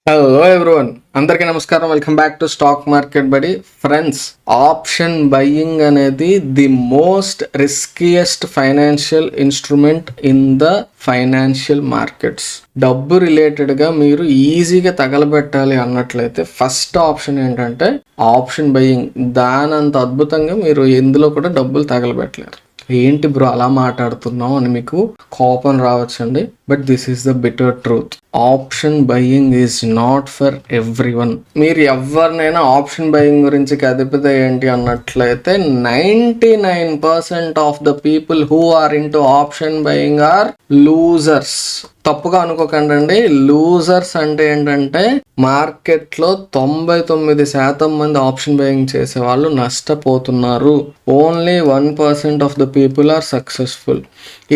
Hello everyone, అందరికీ నమస్కారం. Welcome back to stock market బడి. ఫ్రెండ్స్, ఆప్షన్ బయ్యింగ్ అనేది the most riskiest financial instrument in the financial markets. డబ్బు రిలేటెడ్గా మీరు ఈజీగా తగలబెట్టాలి అన్నట్లయితే ఫస్ట్ ఆప్షన్ ఏంటంటే ఆప్షన్ బయ్యింగ్. దానంత అద్భుతంగా మీరు ఎందులో కూడా డబ్బులు తగలబెట్టలేరు. ఏంటి బ్రో అలా మాట్లాడుతున్నావు అని మీకు కోపం రావచ్చండి, but this is the bitter truth. Option buying is not for everyone. మీరు ఎవరినైనా ఆప్షన్ బయ్యింగ్ గురించి కదిపితే ఏంటి అన్నట్లయితే 99% of the people who are into option buying are losers. తప్పుగా అనుకోకండి, లూజర్స్ అంటే ఏంటంటే మార్కెట్లో 99% మంది ఆప్షన్ బయింగ్ చేసే వాళ్ళు నష్టపోతున్నారు. Only 1% of the people are successful.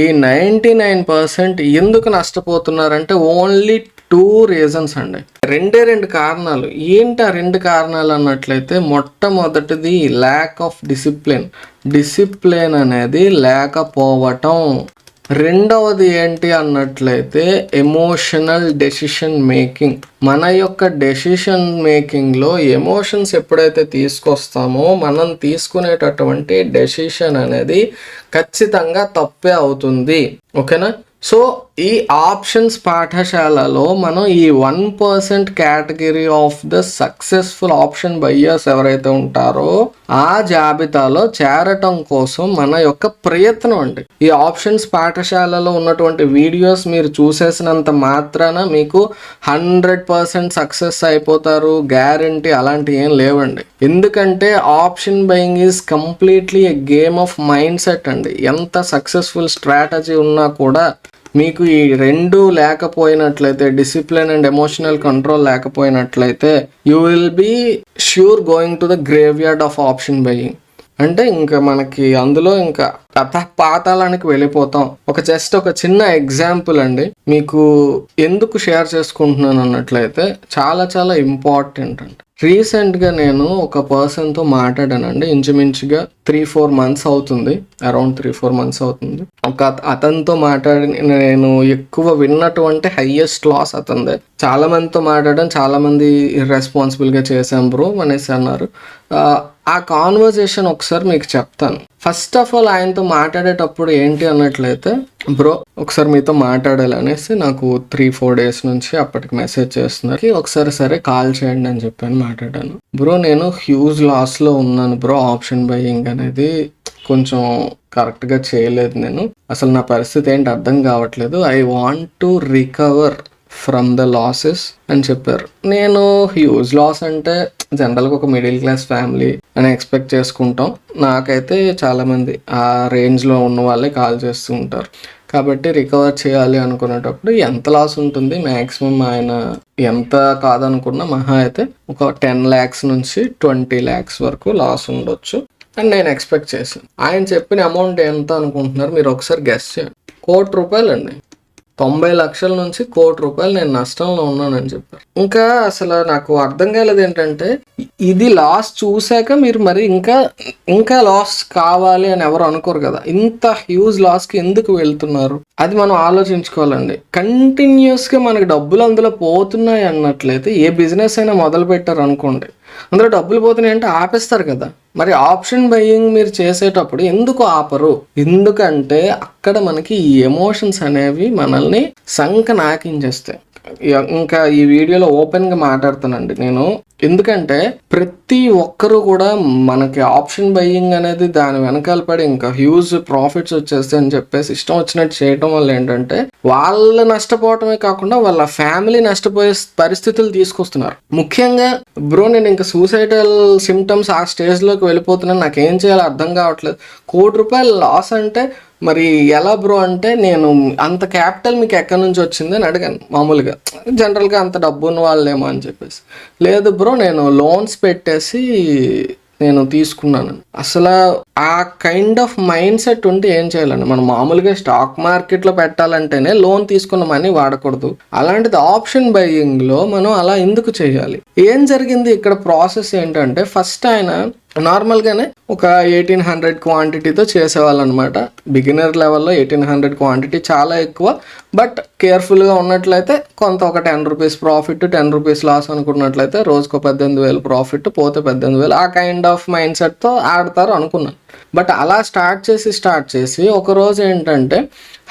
ఈ 99% ఎందుకు నష్టపోతున్నారంటే ఓన్లీ 2 రీజన్స్ అండి. రెండు కారణాలు. ఏంటి ఆ 2 కారణాలు అన్నట్లయితే, మొట్టమొదటిది ల్యాక్ ఆఫ్ డిసిప్లిన్. డిసిప్లిన్ అనేది లేకపోవటం. రెండవది ఏంటి అన్నట్లయితే ఎమోషనల్ డెసిషన్ మేకింగ్. మన యొక్క డెసిషన్ మేకింగ్లో ఎమోషన్స్ ఎప్పుడైతే తీసుకొస్తామో మనం తీసుకునేటటువంటి డెసిషన్ అనేది ఖచ్చితంగా తప్పే అవుతుంది. ఓకేనా? సో ఈ ఆప్షన్స్ పాఠశాలలో మనం ఈ 1% category of the successful option buyers ఎవరైతే ఉంటారో ఆ జాబితాలో చేరటం కోసం మన యొక్క ప్రయత్నం అండి. ఈ ఆప్షన్స్ పాఠశాలలో ఉన్నటువంటి వీడియోస్ మీరు చూసేసినంత మాత్రాన మీకు 100% సక్సెస్ అయిపోతారు గ్యారంటీ అలాంటి ఏం లేవండి. ఎందుకంటే option buying is completely a game of mind set అండి. ఎంత సక్సెస్ఫుల్ స్ట్రాటజీ ఉన్నా కూడా మీకు ఈ 2 లేకపోయినట్లయితే, డిసిప్లిన్ అండ్ ఎమోషనల్ కంట్రోల్ లేకపోయినట్లయితే, you will be sure going to the graveyard of option buying. అంటే ఇంకా మనకి అందులో ఇంకా పాతాళానికి వెళ్ళిపోతాం. జస్ట్ ఒక చిన్న ఎగ్జాంపుల్ అండి మీకు ఎందుకు షేర్ చేసుకుంటున్నాను అన్నట్లయితే చాలా చాలా ఇంపార్టెంట్ అండి. రీసెంట్గా నేను ఒక పర్సన్తో మాట్లాడానండి. ఇంచుమించుగా 3-4 మంత్స్ అవుతుంది, అరౌండ్ 3-4 మంత్స్ అవుతుంది. అతనితో మాట్లాడి నేను ఎక్కువ విన్నటువంటి హైయెస్ట్ లాస్ అతనిదే. చాలా మందితో మాట్లాడాను, చాలా మంది ఇర్రెస్పాన్సిబుల్గా చేశాం బ్రో అనేసి అన్నారు. ఆ కాన్వర్జేషన్ ఒకసారి మీకు చెప్తాను. ఫస్ట్ ఆఫ్ ఆల్ ఆయనతో మాట్లాడేటప్పుడు ఏంటి అన్నట్లయితే, బ్రో ఒకసారి మీతో మాట్లాడాలి అనేసి నాకు 3-4 డేస్ నుంచి అప్పటికి మెసేజ్ చేస్తున్నారు. ఒకసారి సరే కాల్ చేయండి అని చెప్పాను. మాట్లాడాను. బ్రో నేను హ్యూజ్ లాస్లో ఉన్నాను బ్రో. ఆప్షన్ బయింగ్ అనేది కొంచెం కరెక్ట్గా చేయలేదు నేను. అసలు నా పరిస్థితి ఏంటి అర్థం కావట్లేదు. I want to recover from the losses అని చెప్పారు. నేను హ్యూజ్ లాస్ అంటే జనరల్గా ఒక మిడిల్ క్లాస్ ఫ్యామిలీ అని ఎక్స్పెక్ట్ చేసుకుంటాం. నాకైతే చాలామంది ఆ రేంజ్లో ఉన్న వాళ్ళే కాల్ చేస్తూ ఉంటారు. కాబట్టి రికవర్ చేయాలి అనుకునేటప్పుడు ఎంత లాస్ ఉంటుంది, మ్యాక్సిమం ఆయన ఎంత కాదనుకున్నా మహా అయితే ఒక 10 lakhs నుంచి 20 lakhs వరకు లాస్ ఉండొచ్చు అని నేను ఎక్స్పెక్ట్ చేశాను. ఆయన చెప్పిన అమౌంట్ ఎంత అనుకుంటున్నారు మీరు ఒకసారి గెస్ చేయండి. ₹1,00,00,000 అండి. 90 లక్షల నుంచి ₹1,00,00,000 నేను నష్టంలో ఉన్నానని చెప్పారు. ఇంకా అసలు నాకు అర్థం కాలేదు ఏంటంటే, ఇది లాస్ చూశాక మీరు మరి ఇంకా లాస్ కావాలి అని ఎవరు అనుకోరు కదా. ఇంత హ్యూజ్ లాస్కి ఎందుకు వెళ్తున్నారు అది మనం ఆలోచించుకోవాలండి. కంటిన్యూస్గా మనకి డబ్బులు అందులో పోతున్నాయి అన్నట్లయితే, ఏ బిజినెస్ అయినా మొదలు పెట్టారు అనుకోండి, అందులో డబ్బులు పోతున్నాయి అంటే ఆపేస్తారు కదా. మరి ఆప్షన్ బయింగ్ మీరు చేసేటప్పుడు ఎందుకు ఆపరు? ఎందుకంటే అక్కడ మనకి ఈ ఎమోషన్స్ అనేవి మనల్ని నాకించేస్తాయి. ఇంకా ఈ వీడియోలో ఓపెన్గా మాట్లాడుతానండి నేను. ఎందుకంటే ప్రతి ఒక్కరూ కూడా మనకి ఆప్షన్ బయింగ్ అనేది దాని వెనకాల పడి ఇంకా హ్యూజ్ ప్రాఫిట్స్ వచ్చేస్తాయి అని చెప్పేసి ఇష్టం వచ్చినట్టు చేయటం వల్ల ఏంటంటే వాళ్ళు నష్టపోవటమే కాకుండా వాళ్ళ ఫ్యామిలీ నష్టపోయే పరిస్థితులు తీసుకొస్తున్నారు. ముఖ్యంగా బ్రో నేను ఇంకా సూసైడల్ సిమ్టమ్స్ ఆ స్టేజ్లోకి వెళ్ళిపోతున్నాను, నాకేం చేయాలో అర్థం కావట్లేదు. ₹1,00,00,000 లాస్ అంటే మరి ఎలా బ్రో అంటే, నేను అంత క్యాపిటల్ మీకు ఎక్కడి నుంచి వచ్చింది అని అడిగాను. మామూలుగా జనరల్గా అంత డబ్బు ఉన్న వాళ్ళేమో అని చెప్పేసి, లేదు బ్రో నేను లోన్స్ పెట్టేసి నేను తీసుకున్నాను. అసలు ఆ కైండ్ ఆఫ్ మైండ్ సెట్ ఉంటే ఏం చేయాలండి? మనం మామూలుగా స్టాక్ మార్కెట్లో పెట్టాలంటేనే లోన్ తీసుకున్న మనీ వాడకూడదు. అలాంటిది ఆప్షన్ బయింగ్లో మనం అలా ఎందుకు చేయాలి? ఏం జరిగింది ఇక్కడ? ప్రాసెస్ ఏంటంటే, ఫస్ట్ ఆయన నార్మల్గానే ఒక 1800 క్వాంటిటీతో చేసేవాళ్ళు అనమాట. బిగినర్ లెవెల్లో 1800 క్వాంటిటీ చాలా ఎక్కువ. బట్ కేర్ఫుల్గా ఉన్నట్లయితే కొంత ఒక 10 రూపీస్ ప్రాఫిట్, 10 రూపీస్ లాస్ అనుకున్నట్లయితే రోజుకు 18,000 ప్రాఫిట్, పోతే 18,000, ఆ కైండ్ ఆఫ్ మైండ్ సెట్తో ఆడతారు అనుకున్నాను. బట్ అలా స్టార్ట్ చేసి ఒక రోజు ఏంటంటే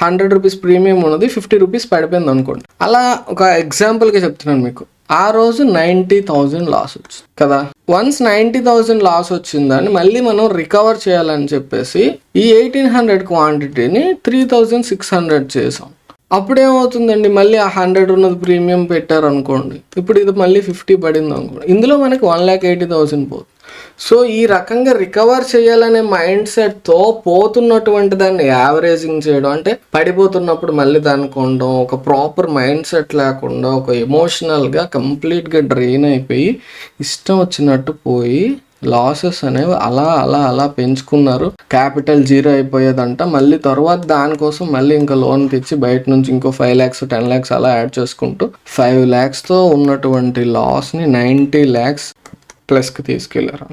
100 రూపీస్ ప్రీమియం ఉన్నది 50 రూపీస్ పడిపోయింది అనుకోండి. అలా ఒక ఎగ్జాంపుల్గా చెప్తున్నాను మీకు. ఆ రోజు 90,000 లాస్ వచ్చింది కదా. వన్స్ 90,000 లాస్ వచ్చిందని మళ్ళీ మనం రికవర్ చేయాలని చెప్పేసి ఈ 1800 క్వాంటిటీని 3600 చేసాం. అప్పుడు ఏమవుతుందండి, మళ్ళీ ఆ 100 ఉన్నది ప్రీమియం పెట్టారు అనుకోండి, ఇప్పుడు ఇది మళ్ళీ 50 పడింది అనుకోండి, ఇందులో మనకి 1,80,000 పోతుంది. సో ఈ రకంగా రికవర్ చేయాలనే మైండ్ సెట్తో పోతున్నటువంటి దాన్ని యావరేజింగ్ చేయడం, అంటే పడిపోతున్నప్పుడు మళ్ళీ దాన్ని కొనడం, ఒక ప్రాపర్ మైండ్ సెట్ లేకుండా ఒక ఎమోషనల్గా కంప్లీట్గా డ్రైన్ అయిపోయి ఇష్టం వచ్చినట్టు పోయి లాసెస్ అనేవి అలా పెంచుకున్నారు. క్యాపిటల్ 0 అయిపోయేదంట. మళ్ళీ తర్వాత దానికోసం మళ్ళీ ఇంకా లోన్ తెచ్చి బయట నుంచి ఇంకో 5 lakhs 10 lakhs అలా యాడ్ చేసుకుంటూ 5 lakhsతో ఉన్నటువంటి లాస్ని 90 lakhs ప్లస్కి తీసుకెళ్లారు.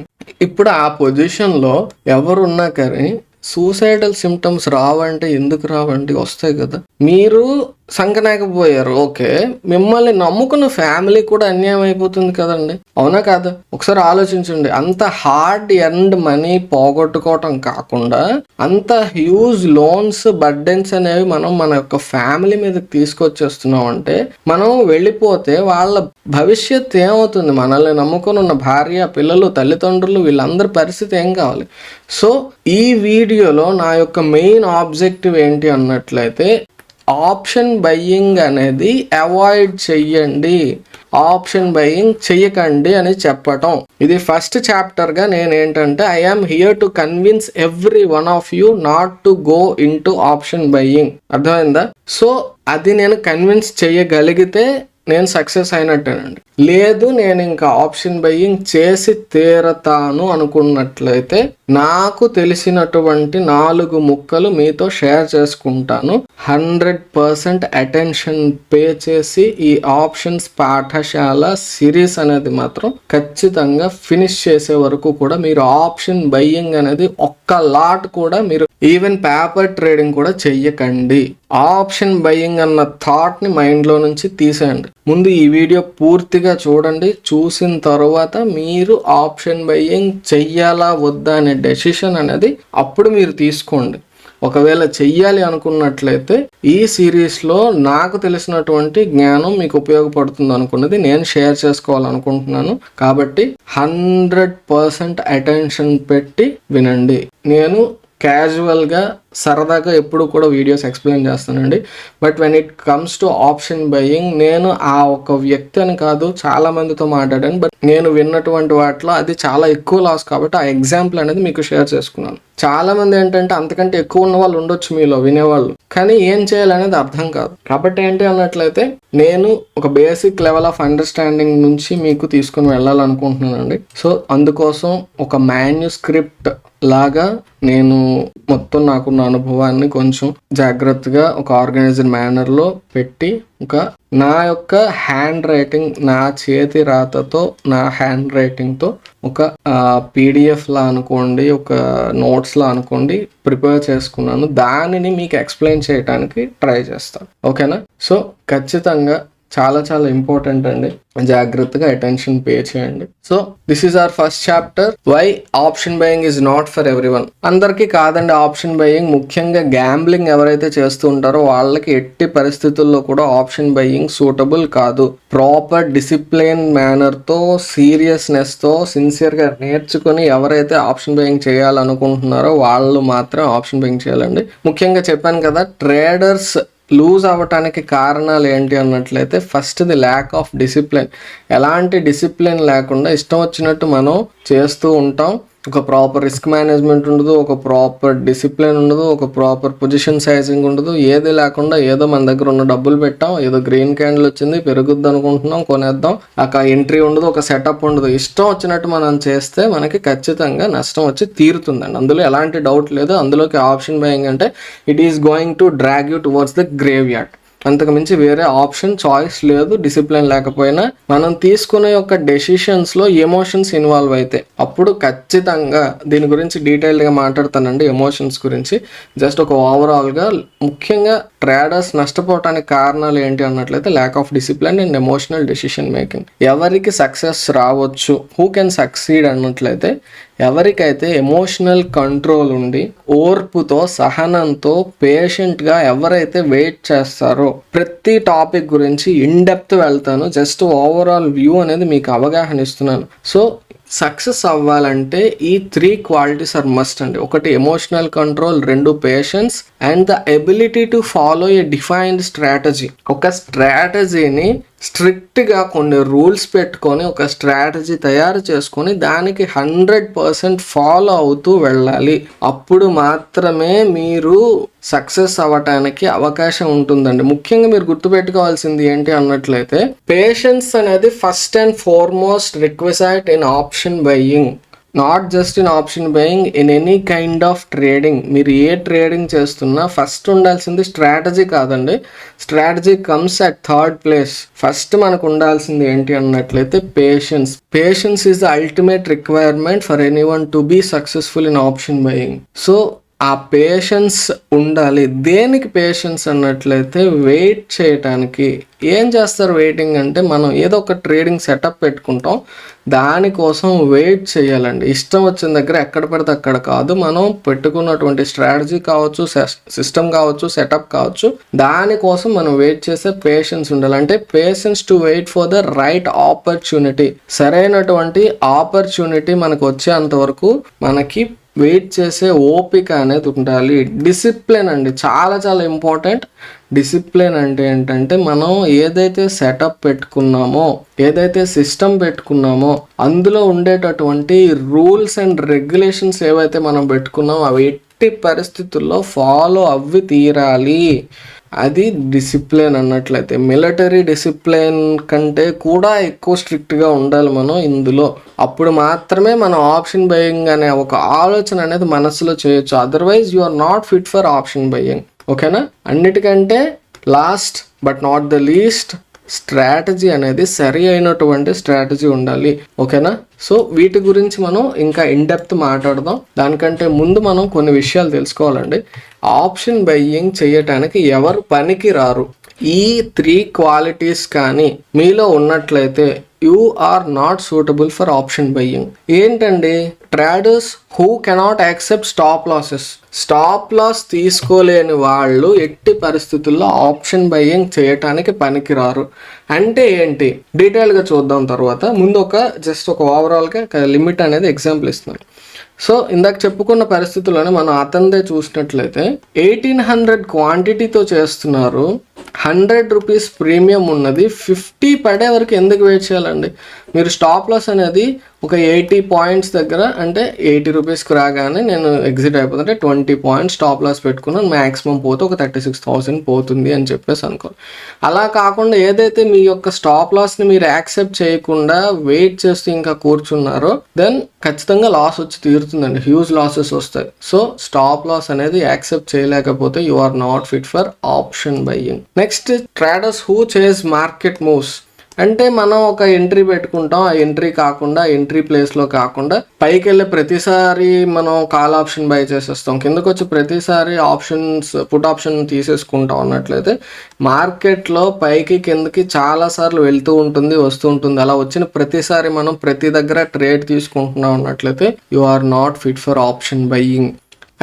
ఇప్పుడు ఆ పొజిషన్లో ఎవరున్నా కానీ సూసైడల్ సిమ్టమ్స్ రావంటే ఎందుకు రావండి, వస్తాయి కదా. మీరు సంకనాకపోయారు, ఓకే, మిమ్మల్ని నమ్ముకున్న ఫ్యామిలీ కూడా అన్యాయం అయిపోతుంది కదండి, అవునా కాదా? ఒకసారి ఆలోచించండి. అంత హార్డ్ ఎర్న్డ్ మనీ పోగొట్టుకోవటం కాకుండా అంత హ్యూజ్ లోన్స్ బర్డెన్స్ అనేవి మనం మన యొక్క ఫ్యామిలీ మీదకి తీసుకొచ్చేస్తున్నాం అంటే, మనం వెళ్ళిపోతే వాళ్ళ భవిష్యత్తు ఏమవుతుంది? మనల్ని నమ్ముకొని ఉన్న భార్య, పిల్లలు, తల్లిదండ్రులు, వీళ్ళందరి పరిస్థితి ఏం కావాలి? సో ఈ వీడియోలో నా యొక్క మెయిన్ ఆబ్జెక్టివ్ ఏంటి అన్నట్లయితే, ఆప్షన్ బయ్యింగ్ అనేది అవాయిడ్ చెయ్యండి, ఆప్షన్ బయ్యింగ్ చెయ్యకండి అని చెప్పటం. ఇది ఫస్ట్ చాప్టర్గా నేను ఏంటంటే, I am here to convince every one of you not to go into option buying. అర్థమైందా? సో అది నేను కన్విన్స్ చేయగలిగితే నేను సక్సెస్ అయినట్టేనండి. లేదు నేను ఇంకా ఆప్షన్ బయ్యింగ్ చేసి తీరతాను అనుకున్నట్లయితే నాకు తెలిసినటువంటి 4 ముక్కలు మీతో షేర్ చేసుకుంటాను. 100% అటెన్షన్ పే చేసి ఈ ఆప్షన్స్ పాఠశాల సిరీస్ అనేది మాత్రం ఖచ్చితంగా ఫినిష్ చేసే వరకు కూడా మీరు ఆప్షన్ బయ్యింగ్ అనేది ఒక్క లాట్ కూడా మీరు ఈవెన్ పేపర్ ట్రేడింగ్ కూడా చెయ్యకండి. ఆప్షన్ బయ్యింగ్ అన్న థాట్ని మైండ్లో నుంచి తీసేయండి. ముందు ఈ వీడియో పూర్తిగా చూడండి. చూసిన తర్వాత మీరు ఆప్షన్ బయ్యింగ్ చెయ్యాలా వద్దా అనే డెసిషన్ అనేది అప్పుడు మీరు తీసుకోండి. ఒకవేళ చెయ్యాలి అనుకున్నట్లయితే ఈ సిరీస్లో నాకు తెలిసినటువంటి జ్ఞానం మీకు ఉపయోగపడుతుంది అనుకున్నది నేను షేర్ చేసుకోవాలనుకుంటున్నాను. కాబట్టి 100% అటెన్షన్ పెట్టి వినండి. నేను క్యాజువల్గా సరదాగా ఎప్పుడు కూడా వీడియోస్ ఎక్స్ప్లెయిన్ చేస్తానండి. But when it comes to option buying, నేను ఆ ఒక వ్యక్తి అని కాదు, చాలా మందితో మాట్లాడాను. బట్ నేను విన్నటువంటి వాటిలో అది చాలా ఎక్కువ లాస్ కాబట్టి ఆ ఎగ్జాంపుల్ అనేది మీకు షేర్ చేసుకున్నాను. చాలా మంది ఏంటంటే అంతకంటే ఎక్కువ ఉన్న వాళ్ళు ఉండొచ్చు మీలో వినేవాళ్ళు, కానీ ఏం చేయాలనేది అర్థం కాదు. కాబట్టి ఏంటి అన్నట్లయితే నేను ఒక బేసిక్ లెవెల్ ఆఫ్ అండర్స్టాండింగ్ నుంచి మీకు తీసుకుని వెళ్ళాలనుకుంటున్నానండి. సో అందుకోసం ఒక మాన్యుస్క్రిప్ట్ లాగా నేను మొత్తం నాకున్న అనుభవాన్ని కొంచెం జాగ్రత్తగా ఒక ఆర్గనైజ్డ్ మేనర్లో పెట్టి, ఒక నా యొక్క హ్యాండ్ రైటింగ్, నా చేతి రాతతో, నా హ్యాండ్ రైటింగ్తో ఒక పీడిఎఫ్లా అనుకోండి, ఒక నోట్స్లా అనుకోండి ప్రిపేర్ చేసుకున్నాను. దానిని మీకు ఎక్స్ప్లెయిన్ చేయడానికి ట్రై చేస్తాను. ఓకేనా? సో ఖచ్చితంగా చాలా చాలా ఇంపార్టెంట్ అండి. జాగ్రత్తగా అటెన్షన్ పే చేయండి. So this is our first chapter, why option buying is not for everyone. అందరికీ కాదండి ఆప్షన్ బయింగ్. ముఖ్యంగా గ్యాంబ్లింగ్ ఎవరైతే చేస్తూ ఉంటారో వాళ్ళకి ఎట్టి పరిస్థితుల్లో కూడా ఆప్షన్ బయింగ్ సూటబుల్ కాదు. ప్రాపర్ డిసిప్లిన్ మేనర్తో, సీరియస్నెస్తో, సిన్సియర్గా నేర్చుకుని ఎవరైతే ఆప్షన్ బయింగ్ చేయాలనుకుంటున్నారో వాళ్ళు మాత్రం ఆప్షన్ బయింగ్ చేయాలండి. ముఖ్యంగా చెప్పాను కదా, ట్రేడర్స్ లూజ్ అవ్వటానికి కారణాలు ఏంటి అన్నట్లయితే, first the lack of discipline. ఎలాంటి డిసిప్లిన్ లేకుండా ఇష్టం వచ్చినట్టు మనం చేస్తూ ఉంటాం. ఒక ప్రాపర్ రిస్క్ మేనేజ్మెంట్ ఉండదు, ఒక ప్రాపర్ డిసిప్లిన్ ఉండదు, ఒక ప్రాపర్ పొజిషన్ సైజింగ్ ఉండదు. ఏది లేకుండా ఏదో మన దగ్గర ఉన్న డబ్బులు పెట్టాం, ఏదో గ్రీన్ క్యాండిల్ వచ్చింది పెరుగుద్ది అనుకుంటున్నాం, కొనేద్దాం, ఒక ఎంట్రీ ఉండదు, ఒక సెటప్ ఉండదు. ఇష్టం వచ్చినట్టు మనం చేస్తే మనకి ఖచ్చితంగా నష్టం వచ్చి తీరుతుందండి. అందులో ఎలాంటి డౌట్ లేదు. అందులోకి ఆప్షన్ బయింగ్ అంటే it is going to drag you towards the grave yard. అంతకు మించి వేరే ఆప్షన్ చాయిస్ లేదు. డిసిప్లిన్ లేకపోయినా మనం తీసుకునే యొక్క డెసిషన్స్ లో ఎమోషన్స్ ఇన్వాల్వ్ అయితే అప్పుడు ఖచ్చితంగా దీని గురించి డీటెయిల్డ్ గా మాట్లాడతానండి. ఎమోషన్స్ గురించి జస్ట్ ఒక ఓవరాల్ గా ముఖ్యంగా ట్రేడర్స్ నష్టపోవటానికి కారణాలు ఏంటి అన్నట్లయితే lack of discipline and emotional decision making. ఎవరికి సక్సెస్ రావచ్చు, హూ కెన్ సక్సీడ్ అన్నట్లయితే ఎవరికైతే ఎమోషనల్ కంట్రోల్ ఉండి ఓర్పుతో సహనంతో పేషెంట్గా ఎవరైతే వెయిట్ చేస్తారో, ప్రతి టాపిక్ గురించి ఇన్ డెప్త్ వెళ్తాను, జస్ట్ ఓవరాల్ వ్యూ అనేది మీకు అవగాహన ఇస్తున్నాను. సో సక్సెస్ అవ్వాలంటే ఈ 3 క్వాలిటీస్ ఆర్ మస్ట్ అండి. ఒకటి emotional control, 2 patience and the ability to follow A defined strategy. ఒక స్ట్రాటజీని స్ట్రిక్ట్గా కొన్ని రూల్స్ పెట్టుకొని ఒక స్ట్రాటజీ తయారు చేసుకొని దానికి 100% ఫాలో అవుతూ వెళ్ళాలి. అప్పుడు మాత్రమే మీరు సక్సెస్ అవ్వటానికి అవకాశం ఉంటుందండి. ముఖ్యంగా మీరు గుర్తుపెట్టుకోవాల్సింది ఏంటి అన్నట్లయితే పేషెన్స్ అనేది first and foremost requisite in option buying, not just in option buying, in any kind of trading. మీరు ఏ ట్రేడింగ్ చేస్తున్నా ఫస్ట్ ఉండాల్సింది స్ట్రాటజీ కాదండి. Strategy comes at 3rd place. First మనకు ఉండాల్సింది ఏంటి అన్నట్లయితే patience. Patience is the ultimate requirement for anyone to be successful in option buying. So ఆ పేషెన్స్ ఉండాలి. దేనికి పేషెన్స్ అన్నట్లయితే వెయిట్ చేయటానికి. ఏం చేస్తారు వెయిటింగ్ అంటే, మనం ఏదో ఒక ట్రేడింగ్ సెటప్ పెట్టుకుంటాం, దానికోసం వెయిట్ చేయాలండి. ఇష్టం వచ్చిన దగ్గర ఎక్కడ పడితే అక్కడ కాదు. మనం పెట్టుకున్నటువంటి స్ట్రాటజీ కావచ్చు, సిస్టమ్ కావచ్చు, సెటప్ కావచ్చు, దానికోసం మనం వెయిట్ చేసే పేషెన్స్ ఉండాలి. అంటే patience to wait for the right opportunity. సరైనటువంటి ఆపర్చునిటీ మనకు వచ్చేంత వరకు మనకి వెయిట్ చేసే ఓపిక అనేది ఉండాలి. డిసిప్లిన్ అండి, చాలా చాలా ఇంపార్టెంట్. డిసిప్లిన్ అంటే ఏంటంటే, మనం ఏదైతే సెటప్ పెట్టుకున్నామో, ఏదైతే సిస్టమ్ పెట్టుకున్నామో, అందులో ఉండేటటువంటి రూల్స్ అండ్ రెగ్యులేషన్స్ ఏవైతే మనం పెట్టుకున్నామో అవి ఎట్టి పరిస్థితుల్లో ఫాలో అవ్వి తీరాలి. అది డిసిప్లిన్ అన్నట్లయితే. మిలిటరీ డిసిప్లిన్ కంటే కూడా ఎక్కువ స్ట్రిక్ట్గా ఉండాలి మనం ఇందులో. అప్పుడు మాత్రమే మనం ఆప్షన్ బయింగ్ అనే ఒక ఆలోచన అనేది మనసులో చేయొచ్చు. Otherwise you are not fit for option buying. ఓకేనా? అన్నిటికంటే last but not the least, strategy అనేది సరి అయినటువంటి స్ట్రాటజీ ఉండాలి. ఓకేనా? సో వీటి గురించి మనం ఇంకా ఇన్ డెప్త్ మాట్లాడదాం. దానికంటే ముందు మనం కొన్ని విషయాలు తెలుసుకోవాలండి. ఆప్షన్ బయ్యింగ్ చేయటానికి ఎవరు పనికి రారు. ఈ 3 క్వాలిటీస్ కానీ మీలో ఉన్నట్లయితే you are not suitable for option buying. ఏంటండి? Traders who cannot accept stop losses. Stop loss తీసుకోలేని వాళ్ళు ఎట్టి పరిస్థితుల్లో ఆప్షన్ బయ్యింగ్ చేయటానికి పనికిరారు. అంటే ఏంటి డీటెయిల్గా చూద్దాం తర్వాత. ముందు జస్ట్ ఒక ఓవరాల్గా లిమిట్ అనేది ఎగ్జాంపుల్ ఇస్తున్నాను. సో ఇందాక చెప్పుకున్న పరిస్థితుల్లోనే మనం అతనిదే చూసినట్లయితే 1800 క్వాంటిటీతో చేస్తున్నారు, 100 రూపీస్ ప్రీమియం ఉన్నది, 50 పడే వరకు ఎందుకు వెయిట్ చేయాలండి? మీరు స్టాప్ లాస్ అనేది ఒక 80 పాయింట్స్ దగ్గర, అంటే 80 రూపీస్కి రాగానే నేను ఎగ్జిట్ అయిపోతుంటే 20 పాయింట్స్ స్టాప్ లాస్ పెట్టుకున్నాను, మ్యాక్సిమం పోతే ఒక 36,000 పోతుంది అని చెప్పేసి అనుకో. అలా కాకుండా ఏదైతే మీ యొక్క స్టాప్ లాస్ని మీరు యాక్సెప్ట్ చేయకుండా వెయిట్ చేస్తూ ఇంకా కూర్చున్నారో, దెన్ ఖచ్చితంగా లాస్ వచ్చి తీరుతుందండి. హ్యూజ్ లాసెస్ వస్తాయి. సో స్టాప్ లాస్ అనేది యాక్సెప్ట్ చేయలేకపోతే you are not fit for option buying. Next, traders who chase market moves. అంటే మనం ఒక ఎంట్రీ పెట్టుకుంటాం, ఆ ఎంట్రీ కాకుండా ఎంట్రీ ప్లేస్లో కాకుండా పైకి వెళ్ళే ప్రతిసారి మనం కాల్ ఆప్షన్ బై చేసేస్తాం, కిందకు వచ్చి ప్రతిసారి ఆప్షన్స్ పుట్ ఆప్షన్ తీసేసుకుంటాం అన్నట్లయితే మార్కెట్లో పైకి కిందకి చాలాసార్లు వెళ్తూ ఉంటుంది, వస్తూ ఉంటుంది. అలా వచ్చిన ప్రతిసారి మనం ప్రతి దగ్గర ట్రేడ్ తీసుకుంటున్నాం అన్నట్లయితే you are not fit for option buying.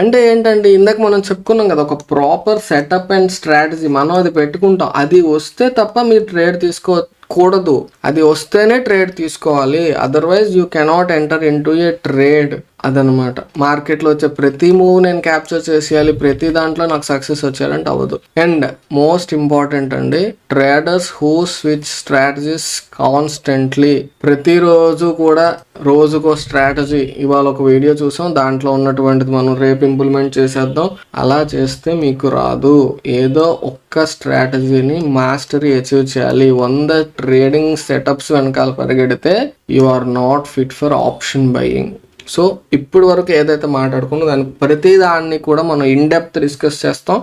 అంటే ఏంటంటే ఇందాక మనం చెప్పుకున్నాం కదా, ఒక ప్రాపర్ సెటప్ అండ్ స్ట్రాటజీ మనం అది పెట్టుకుంటాం. అది వస్తే తప్ప మీరు ట్రేడ్ తీసుకోకూడదు, అది వస్తేనే ట్రేడ్ తీసుకోవాలి. Otherwise you cannot enter into a trade. అదనమాట. మార్కెట్లో వచ్చే ప్రతి మూవ్ నేను క్యాప్చర్ చేసేయాలి, ప్రతి దాంట్లో నాకు సక్సెస్ వచ్చేయాలంటే అవ్వదు. అండ్ మోస్ట్ ఇంపార్టెంట్ అండి, traders who switch strategies constantly. ప్రతిరోజు కూడా రోజుకో స్ట్రాటజీ. ఇవాళ ఒక వీడియో చూసాం, దాంట్లో ఉన్నటువంటిది మనం రేపు ఇంప్లిమెంట్ చేసేద్దాం. అలా చేస్తే మీకు రాదు. ఏదో ఒక్క స్ట్రాటజీని మాస్టరీ అచీవ్ చేయాలి. 100 ట్రేడింగ్ సెటప్స్ వెనకాల పరిగెడితే you are not fit for option buying. So ఇప్పుడు వరకు ఏదైతే మాట్లాడుకున్నా దాని ప్రతి దాన్ని కూడా మనం ఇన్ డెప్త్ డిస్కస్ చేస్తాం.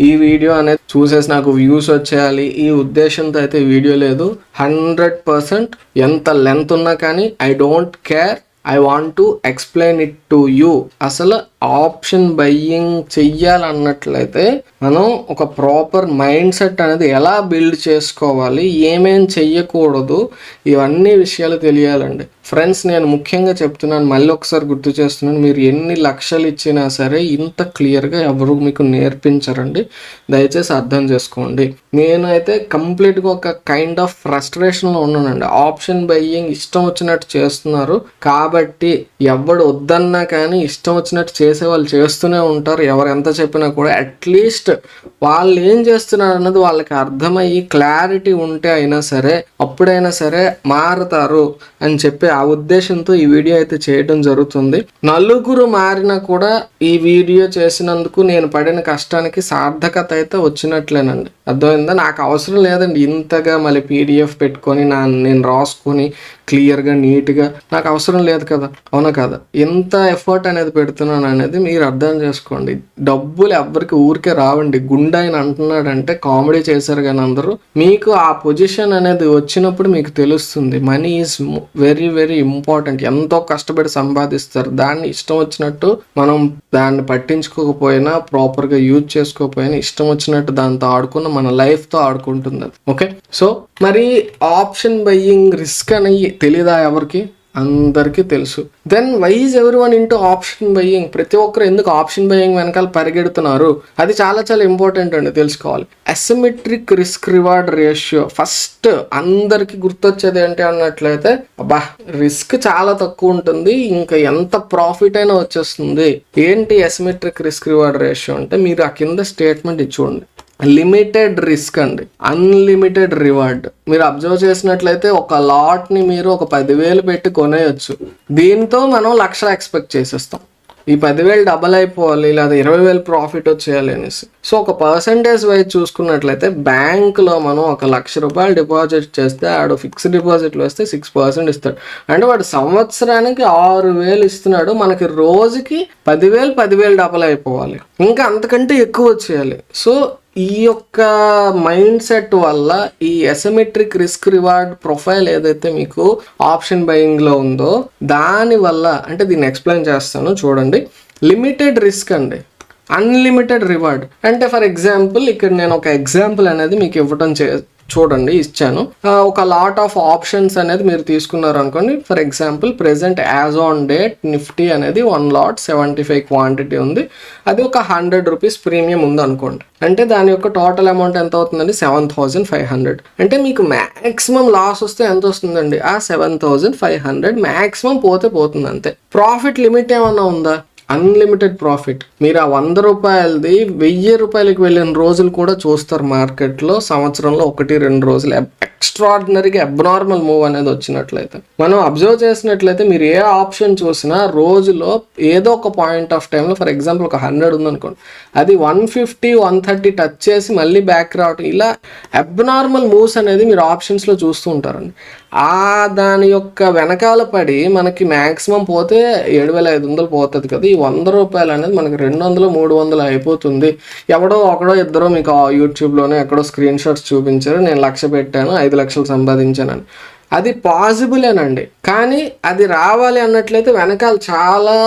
ఈ వీడియో అనేది చూసేసి నాకు వ్యూస్ వచ్చేయాలి ఈ ఉద్దేశంతో అయితే వీడియో లేదు. 100% ఎంత లెంత్ ఉన్నా కానీ I don't care, I want to explain it to you. అసలు ఆప్షన్ బయ్యింగ్ చెయ్యాలన్నట్లయితే మనం ఒక ప్రాపర్ మైండ్ సెట్ అనేది ఎలా బిల్డ్ చేసుకోవాలి, ఏమేం చెయ్యకూడదు, ఇవన్నీ విషయాలు తెలియాలండి. ఫ్రెండ్స్, నేను ముఖ్యంగా చెప్తున్నాను, మళ్ళీ ఒకసారి గుర్తు చేస్తున్నాను, మీరు ఎన్ని లక్షలు ఇచ్చినా సరే ఇంత క్లియర్గా ఎవరు మీకు నేర్పించరండి. దయచేసి అర్థం చేసుకోండి. నేనైతే కంప్లీట్గా ఒక కైండ్ ఆఫ్ ఫ్రస్ట్రేషన్లో ఉన్నానండి. ఆప్షన్ బయ్యింగ్ ఇష్టం వచ్చినట్టు చేస్తున్నారు కాబట్టి ఎవడు వద్దన్నా కానీ ఇష్టం వచ్చినట్టు చేసే వాళ్ళు చేస్తూనే ఉంటారు. ఎవరు ఎంత చెప్పినా కూడా అట్లీస్ట్ వాళ్ళు ఏం చేస్తున్నారు అన్నది వాళ్ళకి అర్థమయ్యి క్లారిటీ ఉంటే అయినా సరే అప్పుడైనా సరే మారుతారు అని చెప్పి ఆ ఉద్దేశంతో ఈ వీడియో అయితే చేయడం జరుగుతుంది. నలుగురు మారినా కూడా ఈ వీడియో చేసినందుకు నేను పడిన కష్టానికి సార్థకత అయితే వచ్చినట్లేనండి. అర్థమైందా? నాకు అవసరం లేదండి ఇంతగా మళ్ళీ PDF పెట్టుకొని నేను రాసుకొని క్లియర్గా నీట్గా, నాకు అవసరం లేదు కదా, అవునా కదా? ఎంత ఎఫర్ట్ అనేది పెడుతున్నాను అనేది మీరు అర్థం చేసుకోండి. డబ్బులు ఎవ్వరికి ఊరికే రావండి. గుండాయిని అంటున్నాడంటే కామెడీ చేశారు కానీ అందరూ, మీకు ఆ పొజిషన్ అనేది వచ్చినప్పుడు మీకు తెలుస్తుంది. Money is very very important. ఎంతో కష్టపడి సంపాదిస్తారు. దాన్ని ఇష్టం వచ్చినట్టు మనం దాన్ని పట్టించుకోకపోయినా, ప్రాపర్గా యూజ్ చేసుకోకపోయినా, ఇష్టం వచ్చినట్టు దాంతో ఆడుకున్న మన లైఫ్తో ఆడుకుంటుంది. ఓకే, సో మరి ఆప్షన్ బయ్యింగ్ రిస్క్ అని తెలీదా ఎవరికి? అందరికీ తెలుసు. Then why is everyone into option buying? ప్రతి ఒక్కరు ఎందుకు ఆప్షన్ బయ్యింగ్ వెనకాల పరిగెడుతున్నారు? అది చాలా చాలా ఇంపార్టెంట్ అండి, తెలుసుకోవాలి. Asymmetric risk reward ratio first అందరికి గుర్తొచ్చేది ఏంటి అన్నట్లయితే, అబ్బా రిస్క్ చాలా తక్కువ ఉంటుంది, ఇంకా ఎంత ప్రాఫిట్ అయినా వచ్చేస్తుంది. ఏంటి అసిమెట్రిక్ రిస్క్ రివార్డ్ రేషియో అంటే, మీరు ఆ కింద స్టేట్మెంట్ ఇచ్చుకోండి. లిమిటెడ్ రిస్క్ అండి, అన్లిమిటెడ్ రివార్డ్. మీరు అబ్జర్వ్ చేసినట్లయితే ఒక లాట్ని మీరు ఒక 10,000 పెట్టి కొనేయచ్చు. దీంతో మనం 1,00,000 ఎక్స్పెక్ట్ చేసేస్తాం. ఈ 10,000 డబల్ అయిపోవాలి లేదా 20,000 ప్రాఫిట్ వచ్చేయాలి అనేసి. సో ఒక పర్సంటేజ్ వైజ్ చూసుకున్నట్లయితే బ్యాంకులో మనం ఒక ₹1,00,000 డిపాజిట్ చేస్తే ఆడు ఫిక్స్డ్ డిపాజిట్లు వేస్తే 6% ఇస్తాడు. అంటే వాడు సంవత్సరానికి 6,000 ఇస్తున్నాడు, మనకి రోజుకి 10,000 డబల్ అయిపోవాలి, ఇంకా అంతకంటే ఎక్కువ వచ్చేయాలి. సో ఈ యొక్క మైండ్ సెట్ వల్ల ఈ అసిమెట్రిక్ రిస్క్ రివార్డ్ ప్రొఫైల్ ఏదైతే మీకు ఆప్షన్ బయింగ్లో ఉందో దాని వల్ల, అంటే దీన్ని ఎక్స్ప్లెయిన్ చేస్తాను చూడండి. లిమిటెడ్ రిస్క్ అండి, అన్లిమిటెడ్ రివార్డ్. అంటే ఫర్ ఎగ్జాంపుల్ ఇక్కడ నేను ఒక ఎగ్జాంపుల్ అనేది మీకు ఇవ్వడం చూడండి ఇచ్చాను. ఒక లాట్ ఆఫ్ ఆప్షన్స్ అనేది మీరు తీసుకున్నారు అనుకోండి. For example present as on date Nifty అనేది 1 lot 75 క్వాంటిటీ ఉంది. అది ఒక ₹100 ప్రీమియం ఉంది అనుకోండి. అంటే దాని యొక్క టోటల్ అమౌంట్ ఎంత అవుతుందండి? 7,500. అంటే మీకు మ్యాక్సిమం లాస్ వస్తే ఎంత వస్తుందండి? ఆ 7,500 మ్యాక్సిమం పోతుంది అంతే. ప్రాఫిట్ లిమిట్ ఏమన్నా ఉందా? Unlimited profit. మీరు ఆ ₹100ది ₹1,000కి వెళ్ళిన రోజులు కూడా చూస్తారు మార్కెట్లో. సంవత్సరంలో 1-2 రోజులు ఎక్స్ట్రాడినరీగా అబ్నార్మల్ మూవ్ అనేది వచ్చినట్లయితే, మనం అబ్జర్వ్ చేసినట్లయితే మీరు ఏ ఆప్షన్ చూసినా రోజులో ఏదో ఒక పాయింట్ ఆఫ్ టైంలో, ఫర్ ఎగ్జాంపుల్ ఒక 100 ఉందనుకోండి, అది 150, 130 టచ్ చేసి మళ్ళీ బ్యాక్ రావటం, ఇలా అబ్నార్మల్ మూవ్స్ అనేది మీరు ఆప్షన్స్లో చూస్తూ ఉంటారండి. దాని యొక్క వెనకాల పడి మనకి మ్యాక్సిమం పోతే 7,500 పోతుంది కదా. ఈ ₹100 అనేది మనకి 200, 300 అయిపోతుంది. ఎవడో ఒకడో ఇద్దరో మీకు యూట్యూబ్లోనే ఎక్కడో స్క్రీన్ షాట్స్ చూపించారు, నేను 1,00,000 పెట్టాను 5,00,000 సంపాదించానని. అది పాసిబులేనండి, కానీ అది రావాలి అన్నట్లయితే వెనకాల చాలా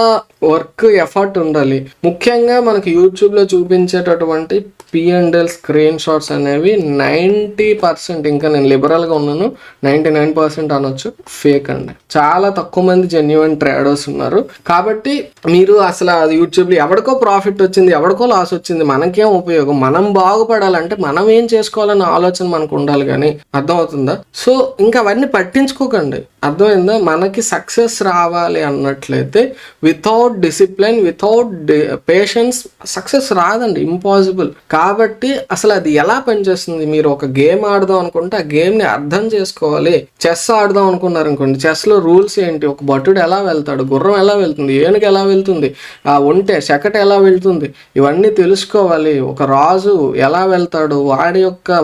వర్క్ ఎఫర్ట్ ఉండాలి. ముఖ్యంగా మనకి యూట్యూబ్లో చూపించేటటువంటి P&L స్క్రీన్ షాట్స్ అనేవి 90%, ఇంకా నేను లిబరల్గా ఉన్నాను, 99% అనొచ్చు, ఫేక్ అండి. చాలా తక్కువ మంది జెన్యున్ ట్రేడర్స్ ఉన్నారు. కాబట్టి మీరు అసలు యూట్యూబ్లో ఎవరికో ప్రాఫిట్ వచ్చింది, ఎవరికో లాస్ వచ్చింది, మనకేం ఉపయోగం? మనం బాగుపడాలంటే మనం ఏం చేసుకోవాలన్న ఆలోచన మనకు ఉండాలి కానీ, అర్థమవుతుందా? సో ఇంకా అవన్నీ పట్టించుకోకండి, అర్థమైందా? మనకి సక్సెస్ రావాలి అన్నట్లయితే without discipline, without patience success రాదండి, ఇంపాసిబుల్. కాబట్టి అసలు అది ఎలా పనిచేస్తుంది? మీరు ఒక గేమ్ ఆడదాం అనుకుంటే ఆ గేమ్ని అర్థం చేసుకోవాలి. చెస్ ఆడదాం అనుకున్నారు అనుకోండి, చెస్లో రూల్స్ ఏంటి? ఒక భటుడు ఎలా వెళ్తాడు, గుర్రం ఎలా వెళ్తుంది, ఏనుగు ఎలా వెళ్తుంది, ఒంటె శకట ఎలా వెళ్తుంది, ఇవన్నీ తెలుసుకోవాలి. ఒక రాజు ఎలా వెళ్తాడు,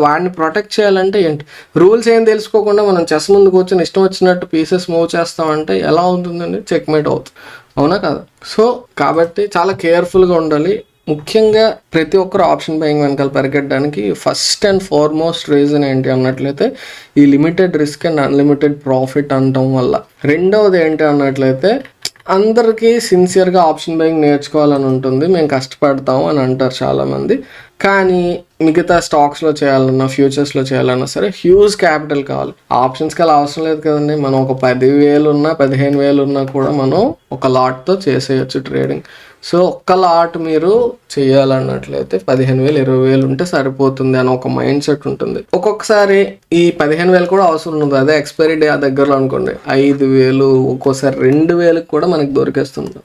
వాడిని ప్రొటెక్ట్ చేయాలంటే ఏంటి? రూల్స్ ఏం తెలుసుకోకుండా మనం చెస్ ముందు కూర్చొని ఇష్టం వచ్చినట్టు పీసెస్ మూవ్ చేస్తామంటే ఎలా ఉంటుందండి? చెక్మేట్ అవుతుంది, అవునా కదా? సో కాబట్టి చాలా కేర్ఫుల్గా ఉండాలి. ముఖ్యంగా ప్రతి ఒక్కరు ఆప్షన్ బయింగ్ వెనకాల పరిగెట్టడానికి ఫస్ట్ అండ్ ఫార్మోస్ట్ రీజన్ ఏంటి అన్నట్లయితే ఈ limited risk and unlimited profit అనటం వల్ల. రెండవది ఏంటి అన్నట్లయితే అందరికీ సిన్సియర్గా ఆప్షన్ బయింగ్ నేర్చుకోవాలని ఉంటుంది, మేము కష్టపడతాము అని అంటారు చాలామంది. కానీ మిగతా స్టాక్స్లో చేయాలన్నా ఫ్యూచర్స్లో చేయాలన్నా సరే హ్యూజ్ క్యాపిటల్ కావాలి. ఆప్షన్స్కి అలా అవసరం లేదు కదండి. మనం ఒక 10,000 ఉన్నా 15,000 ఉన్నా కూడా మనం ఒక లాట్తో చేసేయచ్చు ట్రేడింగ్. సో ఒక్క లాట్ మీరు చేయాలన్నట్లయితే 15,000 20,000 ఉంటే సరిపోతుంది అని ఒక మైండ్ సెట్ ఉంటుంది. ఒక్కొక్కసారి ఈ 15,000 కూడా అవసరం ఉండదు. అదే ఎక్స్పైరీ డే ఆ దగ్గరలో అనుకోండి 5,000 ఒక్కోసారి 2,000 కూడా మనకి దొరికేస్తుంది.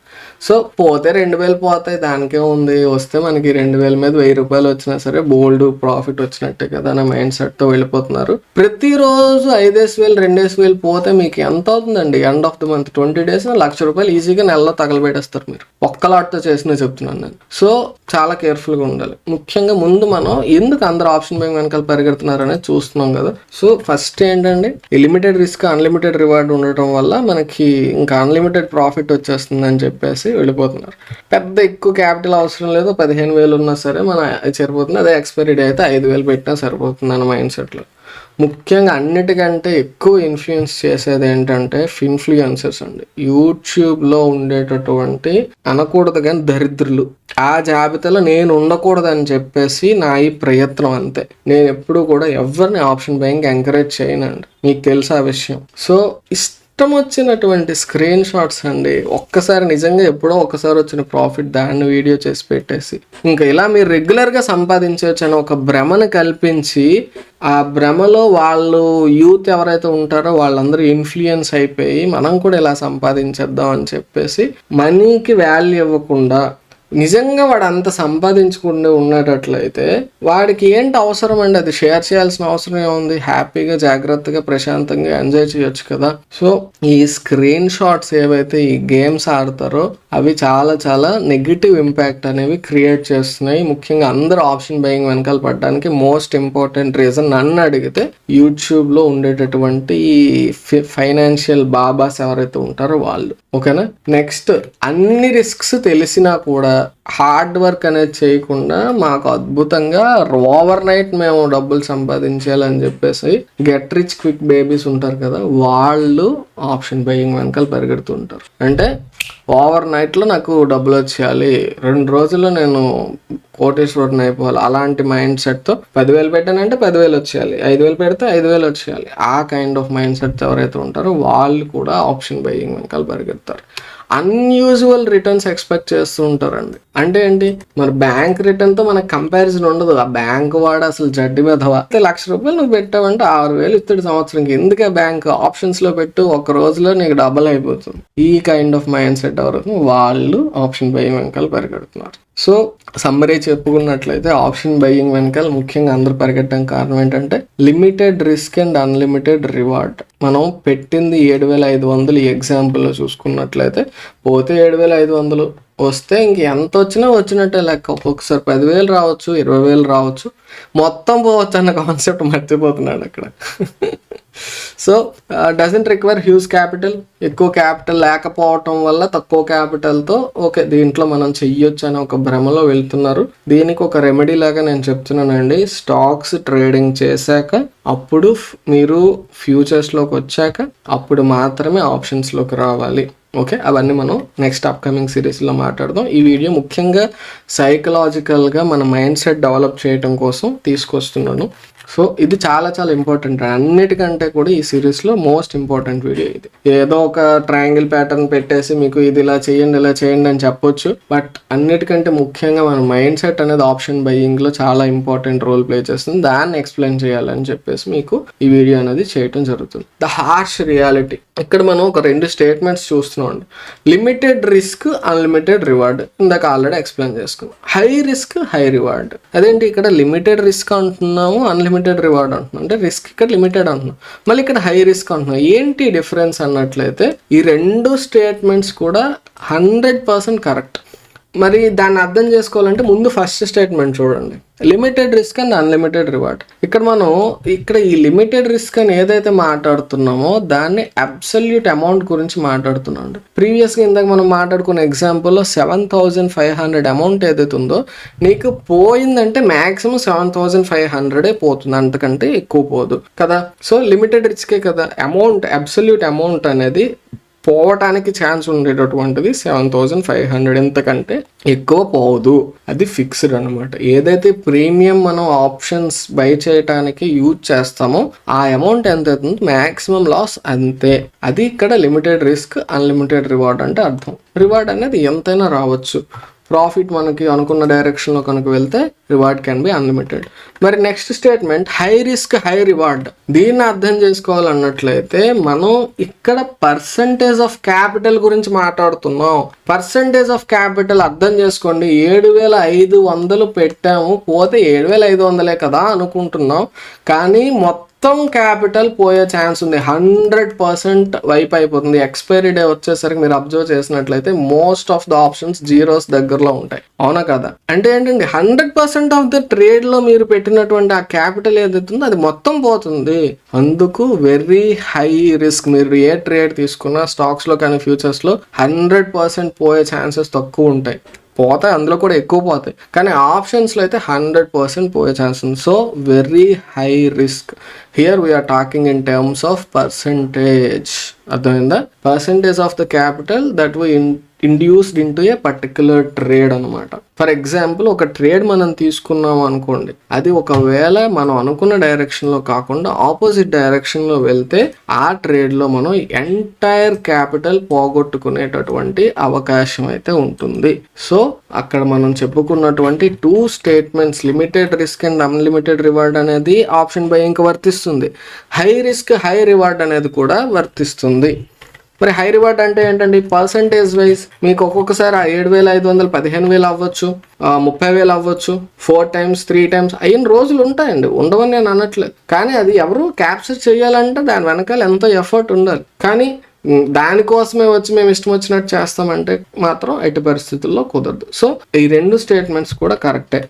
సో పోతే 2,000 పోతాయి, దానికే ఉంది. వస్తే మనకి 2,000 మీద 1,000 రూపాయలు వచ్చినా సరే బోల్డ్ ప్రాఫిట్ వచ్చినట్టే కదా అనే మైండ్ సెట్తో వెళ్ళిపోతున్నారు. ప్రతిరోజు 5,000 2,000 పోతే మీకు ఎంత అవుతుందండి? End of the month 20 days ₹1,00,000 ఈజీగా నెలలో తగలబెట్టేస్తారు మీరు. ఒక్క లాట్తో చేసినా చెప్తున్నాను నేను. సో చాలా కేర్ఫుల్గా ఉండాలి. ముఖ్యంగా ముందు మనం ఎందుకు అందరు ఆప్షన్ బయింగ్ వెనకాల పరిగెడుతున్నారు అనేది చూస్తున్నాం కదా. సో ఫస్ట్ ఏంటంటే ఈ లిమిటెడ్ రిస్క్ అన్లిమిటెడ్ రివార్డ్ ఉండటం వల్ల మనకి ఇంకా అన్లిమిటెడ్ ప్రాఫిట్ వచ్చేస్తుంది అని చెప్పేసి వెళ్ళిపోతున్నారు. పెద్ద ఎక్కువ క్యాపిటల్ అవసరం లేదు, 15,000 ఉన్నా సరే మన సరిపోతుంది. అదే ఎక్స్పైరీ డే అయితే 5,000 పెట్టినా సరిపోతుంది అన్న మైండ్ సెట్లో. ముఖ్యంగా అన్నిటికంటే ఎక్కువ ఇన్ఫ్లుయెన్స్ చేసేది ఏంటంటే ఇన్ఫ్లుయెన్సర్స్ అండి. యూట్యూబ్లో ఉండేటటువంటి అనకూడదు కానీ దరిద్రులు, ఆ జాబితాలో నేను ఉండకూడదని చెప్పేసి నా ఈ ప్రయత్నం అంతే. నేను ఎప్పుడు కూడా ఎవరిని ఆప్షన్ బయింగ్ ఎంకరేజ్ చేయనండి, మీకు తెలుసా ఆ విషయం. సో ఇష్టం వచ్చినటువంటి స్క్రీన్ షాట్స్ అండి, ఒక్కసారి నిజంగా ఎప్పుడో ఒకసారి వచ్చిన ప్రాఫిట్ దాన్ని వీడియో చేసి పెట్టేసి ఇంకా ఇలా మీరు రెగ్యులర్గా సంపాదించవచ్చు అని ఒక భ్రమను కల్పించి ఆ భ్రమలో వాళ్ళు యూత్ ఎవరైతే ఉంటారో వాళ్ళందరూ ఇన్ఫ్లుయెన్స్ అయిపోయి మనం కూడా ఇలా సంపాదించేద్దాం అని చెప్పేసి మనీకి వాల్యూ ఇవ్వకుండా నిజంగా వాడు అంత సంపాదించుకుంటూ ఉండేటట్లయితే వాడికి ఏంటి అవసరం అండి? అది షేర్ చేయాల్సిన అవసరం ఏముంది? హ్యాపీగా జాగ్రత్తగా ప్రశాంతంగా ఎంజాయ్ చేయొచ్చు కదా. సో ఈ స్క్రీన్ షాట్స్ ఏవైతే ఈ గేమ్స్ ఆడతారో అవి చాలా చాలా నెగిటివ్ ఇంపాక్ట్ అనేవి క్రియేట్ చేస్తున్నాయి. ముఖ్యంగా అందరూ ఆప్షన్ బయింగ్ వెనకాల పడడానికి మోస్ట్ ఇంపార్టెంట్ రీజన్ నన్ను అడిగితే యూట్యూబ్లో ఉండేటటువంటి ఫైనాన్షియల్ బాబాస్ ఎవరైతే ఉంటారో వాళ్ళు. ఓకేనా? నెక్స్ట్, అన్ని రిస్క్స్ తెలిసినా కూడా హార్డ్ వర్క్ అనేది చేయకుండా మాకు అద్భుతంగా ఓవర్ నైట్ మేము డబ్బులు సంపాదించాలని చెప్పేసి గెట్ రిచ్ క్విక్ బేబీస్ ఉంటారు కదా, వాళ్ళు ఆప్షన్ బయింగ్ వెనకాల పరిగెడుతుంటారు. అంటే ఓవర్ నైట్లో నాకు డబ్బులు వచ్చేయాలి, 2 రోజుల్లో నేను కోటేశ్వరుని అయిపోవాలి, అలాంటి మైండ్ సెట్తో 10,000 పెట్టానంటే 10,000 వచ్చేయాలి, 5,000 పెడితే 5,000 వచ్చేయాలి. ఆ కైండ్ ఆఫ్ మైండ్ సెట్తో ఎవరైతే ఉంటారో వాళ్ళు కూడా ఆప్షన్ బయింగ్ వెనకాల పరిగెడతారు. అన్యూజువల్ రిటర్న్స్ ఎక్స్పెక్ట్ చేస్తూ ఉంటారండి. అంటే ఏంటి? మరి బ్యాంక్ రిటర్న్తో మనకు కంపారిజన్ ఉండదు. ఆ బ్యాంక్ వాడు అసలు జడ్డి మెదవా. ₹1,00,000 నువ్వు పెట్టావంటే 6,000 ఇస్తాడు సంవత్సరంకి. ఎందుకే బ్యాంక్ ఆప్షన్స్లో పెట్టు, ఒక రోజులో నీకు డబల్ అయిపోతుంది. ఈ కైండ్ ఆఫ్ మైండ్ సెట్ ఎవరైతే వాళ్ళు ఆప్షన్ బయింగ్ వెనకాల పరిగెడుతున్నారు. సో సమ్మరీ చెప్పుకున్నట్లయితే ఆప్షన్ బయింగ్ వెనకాల ముఖ్యంగా అందరూ పరిగెట్టడానికి కారణం ఏంటంటే limited risk and unlimited reward. మనం పెట్టింది 7,500 ఈ ఎగ్జాంపుల్లో చూసుకున్నట్లయితే పోతే 7,500 వస్తే ఇంక ఎంత వచ్చినా వచ్చినట్టే లెక్క. ఒక్కొక్కసారి 10,000 రావచ్చు, 20,000 రావచ్చు, మొత్తం పోవచ్చు అన్న కాన్సెప్ట్ మర్చిపోతున్నాడు అక్కడ. So doesn't require huge capital. ఎక్కువ క్యాపిటల్ లేకపోవటం వల్ల తక్కువ క్యాపిటల్తో ఓకే దీంట్లో మనం చెయ్యొచ్చు అని ఒక భ్రమలో వెళ్తున్నారు. దీనికి ఒక రెమెడీ లాగా నేను చెప్తున్నానండి. స్టాక్స్ ట్రేడింగ్ చేశాక అప్పుడు మీరు ఫ్యూచర్స్లోకి వచ్చాక అప్పుడు మాత్రమే ఆప్షన్స్లోకి రావాలి. ఓకే, అవన్నీ మనం నెక్స్ట్ అప్కమింగ్ సిరీస్లో మాట్లాడదాం. ఈ వీడియో ముఖ్యంగా సైకలాజికల్గా మన మైండ్ సెట్ డెవలప్ చేయడం కోసం తీసుకొస్తున్నాను. సో ఇది చాలా చాలా ఇంపార్టెంట్. అన్నిటికంటే కూడా ఈ సిరీస్లో మోస్ట్ ఇంపార్టెంట్ వీడియో ఇది. ఏదో ఒక ట్రయాంగిల్ ప్యాటర్న్ పెట్టేసి మీకు ఇది ఇలా చేయండి ఇలా చేయండి అని చెప్పొచ్చు, బట్ అన్నిటికంటే ముఖ్యంగా మన మైండ్ సెట్ అనేది ఆప్షన్ బయింగ్లో చాలా ఇంపార్టెంట్ రోల్ ప్లే చేస్తుంది. దాన్ని ఎక్స్ప్లెయిన్ చేయాలని చెప్పేసి మీకు ఈ వీడియో అనేది చేయడం జరుగుతుంది. The harsh reality. ఇక్కడ మనం ఒక 2 స్టేట్మెంట్స్ చూస్తున్నాం అండి. లిమిటెడ్ రిస్క్ అన్లిమిటెడ్ రివార్డ్ ఇందాక ఆల్రెడీ ఎక్స్ప్లెయిన్ చేసుకున్నాం. High risk high reward. అదేంటి ఇక్కడ లిమిటెడ్ రిస్క్ అంటున్నాము, అన్లిమిటెడ్ రివార్డ్ అంటున్నాం. అంటే రిస్క్ ఇక్కడ లిమిటెడ్ అంటున్నాం, మళ్ళీ ఇక్కడ హై రిస్క్ అంటున్నాం. ఏంటి డిఫరెన్స్ అన్నట్లయితే ఈ 2 స్టేట్మెంట్స్ కూడా 100% కరెక్ట్. మరి దాన్ని అర్థం చేసుకోవాలంటే ముందు ఫస్ట్ స్టేట్మెంట్ చూడండి, limited risk and unlimited reward. ఇక్కడ ఈ లిమిటెడ్ రిస్క్ అని ఏదైతే మాట్లాడుతున్నామో దాన్ని అబ్సల్యూట్ అమౌంట్ గురించి మాట్లాడుతున్నాం. ప్రీవియస్గా ఇందాక మనం మాట్లాడుకున్న ఎగ్జాంపుల్లో 7,500 అమౌంట్ ఏదైతే ఉందో నీకు పోయిందంటే మ్యాక్సిమం 7,500 పోతుంది, అంతకంటే ఎక్కువ పోదు కదా. సో లిమిటెడ్ రిస్కే కదా. అమౌంట్ అబ్సల్యూట్ అమౌంట్ అనేది పోవటానికి ఛాన్స్ ఉండేటటువంటిది 7,500, ఎంతకంటే ఎక్కువ పోదు, అది ఫిక్స్డ్ అనమాట. ఏదైతే ప్రీమియం మనం ఆప్షన్స్ బై చేయడానికి యూజ్ చేస్తామో ఆ అమౌంట్ ఎంత అవుతుంది, మ్యాక్సిమం లాస్ అంతే. అది ఇక్కడ లిమిటెడ్ రిస్క్ అన్లిమిటెడ్ రివార్డ్ అంటే అర్థం. రివార్డ్ అనేది ఎంతైనా రావచ్చు. ప్రాఫిట్ మనకి అనుకున్న డైరెక్షన్లో కనుక వెళ్తే రివార్డ్ కెన్ బి అన్లిమిటెడ్. మరి next statement high risk high reward. దీన్ని అర్థం చేసుకోవాలన్నట్లయితే మనం ఇక్కడ పర్సంటేజ్ ఆఫ్ క్యాపిటల్ గురించి మాట్లాడుతున్నాం. పర్సంటేజ్ ఆఫ్ క్యాపిటల్ అర్థం చేసుకోండి. 7,500 పెట్టాము, పోతే 7,500 కదా అనుకుంటున్నాం, కానీ మొత్తం క్యాపిటల్ పోయే ఛాన్స్ ఉంది. 100% వైప్ అయిపోతుంది. ఎక్స్పైరీ డే వచ్చేసరికి మీరు అబ్జర్వ్ చేసినట్లయితే most of the options zeros దగ్గరలో ఉంటాయి, అవునా కదా. అంటే ఏంటండి, 100% ఆఫ్ ద ట్రేడ్ లో మీరు పెట్టినటువంటి ఆ క్యాపిటల్ ఏదైతే ఉందో అది మొత్తం పోతుంది. అందుకు వెరీ హై రిస్క్. మీరు ఏ ట్రేడ్ తీసుకున్నా స్టాక్స్ లో కానీ ఫ్యూచర్స్ లో 100% పోయే ఛాన్సెస్ తక్కువ ఉంటాయి. పోతాయి, అందులో కూడా ఎక్కువ పోతాయి, కానీ ఆప్షన్స్లో అయితే 100% పోయే ఛాన్స్ ఉంది. So very high risk. Here we are talking in terms of percentage. అర్థమైందా? Percentage of the capital that we induced into a particular trade అనమాట. ఫర్ ఎగ్జాంపుల్ ఒక ట్రేడ్ మనం తీసుకున్నాం అనుకోండి, అది ఒకవేళ మనం అనుకున్న డైరెక్షన్లో కాకుండా ఆపోజిట్ డైరెక్షన్లో వెళ్తే ఆ ట్రేడ్లో మనం ఎంటైర్ క్యాపిటల్ పోగొట్టుకునేటటువంటి అవకాశం అయితే ఉంటుంది. సో అక్కడ మనం చెప్పుకున్నటువంటి 2 statements, limited risk and unlimited reward అనేది ఆప్షన్ బయింగ్ వర్తిస్తుంది. హై రిస్క్ హై రివార్డ్ అనేది కూడా వర్తిస్తుంది. మరి హై రివార్డ్ అంటే ఏంటండి, పర్సంటేజ్ వైజ్ మీకు ఒక్కొక్కసారి 7,500 15,000 అవ్వచ్చు, 30,000 అవ్వచ్చు, 4 times 3 times అయిన రోజులు ఉంటాయండి, ఉండవని నేను అనట్లేదు. కానీ అది ఎవరు క్యాప్చర్ చేయాలంటే దాని వెనకాల ఎంతో ఎఫర్ట్ ఉండాలి. కానీ దానికోసమే వచ్చి మేము ఇష్టం వచ్చినట్టు చేస్తామంటే మాత్రం ఎట్టి పరిస్థితుల్లో కుదరదు. సో ఈ 2 స్టేట్మెంట్స్ కూడా కరెక్టే.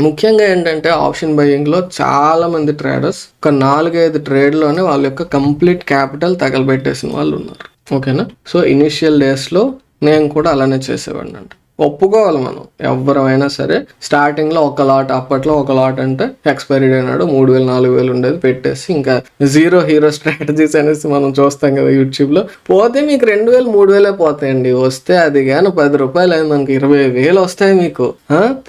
ముఖ్యంగా ఏంటంటే ఆప్షన్ బయింగ్లో చాలా మంది ట్రేడర్స్ ఒక 4-5 ట్రేడ్లోనే వాళ్ళ యొక్క కంప్లీట్ క్యాపిటల్ తగలబెట్టేసిన వాళ్ళు ఉన్నారు. ఓకేనా? సో ఇనిషియల్ డేస్లో నేను కూడా అలానే చేసేవాడిని అంట. ఒప్పుకోవాలి మనం, ఎవరైనా సరే స్టార్టింగ్లో ఒక లాట్, అప్పట్లో ఒక లాట్ అంటే ఎక్స్పైరీ డే నాడు 3,000-4,000 ఉండేది పెట్టేసి ఇంకా జీరో హీరో స్ట్రాటజీస్ అనేసి మనం చూస్తాం కదా యూట్యూబ్లో. పోతే మీకు 2,000-3,000 పోతాయండి. వస్తే అది కానీ 10 రూపాయలు అయింది మనకి 20,000 వస్తాయి మీకు.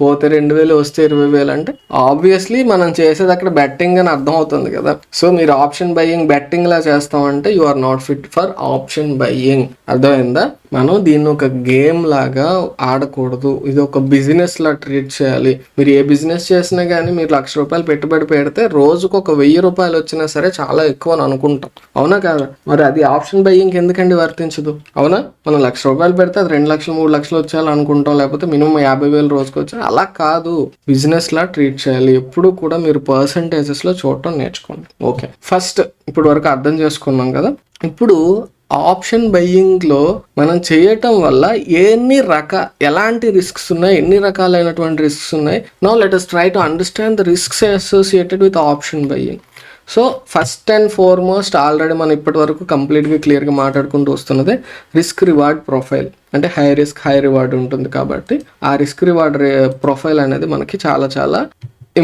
పోతే 2,000 వస్తే 20,000 అంటే ఆబ్వియస్లీ మనం చేసేది అక్కడ బెట్టింగ్ అని అర్థం అవుతుంది కదా. సో మీరు ఆప్షన్ బయ్యింగ్ బెట్టింగ్ లా చేస్తామంటే you are not fit for option buying. అర్థమైందా? మనం దీన్ని ఒక గేమ్ లాగా ఆడకూడదు, ఇది ఒక బిజినెస్ లా ట్రీట్ చేయాలి. మీరు ఏ బిజినెస్ చేసినా కానీ మీరు 1,00,000 రూపాయలు పెట్టుబడి పెడితే రోజుకు ఒక 1,000 రూపాయలు వచ్చినా సరే చాలా ఎక్కువ అని అనుకుంటాం, అవునా కాదా? మరి అది ఆప్షన్ బయ్యింగ్ ఎందుకండి వర్తించదు? అవునా? మనం 1,00,000 రూపాయలు పెడితే అది 2 లక్షలు 3 లక్షలు వచ్చేయాలి అనుకుంటాం, లేకపోతే మినిమం 50,000 రోజుకు వచ్చా. అలా కాదు, బిజినెస్ లా ట్రీట్ చేయాలి. ఎప్పుడు కూడా మీరు పర్సంటేజెస్ లో చూడటం నేర్చుకోండి. ఓకే, ఫస్ట్ ఇప్పుడు వరకు అర్థం చేసుకున్నాం కదా. ఇప్పుడు ఆప్షన్ బయ్యింగ్లో మనం చేయటం వల్ల ఎలాంటి రిస్క్స్ ఉన్నాయి, ఎన్ని రకాలైనటువంటి రిస్క్స్ ఉన్నాయి. Now let us try to understand the risks associated with option buying. So first and foremost already మనం ఇప్పటి వరకు కంప్లీట్గా క్లియర్గా మాట్లాడుకుంటూ వస్తున్నది రిస్క్ రివార్డ్ ప్రొఫైల్. అంటే హై రిస్క్ హై రివార్డ్ ఉంటుంది కాబట్టి ఆ రిస్క్ రివార్డ్ ప్రొఫైల్ అనేది మనకి చాలా చాలా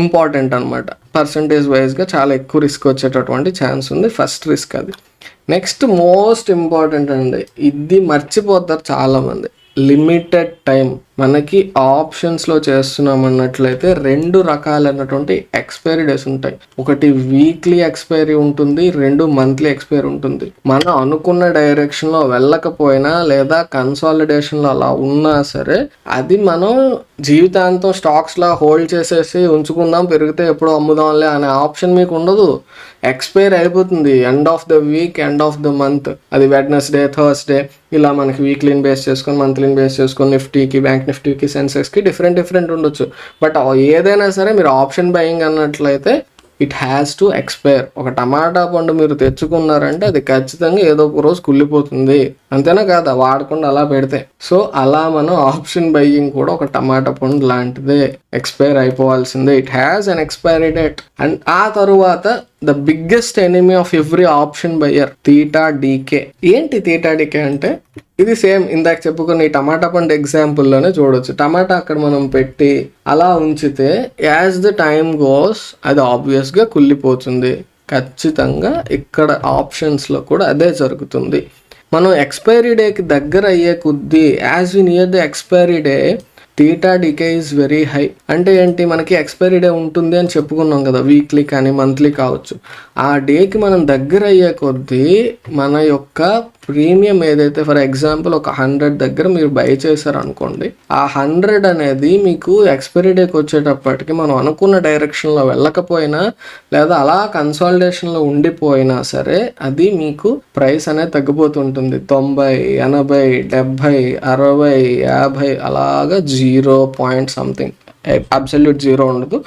ఇంపార్టెంట్ అనమాట. పర్సంటేజ్ వైజ్గా చాలా ఎక్కువ రిస్క్ వచ్చేటటువంటి ఛాన్స్ ఉంది. ఫస్ట్ రిస్క్ అది. నెక్స్ట్ మోస్ట్ ఇంపార్టెంట్ అండి, ఇది మర్చిపోతారు చాలామంది, లిమిటెడ్ టైం. మనకి ఆప్షన్స్లో చేస్తున్నాం అన్నట్లయితే 2 రకాలైనటువంటి ఎక్స్పైరీ డేస్ ఉంటాయి. ఒకటి వీక్లీ ఎక్స్పైరీ ఉంటుంది, 2 మంత్లీ ఎక్స్పైరీ ఉంటుంది. మనం అనుకున్న డైరెక్షన్లో వెళ్ళకపోయినా లేదా కన్సాలిడేషన్లో అలా ఉన్నా సరే అది మనం జీవితాంతం స్టాక్స్లా హోల్డ్ చేసేసి ఉంచుకుందాం, పెరిగితే ఎప్పుడో అమ్ముదాంలే అనే ఆప్షన్ మీకు ఉండదు. ఎక్స్పైర్ అయిపోతుంది end of the week, end of the month. అది వెడ్నెస్డే, థర్స్డే ఇలా మనకి వీక్లీని బేస్ చేసుకొని మంత్లీని బేస్ చేసుకొని నిఫ్టీకి, బ్యాంక్ నిఫ్టీకి, సెన్సెక్స్కి డిఫరెంట్ ఉండొచ్చు. బట్ ఏదైనా సరే మీరు ఆప్షన్ బయింగ్ అన్నట్లయితే ఇట్ హ్యాస్ టు ఎక్స్పైర్. ఒక టమాటా పండు మీరు తెచ్చుకున్నారంటే అది ఖచ్చితంగా ఏదో ఒక రోజు కుళ్ళిపోతుంది. అంతేనా కాదా, వాడకుండా అలా పెడితే. సో అలా మనం ఆప్షన్ బయ్యింగ్ కూడా ఒక టమాటా పండు లాంటిదే, ఎక్స్పైర్ అయిపోవాల్సిందే, it has an expiry date. And ఆ తరువాత the biggest enemy of every option buyer, theta decay. ఏంటి థీటా డీకే అంటే, ఇది సేమ్ ఇందాక చెప్పుకున్న ఈ టమాటా పండు ఎగ్జాంపుల్లోనే చూడొచ్చు. టమాటా అక్కడ మనం పెట్టి అలా ఉంచితే యాజ్ ద టైమ్ గోస్ అది ఆబ్వియస్గా కుళ్ళిపోతుంది. ఖచ్చితంగా ఇక్కడ ఆప్షన్స్లో కూడా అదే జరుగుతుంది. మనం ఎక్స్పైరీ డేకి దగ్గర అయ్యే కొద్దీ, as we near the expiry day, theta decay is very high. అంటే ఏంటి, మనకి ఎక్స్పైరీ డే ఉంటుంది అని చెప్పుకున్నాం కదా, వీక్లీ కానీ మంత్లీ కావచ్చు. ఆ డేకి మనం దగ్గర అయ్యే కొద్దీ మన యొక్క ప్రీమియం ఏదైతే, ఫర్ ఎగ్జాంపుల్ ఒక 100 దగ్గర మీరు బై చేశారు అనుకోండి, ఆ 100 అనేది మీకు ఎక్స్పైరీ డేకి వచ్చేటప్పటికి మనం అనుకున్న డైరెక్షన్లో వెళ్ళకపోయినా లేదా అలా కన్సాలిడేషన్లో ఉండిపోయినా సరే అది మీకు ప్రైస్ అనేది తగ్గిపోతుంటుంది. 90, 80, 70, 60, 50 అలాగా 0 పాయింట్ సంథింగ్, అబ్సల్యూట్ 0 ఉండదు,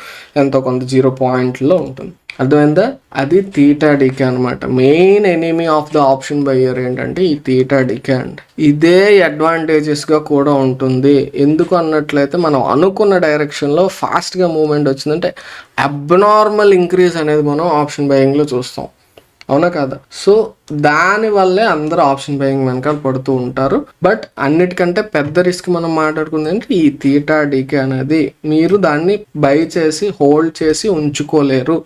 ఎంతో కొంత 0 పాయింట్లో ఉంటుంది. అర్థమైందా? అది థీటా డీకే అనమాట. Main enemy of the option buyer ఏంటంటే ఈ థీటా డీకే అండి. ఇదే అడ్వాంటేజెస్గా కూడా ఉంటుంది. ఎందుకు అన్నట్లయితే మనం అనుకున్న డైరెక్షన్లో ఫాస్ట్గా మూవ్మెంట్ వచ్చిందంటే అబ్నార్మల్ ఇంక్రీజ్ అనేది మనం ఆప్షన్ బయింగ్లో చూస్తాం, అవునా కదా? సో దానివల్లే అందరూ ఆప్షన్ బయింగ్ వెనకాల పడుతూ ఉంటారు. బట్ అన్నిటికంటే పెద్ద రిస్క్ మనం మాట్లాడుకుంది అంటే ఈ థీటా డీకే అనేది. మీరు దాన్ని బై చేసి హోల్డ్ చేసి ఉంచుకోలేరు.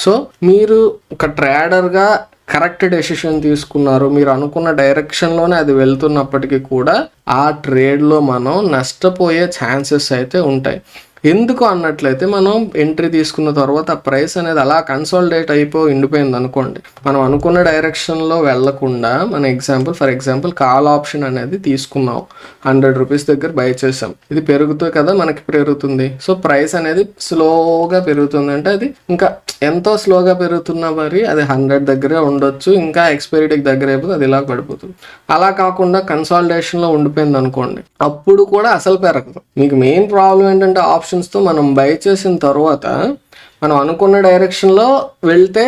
సో మీరు ఒక ట్రేడర్గా కరెక్ట్ డెసిషన్ తీసుకున్నారు, మీరు అనుకున్న డైరెక్షన్లోనే అది వెళ్తున్నప్పటికీ కూడా ఆ ట్రేడ్లో మనం నష్టపోయే ఛాన్సెస్ అయితే ఉంటాయి. ఎందుకు అన్నట్లయితే మనం ఎంట్రీ తీసుకున్న తర్వాత ఆ ప్రైస్ అనేది అలా కన్సాలిడేట్ ఉండిపోయింది అనుకోండి, మనం అనుకున్న డైరెక్షన్లో వెళ్లకుండా, మన ఫర్ ఎగ్జాంపుల్ కాల్ ఆప్షన్ అనేది తీసుకున్నాం, 100 రూపీస్ దగ్గర బై చేసాం, ఇది పెరుగుతుంది కదా, మనకి పెరుగుతుంది. సో ప్రైస్ అనేది స్లోగా పెరుగుతుంది. అంటే అది ఇంకా ఎంతో స్లోగా పెరుగుతున్నా మరి అది 100 దగ్గరే ఉండొచ్చు, ఇంకా ఎక్స్పైరీ డేకి దగ్గర అయిపోతుంది, అది ఇలా పడిపోతుంది. అలా కాకుండా కన్సాలిడేషన్లో ఉండిపోయింది అనుకోండి, అప్పుడు కూడా అసలు పెరగదు. మీకు మెయిన్ ప్రాబ్లం ఏంటంటే ఆప్షన్స్తో మనం బై చేసిన తర్వాత మనం అనుకున్న డైరెక్షన్లో వెళ్తే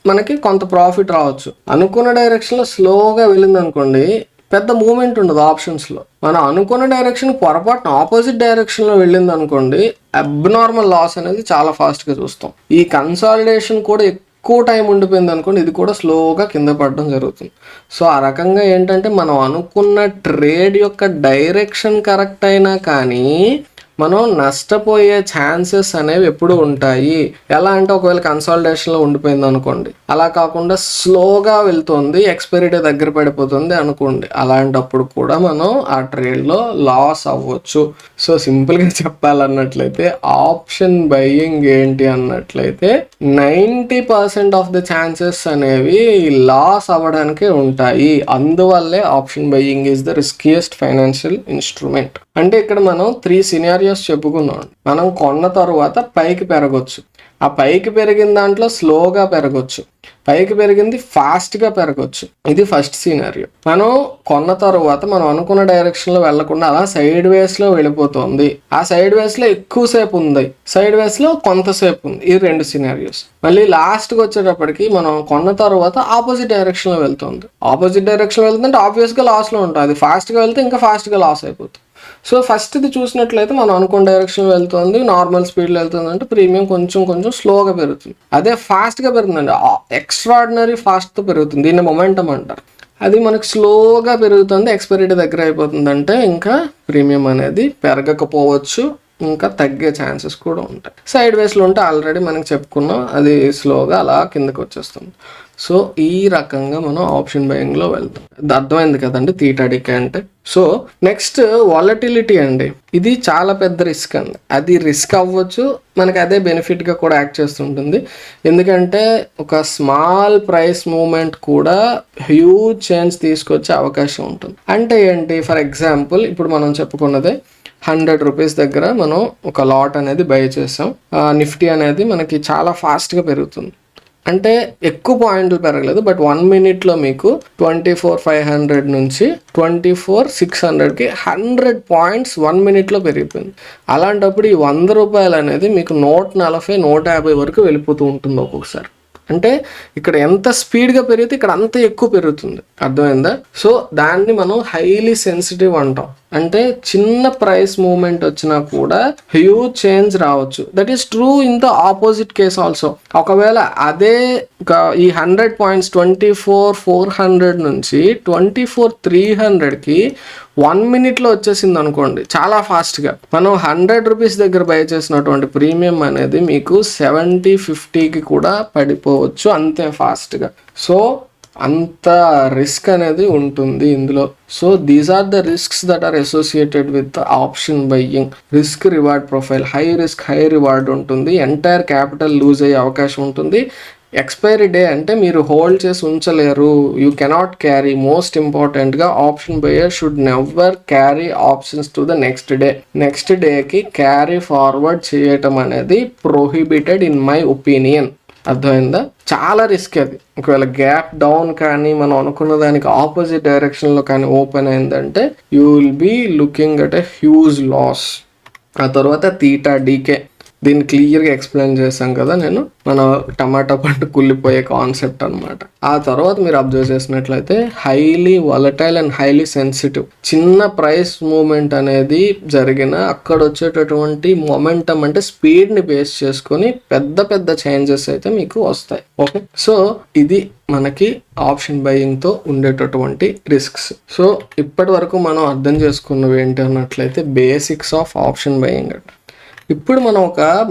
మనకి కొంత ప్రాఫిట్ రావచ్చు. అనుకున్న డైరెక్షన్లో స్లోగా వెళ్ళింది అనుకోండి, పెద్ద మూమెంట్ ఉండదు ఆప్షన్స్లో. మనం అనుకున్న డైరెక్షన్ పొరపాటున ఆపోజిట్ డైరెక్షన్లో వెళ్ళింది అనుకోండి, అబ్నార్మల్ లాస్ అనేది చాలా ఫాస్ట్గా చూస్తాం. ఈ కన్సాలిడేషన్ కూడా ఎక్కువ టైం ఉండిపోయింది అనుకోండి, ఇది కూడా స్లోగా కింద పడడం జరుగుతుంది. సో ఆ రకంగా ఏంటంటే మనం అనుకున్న ట్రేడ్ యొక్క డైరెక్షన్ కరెక్ట్ అయినా కానీ మనం నష్టపోయే ఛాన్సెస్ అనేవి ఎప్పుడు ఉంటాయి. ఎలా అంటే ఒకవేళ కన్సాలిడేషన్లో ఉండిపోయింది అనుకోండి, అలా కాకుండా స్లోగా వెళ్తుంది, ఎక్స్పైరీ డే దగ్గర పడిపోతుంది అనుకోండి, అలాంటప్పుడు కూడా మనం ఆ ట్రేడ్లో లాస్ అవ్వచ్చు. సో సింపుల్గా చెప్పాలన్నట్లయితే ఆప్షన్ బయ్యింగ్ ఏంటి అన్నట్లయితే 90% ఆఫ్ ద ఛాన్సెస్ అనేవి లాస్ అవ్వడానికే ఉంటాయి. అందువల్లే option buying is the riskiest financial instrument. అంటే ఇక్కడ మనం 3 సినారియోస్ చెప్పుకున్నాం. మనం కొన్న తర్వాత పైకి పెరగొచ్చు, ఆ పైకి పెరిగిన దాంట్లో స్లోగా పెరగొచ్చు, పైకి పెరిగింది ఫాస్ట్గా పెరగొచ్చు. ఇది ఫస్ట్ సినారియో. మనం కొన్న తర్వాత మనం అనుకున్న డైరెక్షన్లో వెళ్లకుండా అలా సైడ్ వేస్లో వెళ్ళిపోతుంది, ఆ సైడ్ వేస్లో ఎక్కువసేపు ఉంది, సైడ్ వేస్లో కొంతసేపు ఉంది. ఈ 2 సినారియోస్. మళ్ళీ లాస్ట్కి వచ్చేటప్పటికి మనం కొన్న తర్వాత ఆపోజిట్ డైరెక్షన్లో వెళ్తుంది. ఆపోజిట్ డైరెక్షన్లో వెళ్తుందంటే ఆబ్వియస్గా లాస్లో ఉంటుంది, అది ఫాస్ట్గా వెళ్తే ఇంకా ఫాస్ట్గా లాస్ అయిపోతుంది. సో ఫస్ట్ ఇది చూసినట్లయితే మనం అనుకున్న డైరెక్షన్ వెళ్తుంది, నార్మల్ స్పీడ్లో వెళ్తుంది అంటే ప్రీమియం కొంచెం స్లోగా పెరుగుతుంది. అదే ఫాస్ట్గా పెరుగుతుందండి, ఎక్స్ట్రాడినరీ ఫాస్ట్తో పెరుగుతుంది, దీన్ని మొమెంటం అంటారు. అది మనకు స్లోగా పెరుగుతుంది, ఎక్స్పైరీ డే దగ్గర అయిపోతుంది అంటే ఇంకా ప్రీమియం అనేది పెరగకపోవచ్చు, ఇంకా తగ్గే ఛాన్సెస్ కూడా ఉంటాయి. సైడ్ వేస్లో ఉంటే ఆల్రెడీ మనకి చెప్పుకున్నాం, అది స్లోగా అలా కిందకి వచ్చేస్తుంది. సో ఈ రకంగా మనం ఆప్షన్ బయింగ్లో వెళ్తాం. అర్థమైంది కదండి థీటా డీకే అంటే. సో నెక్స్ట్ వాలటిలిటీ అండి, ఇది చాలా పెద్ద రిస్క్ అండి. అది రిస్క్ అవ్వచ్చు, మనకి అదే బెనిఫిట్గా కూడా యాక్ట్ చేస్తుంటుంది. ఎందుకంటే ఒక స్మాల్ ప్రైస్ మూవ్మెంట్ కూడా హ్యూజ్ చేంజ్ తీసుకొచ్చే అవకాశం ఉంటుంది. అంటే ఏంటి, ఫర్ ఎగ్జాంపుల్ ఇప్పుడు మనం చెప్పుకున్నదే 100 రూపీస్ దగ్గర మనం ఒక లాట్ అనేది బై చేసాం, నిఫ్టీ అనేది మనకి చాలా ఫాస్ట్గా పెరుగుతుంది. అంటే ఎక్కువ పాయింట్లు పెరగలేదు, బట్ 1 మినిట్లో మీకు 24,500 నుంచి 24,600కి 100 పాయింట్స్ 1 మినిట్లో పెరిగిపోయింది. అలాంటప్పుడు ఈ 100 రూపాయలు అనేది మీకు 140, 150 వరకు వెళ్ళిపోతూ ఉంటుంది ఒక్కొక్కసారి. అంటే ఇక్కడ ఎంత స్పీడ్గా పెరిగితే ఇక్కడ అంత ఎక్కువ పెరుగుతుంది, అర్థమైందా? సో దాన్ని మనం హైలీ సెన్సిటివ్ అంటాం. అంటే చిన్న ప్రైస్ మూవ్మెంట్ వచ్చినా కూడా హ్యూజ్ చేంజ్ రావచ్చు. That is true in the opposite case also. ఒకవేళ అదే ఈ 100 పాయింట్స్ 24,400 నుంచి 24,300కి 1 minute వచ్చేసింది అనుకోండి, చాలా ఫాస్ట్గా. మనం 100 రూపీస్ దగ్గర బై చేసినటువంటి ప్రీమియం అనేది మీకు 70-50కి కూడా పడిపోవచ్చు అంతే ఫాస్ట్గా. సో అంత రిస్క్ అనేది ఉంటుంది ఇందులో. So these are the risks that are associated with option buying. Risk reward profile, high risk high reward ఉంటుంది. ఎంటైర్ క్యాపిటల్ లూజ్ అయ్యే అవకాశం ఉంటుంది. ఎక్స్పైరీ డే అంటే మీరు హోల్డ్ చేసి ఉంచలేరు, యూ కెనాట్ క్యారీ. మోస్ట్ ఇంపార్టెంట్గా option buyer should never carry options to the next డేకి క్యారీ ఫార్వర్డ్ చేయటం అనేది ప్రొహిబిటెడ్ ఇన్ మై ఒపీనియన్. అర్థమైందా? చాలా రిస్క్ అది. ఒకవేళ గ్యాప్ డౌన్ కానీ మనం అనుకున్న దానికి ఆపోజిట్ డైరెక్షన్లో కానీ ఓపెన్ అయిందంటే you will be looking at a huge loss. ఆ తర్వాత తీటా డీకే, దీన్ని క్లియర్గా ఎక్స్ప్లెయిన్ చేశాం కదా నేను, మన టమాటా పండు కుళ్ళిపోయే కాన్సెప్ట్ అనమాట. ఆ తర్వాత మీరు అబ్జర్వ్ చేసినట్లయితే highly volatile and highly sensitive. చిన్న ప్రైస్ మూవ్మెంట్ అనేది జరిగిన అక్కడ వచ్చేటటువంటి మొమెంటం అంటే స్పీడ్ని బేస్ చేసుకొని పెద్ద పెద్ద చేంజెస్ అయితే మీకు వస్తాయి. ఓకే, సో ఇది మనకి ఆప్షన్ బయింగ్తో ఉండేటటువంటి రిస్క్స్. సో ఇప్పటి వరకు మనం అర్థం చేసుకున్నవి ఏంటి అన్నట్లయితే బేసిక్స్ ఆఫ్ ఆప్షన్ బయింగ్. ఇప్పుడు మనం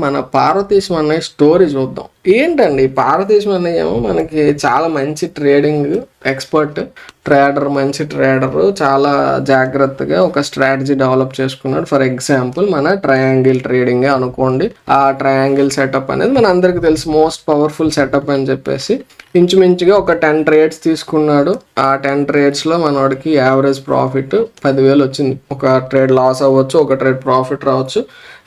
మన పార్వతీశం అనే స్టోరీ చూద్దాం. ఏంటండి పార్వతీశం అన్నయ్య ఏమో మనకి చాలా మంచి ట్రేడింగ్ ఎక్స్పర్ట్ ట్రేడర్, మంచి ట్రేడరు, చాలా జాగ్రత్తగా ఒక స్ట్రాటజీ డెవలప్ చేసుకున్నాడు. ఫర్ ఎగ్జాంపుల్ మన ట్రయాంగిల్ ట్రేడింగే అనుకోండి. ఆ ట్రయాంగిల్ సెటప్ అనేది మన అందరికి తెలుసు, మోస్ట్ పవర్ఫుల్ సెటప్ అని చెప్పేసి. ఇంచుమించుగా ఒక 10 trades తీసుకున్నాడు. ఆ 10 tradesలో మనోడికి యావరేజ్ ప్రాఫిట్ 10,000 వచ్చింది. ఒక ట్రేడ్ లాస్ అవ్వచ్చు, ఒక ట్రేడ్ ప్రాఫిట్ రావచ్చు.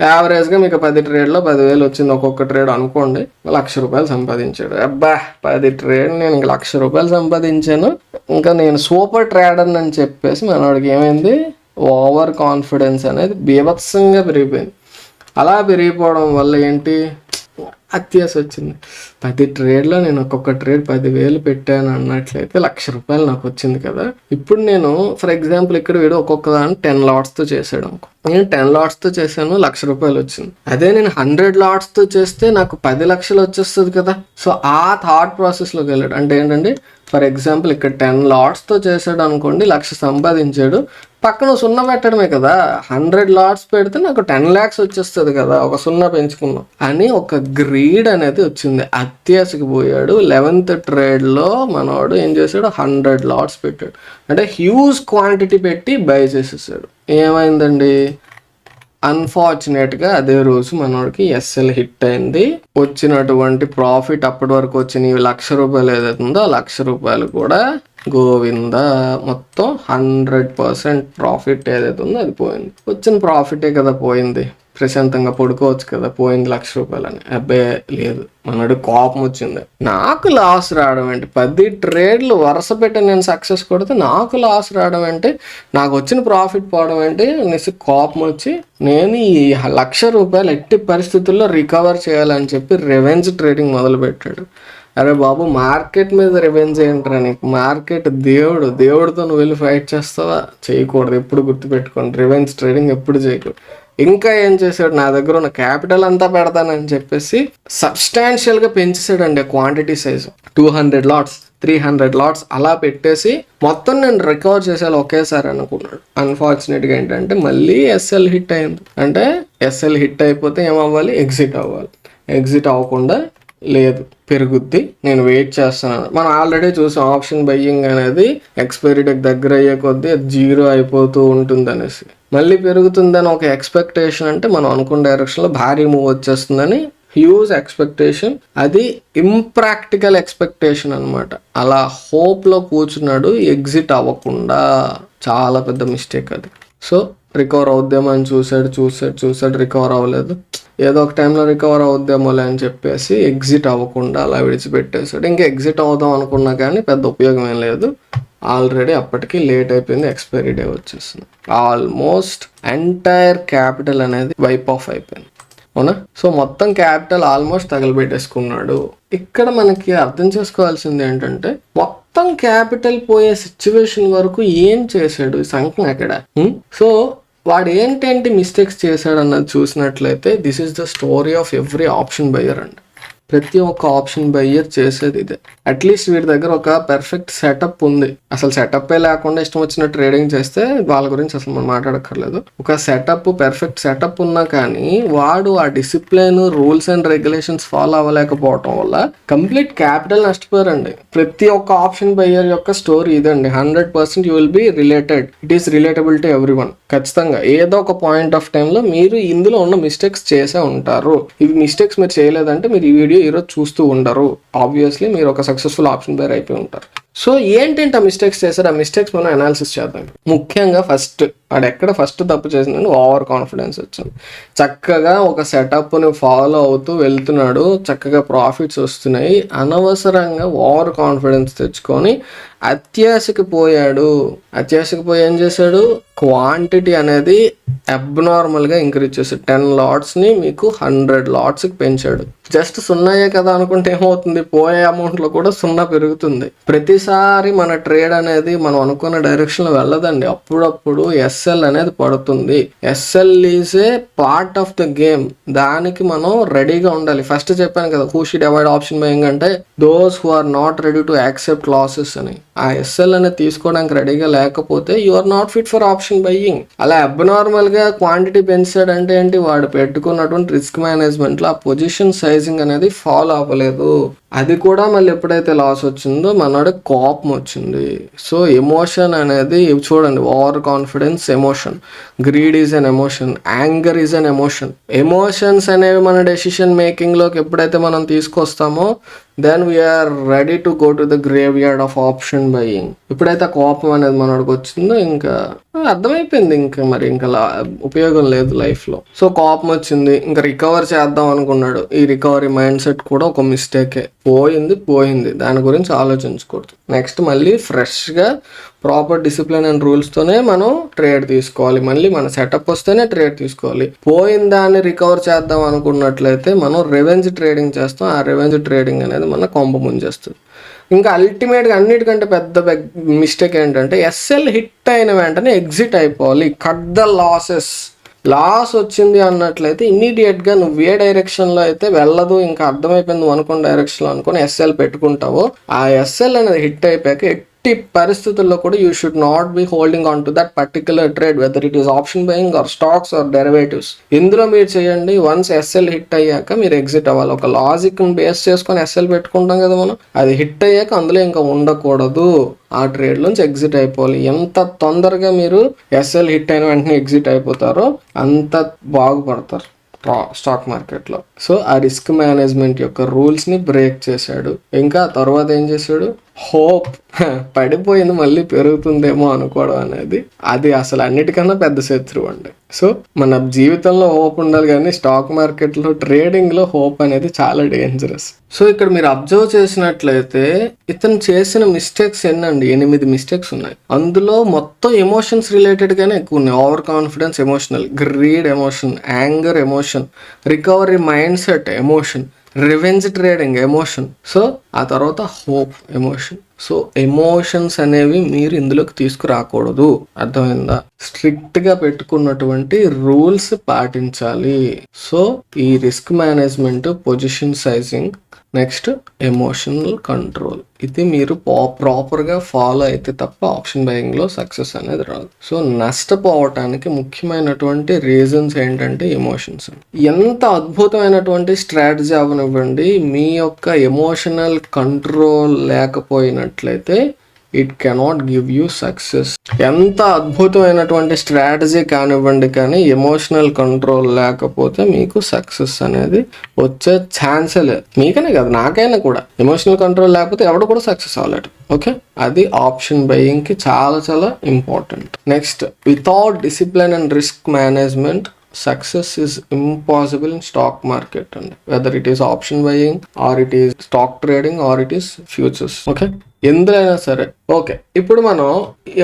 యావరేజ్గా మీకు 10 tradeలో 10,000 వచ్చింది ఒక్కొక్క ట్రేడ్ అనుకోండి. ₹1,00,000 సంపాదించాడు. అబ్బా 10 trade నేను ఇంక ₹1,00,000 సంపాదించాను, ఇంకా నేను సూపర్ ట్రేడర్ అని చెప్పేసి మనోడికి ఏమైంది, ఓవర్ కాన్ఫిడెన్స్ అనేది బీభత్సంగా పెరిగిపోయింది. అలా పెరిగిపోవడం వల్ల ఏంటి, అత్యాస వచ్చింది. 10 tradeలో నేను ఒక్కొక్క ట్రేడ్ 10,000 పెట్టాను అన్నట్లయితే ₹1,00,000 నాకు వచ్చింది కదా. ఇప్పుడు నేను ఫర్ ఎగ్జాంపుల్ ఇక్కడ వీడు ఒక్కొక్క దాన్ని 10 lotsతో చేసాడు అనుకో, నేను 10 lotsతో చేశాను, ₹1,00,000 వచ్చింది. అదే నేను 100 lotsతో చేస్తే నాకు 10 లక్షలు వచ్చేస్తుంది కదా. సో ఆ థాట్ ప్రాసెస్లోకి వెళ్ళాడు. అంటే ఏంటంటే ఫర్ ఎగ్జాంపుల్ ఇక్కడ 10 lotsతో చేశాడు అనుకోండి, 1,00,000 సంపాదించాడు. పక్కన 0 పెట్టడమే కదా, 100 lots పెడితే నాకు 10 lakhs వచ్చేస్తుంది కదా, ఒక 0 పెంచుకున్నాం అని ఒక గ్రీడ్ అనేది వచ్చింది. అత్యాశకి పోయాడు. 11th tradeలో మనవాడు ఏం చేశాడు, 100 lots పెట్టాడు. అంటే హ్యూజ్ క్వాంటిటీ పెట్టి బై చేసేసాడు. ఏమైందండి, అన్ఫార్చునేట్గా అదే రోజు మనోడికి ఎస్ఎల్ హిట్ అయింది. వచ్చినటువంటి ప్రాఫిట్ అప్పటి వరకు వచ్చిన ₹1,00,000 ఏదైతే ఉందో ఆ ₹1,00,000 కూడా గోవింద, మొత్తం 100% ప్రాఫిట్ ఏదైతే ఉందో అది పోయింది. వచ్చిన ప్రాఫిటే కదా పోయింది, ప్రశాంతంగా పడుకోవచ్చు కదా, పోయింది ₹1,00,000 అని. అబ్బే లేదు, మనడు కోపం వచ్చింది. నాకు లాస్ రావడం ఏంటి, 10 ట్రేడ్లు వరుస పెట్టి నేను సక్సెస్ కొడితే నాకు లాస్ రావడం ఏంటి, నాకు వచ్చిన ప్రాఫిట్ పోవడం ఏంటి అనేసి కోపం వచ్చి నేను ఈ ₹1,00,000 ఎట్టి పరిస్థితుల్లో రికవర్ చేయాలని చెప్పి రివెంజ్ ట్రేడింగ్ మొదలుపెట్టాడు. అరే బాబు, మార్కెట్ మీద రివెంజ్ ఏంట్రా నీకు, మార్కెట్ దేవుడితో నువ్వు వెళ్ళి ఫైట్ చేస్తావా, చేయకూడదు. ఎప్పుడు గుర్తుపెట్టుకోండి, రివెంజ్ ట్రేడింగ్ ఎప్పుడు చేయకూడదు. ఇంకా ఏం చేశాడు, నా దగ్గర ఉన్న క్యాపిటల్ అంతా పెడతానని చెప్పేసి సబ్స్టాన్షియల్గా పెంచేసాడండి క్వాంటిటీ సైజు. 200 lots 300 lots అలా పెట్టేసి మొత్తం నేను రికవర్ చేసేయాలి ఒకేసారి అనుకున్నాడు. అన్ఫార్చునేట్గా ఏంటంటే మళ్ళీ ఎస్ఎల్ హిట్ అయింది. అంటే ఎస్ఎల్ హిట్ అయిపోతే ఏమవ్వాలి, ఎగ్జిట్ అవ్వాలి. ఎగ్జిట్ అవ్వకుండా లేదు, పెరుగుద్ది, నేను వెయిట్ చేస్తున్నాను. మనం ఆల్రెడీ చూసాం ఆప్షన్ బయ్యింగ్ అనేది ఎక్స్పైరీ డేట్ దగ్గర అయ్యే కొద్దీ అది 0 అయిపోతూ ఉంటుంది అనేసి. మళ్ళీ పెరుగుతుందని ఒక ఎక్స్పెక్టేషన్, అంటే మనం అనుకున్న డైరెక్షన్లో భారీ మూవ్ వచ్చేస్తుందని హ్యూజ్ ఎక్స్పెక్టేషన్. అది ఇంప్రాక్టికల్ ఎక్స్పెక్టేషన్ అనమాట. అలా హోప్లో కూర్చున్నాడు, ఎగ్జిట్ అవ్వకుండా. చాలా పెద్ద మిస్టేక్ అది. సో రికవర్ అవుద్దామో అని చూసాడు, రికవర్ అవ్వలేదు. ఏదో ఒక టైంలో రికవర్ అవుద్దామోలే అని చెప్పేసి ఎగ్జిట్ అవ్వకుండా అలా విడిచిపెట్టేశాడు. ఇంకా ఎగ్జిట్ అవుదాం అనుకున్నా కానీ పెద్ద ఉపయోగం ఏం లేదు. ఆల్రెడీ అప్పటికి లేట్ అయిపోయింది, ఎక్స్పైరీ డే వచ్చేస్తుంది. ఆల్మోస్ట్ ఎంటైర్ క్యాపిటల్ అనేది వైప్ ఆఫ్ అయిపోయింది, అవునా. సో మొత్తం క్యాపిటల్ ఆల్మోస్ట్ తగలబెట్టేసుకున్నాడు. ఇక్కడ మనకి అర్థం చేసుకోవాల్సింది ఏంటంటే మొత్తం క్యాపిటల్ పోయే సిచ్యువేషన్ వరకు ఏం చేశాడు సంఖ్య అక్కడ. సో వాడు ఏంటేంటి మిస్టేక్స్ చేశాడు అన్నది చూసినట్లయితే this is the story of every option buyer అండి. ప్రతి ఒక్క ఆప్షన్ బయ్యర్ చేసేది ఇదే. అట్లీస్ట్ వీడి దగ్గర ఒక పెర్ఫెక్ట్ సెటప్ ఉంది. అసలు సెటప్పే లేకుండా ఇష్టం వచ్చిన ట్రేడింగ్ చేస్తే వాళ్ళ గురించి అసలు మనం మాట్లాడక్కర్లేదు. ఒక సెటప్, పెర్ఫెక్ట్ సెటప్ ఉన్నా కానీ వాడు ఆ discipline, rules and regulations follow అవ్వలేకపోవటం వల్ల కంప్లీట్ క్యాపిటల్ నష్టపోయారండి. ప్రతి ఒక్క ఆప్షన్ బయ్యర్ యొక్క స్టోరీ ఇదండి. 100% you will be related. It is relatable to every one. ఖచ్చితంగా ఏదో ఒక పాయింట్ ఆఫ్ టైంలో మీరు ఇందులో ఉన్న మిస్టేక్స్ చేసే ఉంటారు. ఇవి మిస్టేక్స్ మీరు చేయలేదంటే మీరు ఈ వీడియో ఈరోజు చూస్తూ ఉండరు. ఆబ్వియస్లీ మీరు ఒక సక్సెస్ఫుల్ ఆప్షన్ బయర్ అయిపోయి ఉంటారు. సో ఏంటంటే ఆ మిస్టేక్స్ చేశారు, ఆ మిస్టేక్స్ మనం అనాలిసిస్ చేద్దాం. ముఖ్యంగా వాడు ఎక్కడ ఫస్ట్ తప్పు చేసిందంటే ఓవర్ కాన్ఫిడెన్స్ వచ్చింది. చక్కగా ఒక సెటప్ని ఫాలో అవుతూ వెళ్తున్నాడు, చక్కగా ప్రాఫిట్స్ వస్తున్నాయి. అనవసరంగా ఓవర్ కాన్ఫిడెన్స్ తెచ్చుకొని అత్యాశకి పోయాడు. అత్యాశకి పోయి ఏం చేశాడు, క్వాంటిటీ అనేది అబ్నార్మల్గా ఇంక్రీజ్ చేశాడు. 10 లాట్స్ని మీకు 100 లాట్స్కి పెంచాడు. జస్ట్ సున్నాయే కదా అనుకుంటే ఏమవుతుంది, పోయే అమౌంట్లో కూడా సున్నా పెరుగుతుంది. ప్రతిసారి మన ట్రేడ్ అనేది మనం అనుకున్న డైరెక్షన్లో వెళ్ళదండి. అప్పుడప్పుడు ఎస్ఎల్ అనేది పడుతుంది. SL is a part of the game. దానికి మనం రెడీగా ఉండాలి. ఫస్ట్ చెప్పాను కదా, who should avoid option buying అంటే those who are not ready to accept losses అని. ఆ ఎస్ఎల్ అనేది తీసుకోవడానికి రెడీగా లేకపోతే you are not fit for option buying. అలా అబ్నార్మల్ గా క్వాంటిటీ పెంచాడంటే ఏంటి, వాడు పెట్టుకున్నటువంటి రిస్క్ మేనేజ్మెంట్ లో ఆ పొజిషన్ సైజింగ్ అనేది ఫాలో అవ్వలేదు. అది కూడా మళ్ళీ ఎప్పుడైతే లాస్ వచ్చిందో మనోడి కోపం వచ్చింది. సో ఎమోషన్ అనేది చూడండి, over confidence emotion, greed is an emotion, anger is an emotion. Emotions అనేవి మన డెసిషన్ మేకింగ్ లోకి ఎప్పుడైతే మనం తీసుకొస్తామో then we are ready to go to the graveyard of option buying. ఎప్పుడైతే కోపం అనేది మనోడికి వచ్చిందో ఇంకా అర్థమైపోయింది, ఇంకా మరి ఇంకా ఉపయోగం లేదు లైఫ్లో. సో కోపం వచ్చింది, ఇంకా రికవర్ చేద్దాం అనుకున్నాడు. ఈ రికవరీ మైండ్ సెట్ కూడా ఒక మిస్టేకే. పోయింది, దాని గురించి ఆలోచించకూడదు. నెక్స్ట్ మళ్ళీ ఫ్రెష్గా ప్రాపర్ డిసిప్లిన్ అండ్ రూల్స్తోనే మనం ట్రేడ్ తీసుకోవాలి. మళ్ళీ మన సెటప్ వస్తేనే ట్రేడ్ తీసుకోవాలి. పోయిన దాన్ని రికవర్ చేద్దాం అనుకున్నట్లయితే మనం రెవెంజ్ ట్రేడింగ్ చేస్తాం. ఆ రెవెంజ్ ట్రేడింగ్ అనేది మన కొంప ముంచేస్తుంది. ఇంకా అల్టిమేట్గా అన్నిటికంటే పెద్ద మిస్టేక్ ఏంటంటే ఎస్ఎల్ హిట్ అయిన వెంటనే ఎగ్జిట్ అయిపోవాలి. Cut the losses. లాస్ వచ్చింది అన్నట్లయితే ఇమ్మీడియట్గా నువ్వు ఏ డైరెక్షన్లో అయితే వెళ్ళదు, ఇంకా అర్థమైపోయింది నువ్వు అనుకున్న డైరెక్షన్లో అనుకుని ఎస్ఎల్ పెట్టుకుంటావో ఆ ఎస్ఎల్ అనేది హిట్ అయిపోయాక ఎట్టి పరిస్థితుల్లో కూడా you should not be holding on to that particular trade, whether it is option buying or stocks or derivatives. ఇందులో మీరు చేయండి, వన్స్ ఎస్ఎల్ హిట్ అయ్యాక మీరు ఎగ్జిట్ అవ్వాలి. ఒక లాజిక్ని బేస్ చేసుకొని ఎస్ఎల్ పెట్టుకుంటాం కదా మనం, అది హిట్ అయ్యాక అందులో ఇంకా ఉండకూడదు. ఆ ట్రేడ్ నుంచి ఎగ్జిట్ అయిపోవాలి. ఎంత తొందరగా మీరు ఎస్ఎల్ హిట్ అయిన వెంటనే ఎగ్జిట్ అయిపోతారో అంత బాగుపడతారు స్టాక్ మార్కెట్లో. సో ఆ రిస్క్ మేనేజ్మెంట్ యొక్క రూల్స్ని బ్రేక్ చేశాడు. ఇంకా తర్వాత ఏం చేశాడు, హోప్ పడిపోయింది మళ్ళీ పెరుగుతుందేమో అనుకోవడం అనేది అది అసలు అన్నిటికన్నా పెద్ద శత్రువు అండి. సో మన జీవితంలో హోప్ ఉండాలి, కానీ స్టాక్ మార్కెట్లో ట్రేడింగ్లో హోప్ అనేది చాలా డేంజరస్. సో ఇక్కడ మీరు అబ్జర్వ్ చేసినట్లయితే ఇతను చేసిన మిస్టేక్స్ ఎన్నండి, 8 మిస్టేక్స్ ఉన్నాయి. అందులో మొత్తం ఎమోషన్స్ రిలేటెడ్గానే ఎక్కువ ఉన్నాయి. Over confidence emotional, greed emotion, anger emotion, recovery mind set emotion, revenge trading emotion. So ఆ తర్వాత హోప్ ఎమోషన్. సో ఎమోషన్స్ అనేవి మీరు ఇందులోకి తీసుకురాకూడదు, అర్థమైందా? స్ట్రిక్ట్ గా పెట్టుకున్నటువంటి రూల్స్ పాటించాలి. సో ఈ risk management, position sizing, next emotional control, ఇది మీరు ప్రాపర్గా ఫాలో అయితే తప్ప ఆప్షన్ బయింగ్లో సక్సెస్ అనేది రాదు. సో నష్టపోవటానికి ముఖ్యమైనటువంటి రీజన్స్ ఏంటంటే ఎమోషన్స్. ఎంత అద్భుతమైనటువంటి స్ట్రాటజీ అవనివ్వండి, మీ యొక్క ఎమోషనల్ కంట్రోల్ లేకపోయినట్లయితే it cannot give you success. ఎంత అద్భుతమైనటువంటి స్ట్రాటజీ కానివ్వండి, కానీ ఎమోషనల్ కంట్రోల్ లేకపోతే మీకు సక్సెస్ అనేది వచ్చే ఛాన్సే లేదు. మీకనే కాదు, నాకైనా కూడా ఎమోషనల్ కంట్రోల్ లేకపోతే ఎవడు కూడా సక్సెస్ అవ్వలేడు. ఓకే, అది ఆప్షన్ బయింగ్కి చాలా చాలా important. Next, without discipline and risk management success is impossible in stock market అండి, whether it is option buying or it is stock trading or it is futures. Okay, ఎందులైనా సరే. Okay, ఇప్పుడు మనం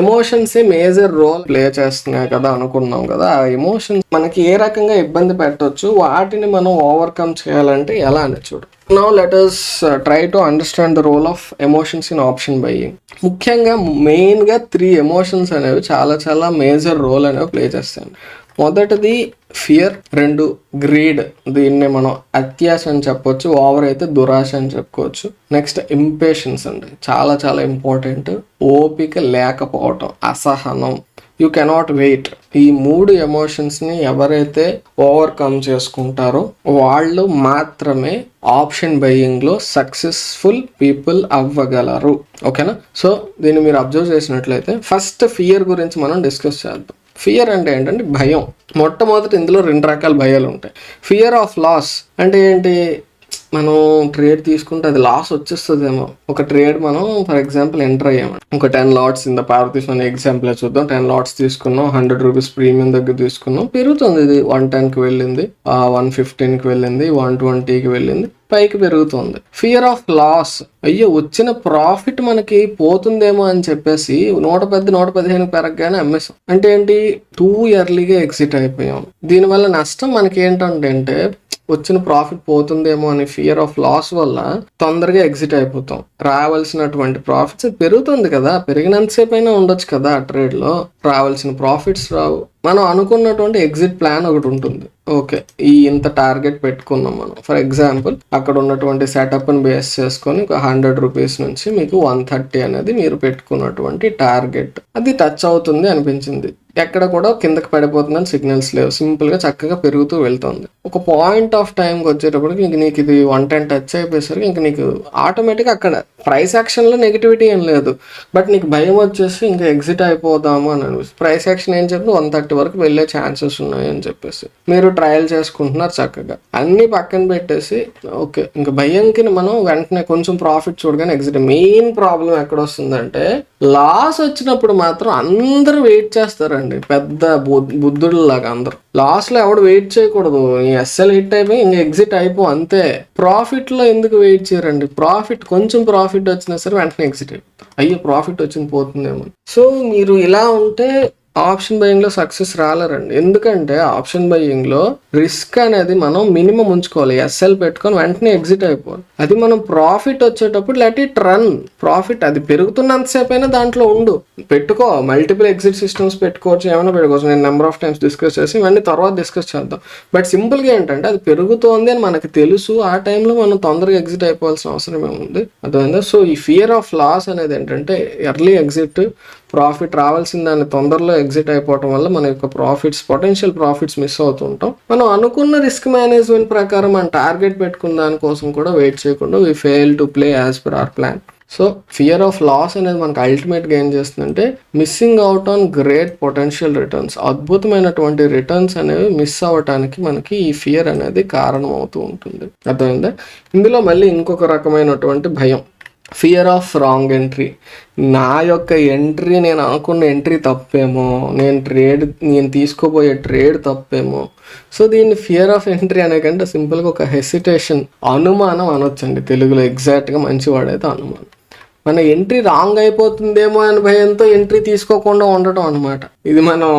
emotions major role play చేస్తున్నాయి కదా అనుకున్నాం కదా. ఆ ఎమోషన్స్ మనకి ఏ రకంగా ఇబ్బంది పెట్టవచ్చు, వాటిని మనం ఓవర్కమ్ చేయాలంటే ఎలా అని చూడు. Now let us try to understand the role of emotions in option buying. ముఖ్యంగా మెయిన్గా 3 ఎమోషన్స్ అనేవి చాలా చాలా మేజర్ రోల్ అనేవి ప్లే చేస్తాయి. మొదటిది ఫియర్, 2 గ్రీడ్, దీన్ని మనం అత్యాశ అని చెప్పొచ్చు, ఓవర్ అయితే దురాశ అని చెప్పుకోవచ్చు. నెక్స్ట్ ఇంపేషన్స్ అండి, చాలా చాలా ఇంపార్టెంట్, ఓపిక లేకపోవటం, అసహనం, యూ కెనాట్ వెయిట్. ఈ 3 ఎమోషన్స్ని ఎవరైతే ఓవర్కమ్ చేసుకుంటారో వాళ్ళు మాత్రమే ఆప్షన్ బయింగ్లో సక్సెస్ఫుల్ పీపుల్ అవ్వగలరు. ఓకేనా? సో దీన్ని మీరు అబ్జర్వ్ చేసినట్లయితే ఫస్ట్ ఫియర్ గురించి మనం డిస్కస్ చేద్దాం. ఫియర్ అంటే ఏంటంటే భయం. మొట్టమొదటి ఇందులో 2 రకాల భయాలు ఉంటాయి. ఫియర్ ఆఫ్ లాస్ అంటే ఏంటి, మనం ట్రేడ్ తీసుకుంటే అది లాస్ వచ్చేస్తుందేమో. ఒక ట్రేడ్ మనం ఫర్ ఎగ్జాంపుల్ ఎంటర్ అయ్యాము, ఒక 10 లాట్స్ ఇంత పార్వతీస్ అనే ఎగ్జాంపుల్ చూద్దాం. 10 లాట్స్ తీసుకున్నాం, 100 రూపీస్ ప్రీమియం దగ్గర తీసుకున్నాం, పెరుగుతుంది. ఇది 110కి వెళ్ళింది, 115కి వెళ్ళింది, 120కి వెళ్ళింది, పైకి పెరుగుతుంది. ఫియర్ ఆఫ్ లాస్, అయ్యో వచ్చిన ప్రాఫిట్ మనకి పోతుందేమో అని చెప్పేసి 110, 115 పెరగగానే అమ్మేసాం. అంటే ఏంటి, టూ ఎర్లీగా ఎగ్జిట్ అయిపోయాం. దీనివల్ల నష్టం మనకి ఏంటంటే వచ్చిన ప్రాఫిట్ పోతుందేమో అనే ఫియర్ ఆఫ్ లాస్ వల్ల తొందరగా ఎగ్జిట్ అయిపోతాం. రావాల్సినటువంటి ప్రాఫిట్స్ పెరుగుతుంది కదా, పెరిగినంతసేపు అయినా ఉండొచ్చు కదా ఆ ట్రేడ్ లో, రావాల్సిన ప్రాఫిట్స్ రావు. మనం అనుకున్నటువంటి ఎగ్జిట్ ప్లాన్ ఒకటి ఉంటుంది. ఓకే, ఈ ఇంత టార్గెట్ పెట్టుకున్నాం మనం. ఫర్ ఎగ్జాంపుల్ అక్కడ ఉన్నటువంటి సెటప్ని బేస్ చేసుకొని ఒక 100 రూపీస్ నుంచి మీకు 130 అనేది మీరు పెట్టుకున్నటువంటి టార్గెట్, అది టచ్ అవుతుంది అనిపించింది. ఎక్కడ కూడా కిందకి పడిపోతుందని సిగ్నల్స్ లేవు, సింపుల్గా చక్కగా పెరుగుతూ వెళ్తుంది. ఒక పాయింట్ ఆఫ్ టైంకి వచ్చేటప్పటికి ఇంక నీకు ఇది 110 టచ్ అయిపోయేసరికి ఇంక నీకు ఆటోమేటిక్గా అక్కడ ప్రైస్ యాక్షన్లో నెగిటివిటీ ఏం లేదు, బట్ నీకు భయం వచ్చేసి ఇంకా ఎగ్జిట్ అయిపోదాము అని అనిపిస్తుంది. ప్రైస్ యాక్షన్ ఏం చెప్పి 130 వరకు వెళ్ళే ఛాన్సెస్ ఉన్నాయి అని చెప్పేసి మీరు ట్రయల్ చేసుకుంటున్నారు చక్కగా. అన్ని పక్కన పెట్టేసి ఓకే, ఇంకా భయంకి మనం వెంటనే కొంచెం ప్రాఫిట్ చూడగానే ఎగ్జిట్. మెయిన్ ప్రాబ్లం ఎక్కడ వస్తుందంటే లాస్ వచ్చినప్పుడు మాత్రం అందరూ వెయిట్ చేస్తారండి, పెద్ద బుద్ధుడిలాగా అందరూ. లాస్ లో ఎవడు వెయిట్ చేయకూడదు, ఈ ఎస్ఎల్ హిట్ అయిపోయి ఇంకా ఎగ్జిట్ అయిపో అంతే. ప్రాఫిట్ లో ఎందుకు వెయిట్ చేయరండి, ప్రాఫిట్ కొంచెం ప్రాఫిట్ వచ్చినా సరే వెంటనే ఎగ్జిట్ అయిపోతారు, అయ్యో ప్రాఫిట్ వచ్చింది పోతుందేమో. సో మీరు ఇలా ఉంటే ఆప్షన్ బయింగ్ లో సక్సెస్ రాలేరండి. ఎందుకంటే ఆప్షన్ బయింగ్ లో రిస్క్ అనేది మనం మినిమం ఉంచుకోవాలి, ఎస్ఎల్ పెట్టుకొని వెంటనే ఎగ్జిట్ అయిపోవాలి. అది మనం ప్రాఫిట్ వచ్చేటప్పుడు లెట్ ఇట్ రన్. ప్రాఫిట్ అది పెరుగుతున్నంతసేపు అయినా దాంట్లో ఉండు, పెట్టుకో. మల్టిపుల్ ఎగ్జిట్ సిస్టమ్స్ పెట్టుకోవచ్చు, ఏమైనా పెట్టుకోవచ్చు. నేను నెంబర్ ఆఫ్ టైమ్స్ డిస్కస్ చేసి ఇవన్నీ తర్వాత డిస్కస్ చేద్దాం. బట్ సింపుల్గా ఏంటంటే అది పెరుగుతోంది అని మనకు తెలుసు, ఆ టైంలో మనం తొందరగా ఎగ్జిట్ అయిపోవాల్సిన అవసరం ఏముంది, అర్థమైందా? సో ఈ ఫియర్ ఆఫ్ లాస్ అనేది ఏంటంటే ఎర్లీ ఎగ్జిట్, ప్రాఫిట్ రావాల్సిన దాన్ని తొందరలో ఎగ్జిట్ అయిపోవటం వల్ల మన యొక్క ప్రాఫిట్స్, పొటెన్షియల్ ప్రాఫిట్స్ మిస్ అవుతుంటాం. మనం అనుకున్న రిస్క్ మేనేజ్మెంట్ ప్రకారం మన టార్గెట్ పెట్టుకున్న దానికోసం కూడా వెయిట్ చేయకుండా we fail to play as per our plan. So fear of loss అనేది మనకు అల్టిమేట్గా ఏం చేస్తుందంటే missing out on great potential returns. అద్భుతమైనటువంటి రిటర్న్స్ అనేవి మిస్ అవ్వటానికి మనకి ఈ ఫియర్ అనేది కారణం అవుతూ ఉంటుంది, అర్థమైందా? ఇందులో మళ్ళీ ఇంకొక రకమైనటువంటి భయం, ఫియర్ ఆఫ్ రాంగ్ ఎంట్రీ. నా యొక్క ఎంట్రీ, నేను అనుకున్న ఎంట్రీ తప్పేమో, నేను తీసుకోబోయే ట్రేడ్ తప్పేమో. సో దీన్ని ఫియర్ ఆఫ్ ఎంట్రీ అనే కంటే సింపుల్గా ఒక హెసిటేషన్, అనుమానం అనొచ్చండి తెలుగులో. ఎగ్జాక్ట్గా మంచి వాడైతే అనుమానం. మన ఎంట్రీ రాంగ్ అయిపోతుందేమో అని భయంతో ఎంట్రీ తీసుకోకుండా ఉండటం అనమాట. ఇది మనం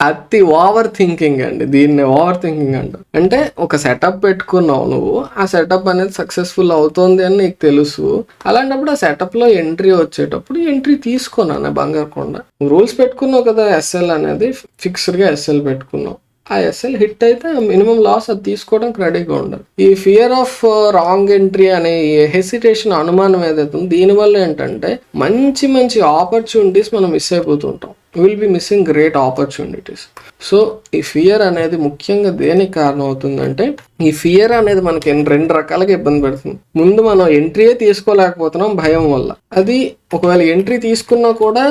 అతి ఓవర్ థింకింగ్ అండి, దీన్ని ఓవర్ థింకింగ్ అంటారు. అంటే ఒక సెటప్ పెట్టుకున్నావు నువ్వు, ఆ సెటప్ అనేది సక్సెస్ఫుల్ అవుతుంది అని నీకు తెలుసు, అలాంటప్పుడు ఆ సెటప్లో ఎంట్రీ వచ్చేటప్పుడు ఎంట్రీ తీసుకోనా బంగారు కొండ. రూల్స్ పెట్టుకున్నావు కదా, ఎస్ఎల్ అనేది ఫిక్స్డ్గా ఎస్ఎల్ పెట్టుకున్నావు, ఆ ఎస్ఎల్ హిట్ అయితే మినిమం లాస్ అది తీసుకోవడానికి రెడీగా ఉండాలి. ఈ ఫియర్ ఆఫ్ రాంగ్ ఎంట్రీ అనే హెసిటేషన్, అనుమానం ఏదైతే ఉందో దీనివల్ల ఏంటంటే మంచి మంచి ఆపర్చునిటీస్ మనం మిస్ అయిపోతుంటాం. Will be missing great opportunities. So ఈ ఫియర్ అనేది ముఖ్యంగా దేనికి కారణం అవుతుందంటే, ఈ ఫియర్ అనేది మనకి 2 రకాలుగా ఇబ్బంది పెడుతుంది. ముందు మనం ఎంట్రీయే తీసుకోలేకపోతున్నాం భయం వల్ల. అది ఒకవేళ ఎంట్రీ తీసుకున్నా కూడా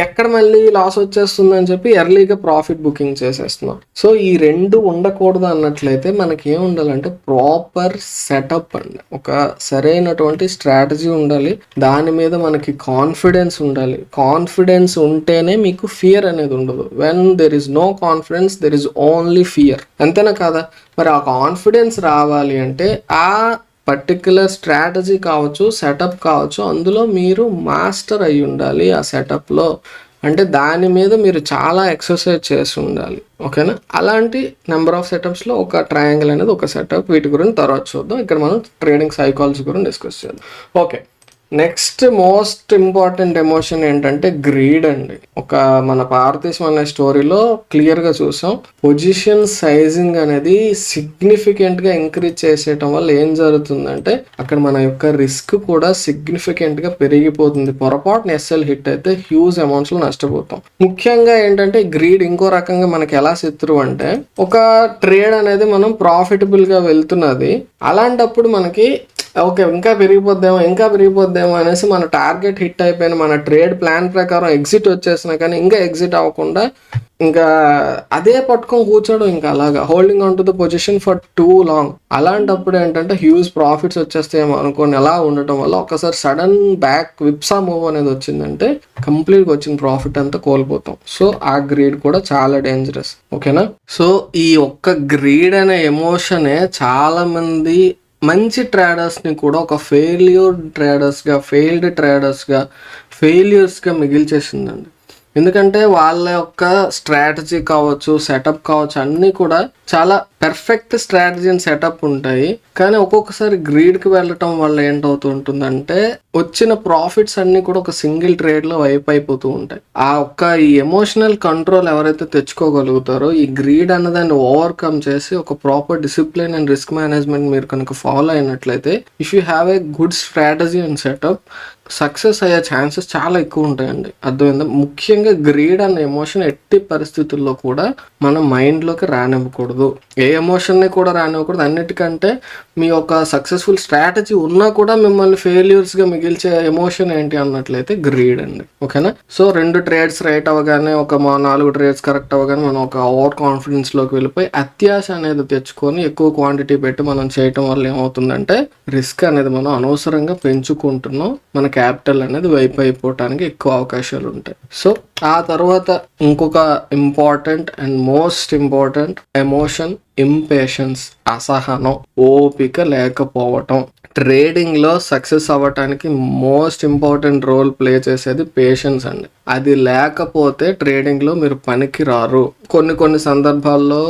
ఎక్కడ మళ్ళీ లాస్ వచ్చేస్తుంది అని చెప్పి ఎర్లీగా ప్రాఫిట్ బుకింగ్ చేసేస్తున్నాం. సో ఈ రెండు ఉండకూడదు అన్నట్లయితే మనకి ఏం ఉండాలంటే ప్రాపర్ సెటప్ అండి, ఒక సరైనటువంటి స్ట్రాటజీ ఉండాలి, దాని మీద మనకి కాన్ఫిడెన్స్ ఉండాలి. కాన్ఫిడెన్స్ ఉంటేనే మీకు ఫియర్ అనేది ఉండదు. When there is no confidence there is only fear, అంతేనా కాదా? మరి ఆ కాన్ఫిడెన్స్ రావాలి అంటే ఆ పర్టిక్యులర్ స్ట్రాటజీ కావచ్చు, సెటప్ కావచ్చు, అందులో మీరు మాస్టర్ అయి ఉండాలి. ఆ సెటప్లో అంటే దాని మీద మీరు చాలా ఎక్సర్సైజ్ చేసి ఉండాలి. ఓకేనా? అలాంటి నెంబర్ ఆఫ్ సెటప్స్లో ఒక ట్రయాంగిల్ అనేది ఒక సెటప్. వీటి గురించి తర్వాత చూద్దాం. ఇక్కడ మనం ట్రేడింగ్ సైకాలజీ గురించి డిస్కస్ చేద్దాం. Okay, next most important emotion ఏంటంటే గ్రీడ్ అండి. ఒక మన భారతదేశం అనే స్టోరీలో క్లియర్గా చూసాం, పొజిషన్ సైజింగ్ అనేది సిగ్నిఫికెంట్గా ఇంక్రీజ్ చేసేయటం వల్ల ఏం జరుగుతుందంటే అక్కడ మన యొక్క రిస్క్ కూడా సిగ్నిఫికెంట్గా పెరిగిపోతుంది. పొరపాటున ఎస్ఎల్ హిట్ అయితే హ్యూజ్ అమౌంట్స్లో నష్టపోతాం. ముఖ్యంగా ఏంటంటే గ్రీడ్ ఇంకో రకంగా మనకి ఎలా శత్రువు అంటే, ఒక ట్రేడ్ అనేది మనం ప్రాఫిటబుల్గా వెళ్తున్నది, అలాంటప్పుడు మనకి ఓకే ఇంకా పెరిగిపోద్దేమో అనేసి మన టార్గెట్ హిట్ అయిపోయిన మన ట్రేడ్ ప్లాన్ ప్రకారం ఎగ్జిట్ వచ్చేసినా కానీ ఇంకా ఎగ్జిట్ అవ్వకుండా ఇంకా అదే పట్టుకొని కూర్చోడం, ఇంకా అలాగా holding on to the position for two long. అలాంటప్పుడు ఏంటంటే హ్యూజ్ ప్రాఫిట్స్ వచ్చేస్తాయేమో అనుకోని అలా ఉండటం వల్ల ఒకసారి సడన్ బ్యాక్ విప్సా మూవ్ అనేది వచ్చిందంటే కంప్లీట్గా వచ్చిన ప్రాఫిట్ అంతా కోల్పోతాం. సో ఆ గ్రీడ్ కూడా చాలా డేంజరస్. ఓకేనా? సో ఈ ఒక్క గ్రీడ్ అనే ఎమోషనే చాలా మంది మంచి ట్రేడర్స్ని కూడా ఒక ఫెయిల్డ్ ట్రేడర్స్గా మిగిల్చేసిందండి. ఎందుకంటే వాళ్ళ యొక్క స్ట్రాటజీ కావచ్చు, సెటప్ కావచ్చు, అన్నీ కూడా చాలా పెర్ఫెక్ట్ స్ట్రాటజీ అండ్ సెటప్ ఉంటాయి. కానీ ఒక్కొక్కసారి గ్రీడ్కి వెళ్ళటం వల్ల ఏంటవుతూ ఉంటుందంటే వచ్చిన ప్రాఫిట్స్ అన్నీ కూడా ఒక సింగిల్ ట్రేడ్లో వైప్ అయిపోతూ ఉంటాయి. ఆ ఒక్క ఈ ఎమోషనల్ కంట్రోల్ ఎవరైతే తెచ్చుకోగలుగుతారో, ఈ గ్రీడ్ అన్నదాన్ని ఓవర్కమ్ చేసి ఒక proper discipline and risk management మీరు కనుక ఫాలో అయినట్లయితే, if you have a good strategy and setup, success అయ్యే ఛాన్సెస్ చాలా ఎక్కువ ఉంటాయండి. అర్థమైందా? ముఖ్యంగా గ్రీడ్ అనే ఎమోషన్ ఎట్టి పరిస్థితుల్లో కూడా మన మైండ్లోకి రానివ్వకూడదు. ఏ ఎమోషన్ని కూడా రానివ్వకూడదు. అన్నిటికంటే మీ యొక్క సక్సెస్ఫుల్ స్ట్రాటజీ ఉన్నా కూడా మిమ్మల్ని ఫెయిల్యూర్స్గా మిగిల్చే ఎమోషన్ ఏంటి అన్నట్లయితే గ్రీడ్ అండి. ఓకేనా? సో 2 ట్రేడ్స్ రైట్ అవ్వగానే, ఒక 4 ట్రేడ్స్ కరెక్ట్ అవ్వగానే మనం ఒక ఓవర్ కాన్ఫిడెన్స్లోకి వెళ్ళిపోయి అత్యాశ అనేది తెచ్చుకొని ఎక్కువ క్వాంటిటీ పెట్టి మనం చేయటం వల్ల ఏమవుతుందంటే రిస్క్ అనేది మనం అనవసరంగా పెంచుకుంటున్నాం. మన క్యాపిటల్ అనేది వైపు అయిపోవటానికి ఎక్కువ అవకాశాలు ఉంటాయి. సో ఆ తర్వాత ఇంకొక important and most important emotion impatience, అసహనం, ఓపిక లేకపోవటం. ట్రేడింగ్లో సక్సెస్ అవ్వటానికి మోస్ట్ ఇంపార్టెంట్ రోల్ ప్లే చేసేది పేషెన్స్ అండి. అది లేకపోతే ట్రేడింగ్లో మీరు పనికి రారు. కొన్ని సందర్భాల్లో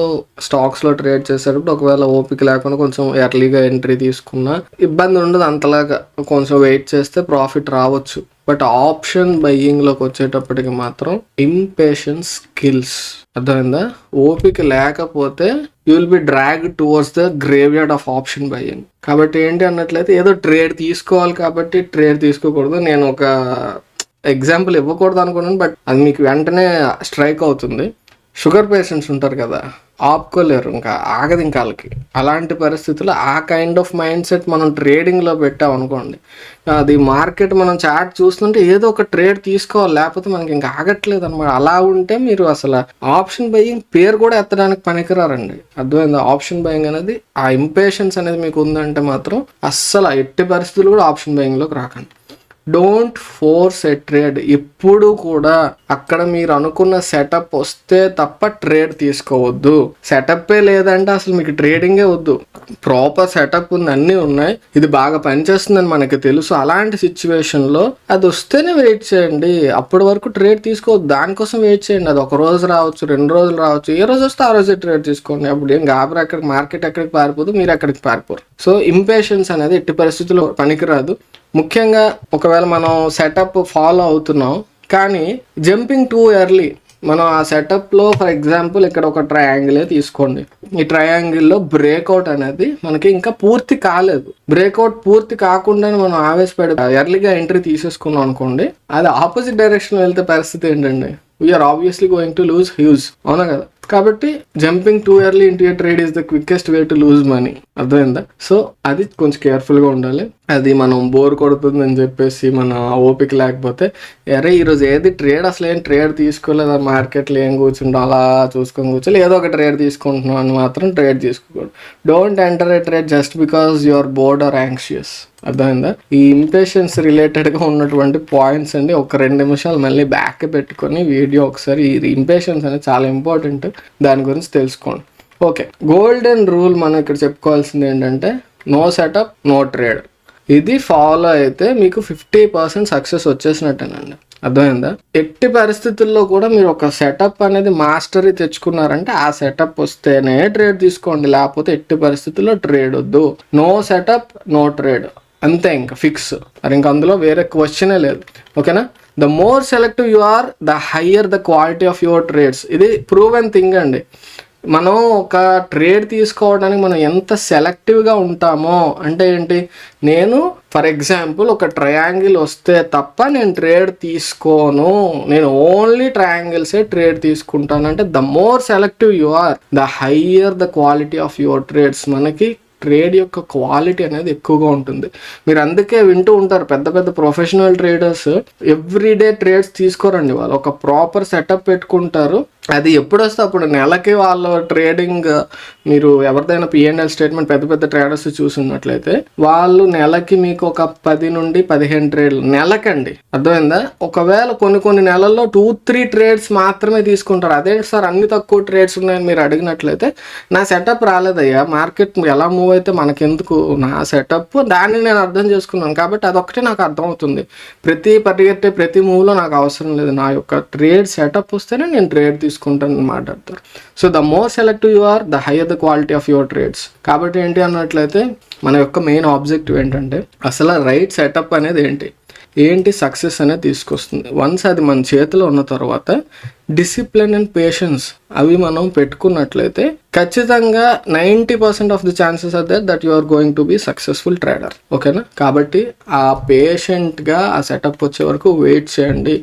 స్టాక్స్లో ట్రేడ్ చేసేటప్పుడు ఒకవేళ ఓపిక లేకుండా కొంచెం ఎర్లీగా ఎంట్రీ తీసుకున్నా ఇబ్బంది ఉండదు. అంతలాగా కొంచెం వెయిట్ చేస్తే ప్రాఫిట్ రావచ్చు. బట్ ఆప్షన్ బయ్యింగ్లోకి వచ్చేటప్పటికి మాత్రం ఇంపేషన్స్ కిల్స్. అర్థమైందా? ఓపిక లేకపోతే you will B drag towards the graveyard of option buying. కాబట్టి ఏంటి అన్నట్లయితే ఏదో ట్రేడ్ తీసుకోవాలి కాబట్టి ట్రేడ్ తీసుకోకూడదు. నేను ఒక ఎగ్జాంపుల్ ఇవ్వకూడదు అనుకున్నాను, బట్ అది మీకు వెంటనే స్ట్రైక్ అవుతుంది. షుగర్ పేషెంట్స్ ఉంటారు కదా, ఆపుకోలేరు, ఇంకా ఆగదు ఇంకా వాళ్ళకి. అలాంటి పరిస్థితుల్లో ఆ కైండ్ ఆఫ్ మైండ్ సెట్ మనం ట్రేడింగ్లో పెట్టాం అనుకోండి, అది మార్కెట్ మనం చార్ట్ చూస్తుంటే ఏదో ఒక ట్రేడ్ తీసుకోవాలి, లేకపోతే మనకి ఇంకా ఆగట్లేదు అనమాట. అలా ఉంటే మీరు అసలు ఆప్షన్ బయింగ్ పేరు కూడా ఎత్తడానికి పనికిరారండి. అర్థమైందా? ఆప్షన్ బయింగ్ అనేది, ఆ ఇంపేషన్స్ అనేది మీకు ఉందంటే మాత్రం అస్సలు ఎట్టి పరిస్థితులు కూడా ఆప్షన్ బయింగ్లోకి రాకండి. Don't force a trade. ఎప్పుడు కూడా అక్కడ మీరు అనుకున్న సెటప్ వస్తే తప్ప ట్రేడ్ తీసుకోవద్దు. సెటప్పే లేదంటే అసలు మీకు ట్రేడింగే వద్దు. ప్రాపర్ సెటప్ ఉంది, అన్నీ ఉన్నాయి, ఇది బాగా పనిచేస్తుందని మనకి తెలుసు. అలాంటి సిచ్యువేషన్లో అది వస్తేనే వెయిట్ చేయండి. అప్పటి వరకు ట్రేడ్ తీసుకోవద్దు. దానికోసం వెయిట్ చేయండి. అది 1 రోజు రావచ్చు, 2 రోజులు రావచ్చు, ఏ రోజు వస్తే ఆ రోజే ట్రేడ్ తీసుకోండి. అప్పుడు ఏం గాబరా, ఎక్కడికి మార్కెట్ ఎక్కడికి పారిపోదు, మీరు ఎక్కడికి పారిపోరు. సో ఇంపేషన్స్ అనేది ఎట్టి పరిస్థితుల్లో పనికిరాదు. ముఖ్యంగా ఒకవేళ మనం సెటప్ ఫాలో అవుతున్నాం కానీ జంపింగ్ టూ ఎర్లీ, మనం ఆ సెటప్లో ఫర్ ఎగ్జాంపుల్ ఇక్కడ ఒక ట్రయాంగిలే తీసుకోండి. ఈ ట్రయాంగిల్లో బ్రేక్అవుట్ అనేది మనకి ఇంకా పూర్తి కాలేదు. బ్రేక్అవుట్ పూర్తి కాకుండానే మనం ఆవేశపడి ఎర్లీగా ఎంట్రీ తీసేసుకున్నాం అనుకోండి, అది ఆపోజిట్ డైరెక్షన్ వెళ్తే పరిస్థితి ఏంటండి? We're obviously going to lose huge, అవునా కదా? కాబట్టి jumping too early into a trade is the quickest way to lose money. అర్థమైందా? సో అది కొంచెం కేర్ఫుల్గా ఉండాలి. అది మనం బోర్ కొడుతుందని చెప్పేసి మన ఓపిక లేకపోతే అరే ఈరోజు ఏది ట్రేడ్ అసలు ఏం ట్రేడ్ తీసుకోలేదు, మార్కెట్లో ఏం కూర్చుంటాం అలా చూసుకొని కూర్చోలేదు, ఏదో ఒక ట్రేడ్ తీసుకుంటున్నాం అని మాత్రం ట్రేడ్ తీసుకోకూడదు. Don't enter a trade just because you are bored or anxious. అర్థమైందా? ఈ ఇంపేషన్స్ రిలేటెడ్గా ఉన్నటువంటి పాయింట్స్ అండి. ఒక 2 నిమిషాలు మళ్ళీ బ్యాక్ పెట్టుకొని వీడియో ఒకసారి, ఈ ఇంపేషన్స్ అనేది చాలా ఇంపార్టెంట్, దాని గురించి తెలుసుకోండి. ఓకే, గోల్డెన్ రూల్ మనం ఇక్కడ చెప్పుకోవాల్సింది ఏంటంటే నో సెటప్ నో ట్రేడ్. ఇది ఫాలో అయితే మీకు 50% సక్సెస్ వచ్చేసినట్టేనండి. అర్థమైందా? ఎట్టి పరిస్థితుల్లో కూడా మీరు ఒక సెటప్ అనేది మాస్టరీ తెచ్చుకున్నారంటే ఆ సెటప్ వస్తేనే ట్రేడ్ తీసుకోండి, లేకపోతే ఎట్టి పరిస్థితుల్లో ట్రేడ్ వద్దు. నో సెటప్ నో ట్రేడ్, అంతే, ఇంకా ఫిక్స్. మరి ఇంకా అందులో వేరే క్వశ్చనే లేదు. ఓకేనా? The more selective you are the higher the quality of your trades. ఇది ప్రూవెన్ థింగ్ అండి. మనం ఒక ట్రేడ్ తీసుకోవడానికి మనం ఎంత సెలెక్టివ్గా ఉంటామో అంటే ఏంటి, నేను ఫర్ ఎగ్జాంపుల్ ఒక ట్రయాంగిల్ వస్తే తప్ప నేను ట్రేడ్ తీసుకోను, నేను ఓన్లీ ట్రయాంగిల్సే ట్రేడ్ తీసుకుంటాను అంటే the more selective you are the higher the quality of your trades. మనకి ట్రేడ్ యొక్క క్వాలిటీ అనేది ఎక్కువగా ఉంటుంది. మీరు అందుకే వింటూ ఉంటారు పెద్ద పెద్ద ప్రొఫెషనల్ ట్రేడర్స్ ఎవ్రీడే ట్రేడ్స్ తీసుకోరండి. వాళ్ళు ఒక ప్రాపర్ సెటప్ పెట్టుకుంటారు. అది ఎప్పుడు వస్తే అప్పుడు నెలకి వాళ్ళ ట్రేడింగ్, మీరు ఎవరిదైనా P&L స్టేట్మెంట్ పెద్ద పెద్ద ట్రేడర్స్ చూసినట్లయితే వాళ్ళు నెలకి మీకు ఒక 10 నుండి 15 ట్రేడ్లు నెలకండి. అర్థమైందా? ఒకవేళ కొన్ని నెలల్లో 2-3 ట్రేడ్స్ మాత్రమే తీసుకుంటారు. అదే సార్ అన్ని తక్కువ ట్రేడ్స్ ఉన్నాయని మీరు అడిగినట్లయితే నా సెటప్ రాలేదయ్యా, మార్కెట్ ఎలా మూవ్ అయితే మనకెందుకు, నా సెటప్ దాన్ని నేను అర్థం చేసుకున్నాను కాబట్టి అదొక్కటే నాకు అర్థమవుతుంది. పరిగెట్టే ప్రతి మూవ్లో నాకు అవసరం లేదు, నా యొక్క ట్రేడ్ సెటప్ వస్తేనే నేను ట్రేడ్ తీసుకుంటాను మాట్లాడతారు. So the more selective you are the higher the quality of your trades. కాబట్టి ఏంటి అన్నట్లయితే మన యొక్క మెయిన్ ఆబ్జెక్టివ్ ఏంటంటే అసలు రైట్ సెటప్ అనేది ఏంటి సక్సెస్ అనేది తీసుకొస్తుంది. వన్స్ అది మన చేతిలో ఉన్న తర్వాత డిసిప్లిన్ అండ్ పేషెన్స్ అవి మనం పెట్టుకున్నట్లయితే ఖచ్చితంగా 90% of the chances are there that you are going to be successful trader. ఓకేనా? కాబట్టి ఆ పేషెంట్గా ఆ సెటప్ వచ్చే వరకు వెయిట్ చేయండి.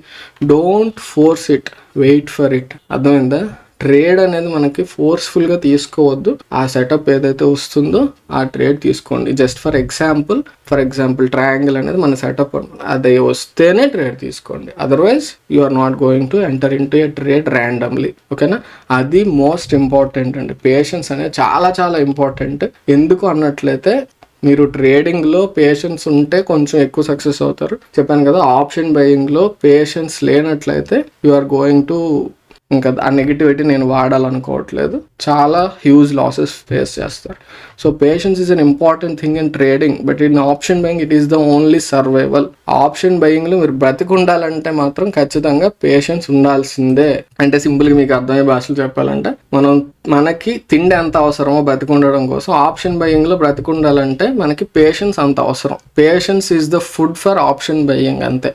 Don't force it, wait for it. అర్థమైందా? ట్రేడ్ అనేది మనకి ఫోర్స్ఫుల్గా తీసుకోవద్దు. ఆ సెటప్ ఏదైతే వస్తుందో ఆ ట్రేడ్ తీసుకోండి. జస్ట్ ఫర్ ఎగ్జాంపుల్ ట్రయాంగిల్ అనేది మన సెటప్, అది వస్తేనే ట్రేడ్ తీసుకోండి. Otherwise you are not going to enter into a trade randomly. ఓకేనా? అది మోస్ట్ ఇంపార్టెంట్ అండి. పేషెన్స్ అనేది చాలా చాలా ఇంపార్టెంట్. ఎందుకు అన్నట్లయితే మీరు ట్రేడింగ్లో పేషెన్స్ ఉంటే కొంచెం ఎక్కువ సక్సెస్ అవుతారు. చెప్పాను కదా, ఆప్షన్ బయింగ్లో పేషెన్స్ లేనట్లయితే యు ఆర్ గోయింగ్ టు, ఇంకా ఆ నెగిటివిటీ నేను వాడాలనుకోవట్లేదు, చాలా హ్యూజ్ లాసెస్ ఫేస్ చేస్తారు. So patience is an important thing in trading, but in option buying it is the only survival. Option బయింగ్లో మీరు బ్రతికుండాలంటే మాత్రం ఖచ్చితంగా పేషెన్స్ ఉండాల్సిందే. అంటే సింపుల్గా మీకు అర్థమయ్యే భాషలు చెప్పాలంటే మనకి తిండి ఎంత అవసరమో బ్రతికుండడం కోసం ఆప్షన్ బయింగ్లో బ్రతికుండాలంటే మనకి పేషెన్స్ అంత అవసరం. Patience is the food for option buying, అంతే.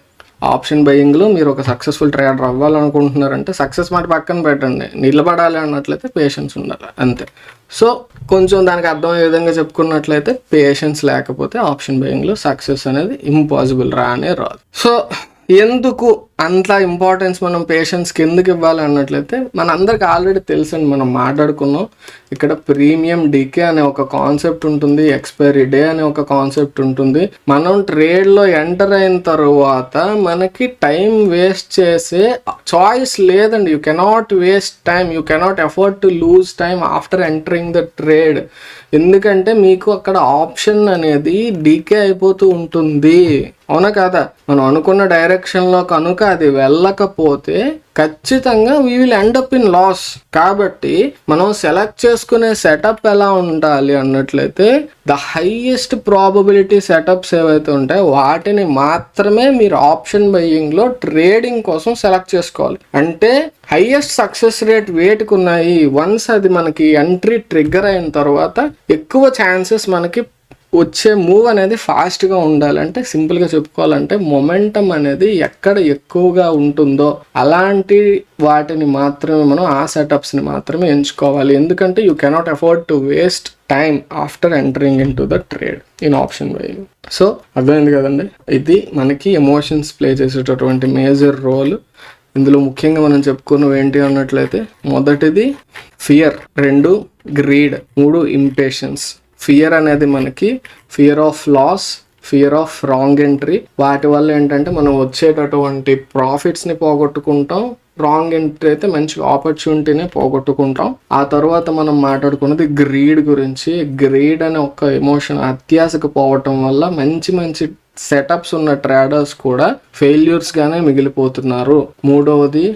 ఆప్షన్ బయింగ్లో మీరు ఒక సక్సెస్ఫుల్ ట్రేడర్ అవ్వాలనుకుంటున్నారంటే సక్సెస్ మాట పక్కన పెట్టండి, నిలబడాలి అన్నట్లయితే పేషెన్స్ ఉండాలి, అంతే. సో కొంచెం దానికి అర్థమయ్యే విధంగా చెప్పుకున్నట్లయితే పేషెన్స్ లేకపోతే ఆప్షన్ బయింగ్లో సక్సెస్ అనేది ఇంపాసిబుల్, రానే రాదు. సో ఎందుకు అంత ఇంపార్టెన్స్ మనం పేషెన్స్కి ఎందుకు ఇవ్వాలి అన్నట్లయితే మనందరికి ఆల్రెడీ తెలుసండి, మనం మాట్లాడుకున్నాం. ఇక్కడ ప్రీమియం డికే అనే ఒక కాన్సెప్ట్ ఉంటుంది, ఎక్స్పైరీ డే అనే ఒక కాన్సెప్ట్ ఉంటుంది. మనం ట్రేడ్లో ఎంటర్ అయిన తర్వాత మనకి టైం వేస్ట్ చేసే చాయిస్ లేదండి. You cannot waste time, you cannot afford to lose time after entering the trade. ఎందుకంటే మీకు అక్కడ ఆప్షన్ అనేది డీకే అయిపోతూ ఉంటుంది, అవునా కాదా? మనం అనుకున్న డైరెక్షన్లో కనుక అది వెళ్ళకపోతే ఖచ్చితంగా we will end up in loss. కాబట్టి మనం సెలెక్ట్ చేసుకునే సెటప్ ఎలా ఉండాలి అన్నట్లయితే ద హైయెస్ట్ ప్రాబబిలిటీ సెటప్స్ ఏవైతే ఉంటాయో వాటిని మాత్రమే మీరు ఆప్షన్ బయ్యింగ్లో ట్రేడింగ్ కోసం సెలెక్ట్ చేసుకోవాలి. అంటే హైయెస్ట్ సక్సెస్ రేట్ వేటికి ఉన్నాయి, వన్స్ అది మనకి ఎంట్రీ ట్రిగ్గర్ అయిన తర్వాత ఎక్కువ ఛాన్సెస్ మనకి వచ్చే మూవ్ అనేది ఫాస్ట్గా ఉండాలంటే సింపుల్గా చెప్పుకోవాలంటే మొమెంటం అనేది ఎక్కడ ఎక్కువగా ఉంటుందో అలాంటి వాటిని మాత్రమే మనం, ఆ సెటప్స్ని మాత్రమే ఎంచుకోవాలి. ఎందుకంటే you cannot afford to waste time after entering in to the trade in option buying. So అర్థమైంది కదండి, ఇది మనకి ఎమోషన్స్ ప్లే చేసేటటువంటి మేజర్ రోల్. ఇందులో ముఖ్యంగా మనం చెప్పుకున్నవి ఏంటి అన్నట్లయితే మొదటిది ఫియర్, 2 గ్రీడ్, 3 ఇంపేషన్స్. ఫియర్ అనేది మనకి fear of loss, fear of wrong entry. వాటి వల్ల ఏంటంటే మనం వచ్చేటటువంటి ప్రాఫిట్స్ని పోగొట్టుకుంటాం. రాంగ్ ఎంట్రీ అయితే మంచి ఆపర్చునిటీని పోగొట్టుకుంటాం. ఆ తర్వాత మనం మాట్లాడుకున్నది గ్రీడ్ గురించి. గ్రీడ్ అనే ఒక ఎమోషన్, అత్యాశకు పోవటం వల్ల మంచి మంచి సెటప్స్ ఉన్న ట్రేడర్స్ కూడా ఫెయిల్యూర్స్ గానే మిగిలిపోతున్నారు. మూడవది,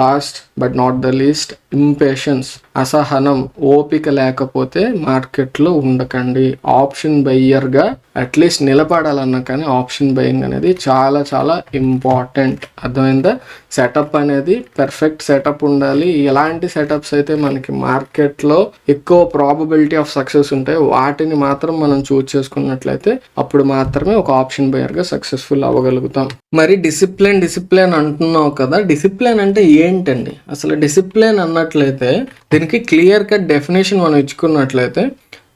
last but not the least, impatience, అసహనం, ఓపిక లేకపోతే మార్కెట్లో ఉండకండి. ఆప్షన్ బయ్యర్గా అట్లీస్ట్ నిలబడాలన్నా కానీ ఆప్షన్ బయింగ్ అనేది చాలా చాలా ఇంపార్టెంట్. అర్థమైందా? సెటప్ అనేది పర్ఫెక్ట్ సెటప్ ఉండాలి. ఎలాంటి సెటప్స్ అయితే మనకి మార్కెట్లో ఎక్కువ ప్రాబబిలిటీ ఆఫ్ సక్సెస్ ఉంటాయి వాటిని మాత్రం మనం చూస్ చేసుకున్నట్లయితే అప్పుడు మాత్రమే ఒక ఆప్షన్ బయర్గా సక్సెస్ఫుల్ అవ్వగలుగుతాం. మరి డిసిప్లిన్ అంటున్నావు కదా, డిసిప్లిన్ అంటే ఏంటండి? అసలు డిసిప్లిన్ అన్నట్లయితే దీనికి క్లియర్ కట్ డెఫినేషన్ మనం ఇచ్చుకున్నట్లయితే,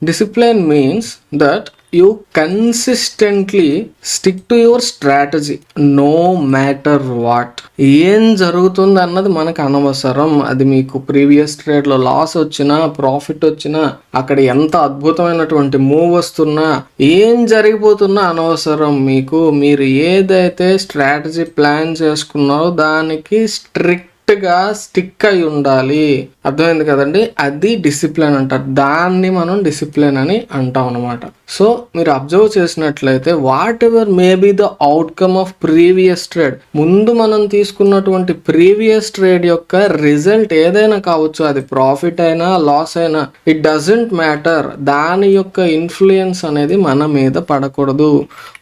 discipline means that you consistently stick to your strategy no matter what. ఏం జరుగుతుంది అన్నది మనకు అనవసరం. అది మీకు ప్రీవియస్ ట్రేడ్లో లాస్ వచ్చినా ప్రాఫిట్ వచ్చినా, అక్కడ ఎంత అద్భుతమైనటువంటి మూవ్ వస్తున్నా, ఏం జరిగిపోతున్నా అనవసరం మీకు. మీరు ఏదైతే స్ట్రాటజీ ప్లాన్ చేసుకున్నారో దానికి స్ట్రిక్ట్గా స్టిక్ అయి ఉండాలి. అర్థమైంది కదండి? అది డిసిప్లిన్ అంటారు. దాన్ని మనం డిసిప్లిన్ అని అంటాం అనమాట. సో మీరు అబ్జర్వ్ చేసినట్లయితే what ever may be the outcome of previous trade, ముందు మనం తీసుకున్నటువంటి ప్రీవియస్ ట్రేడ్ యొక్క రిజల్ట్ ఏదైనా కావచ్చు, అది ప్రాఫిట్ అయినా లాస్ అయినా, ఇట్ డజంట్ మ్యాటర్. దాని యొక్క ఇన్ఫ్లుయెన్స్ అనేది మన మీద పడకూడదు.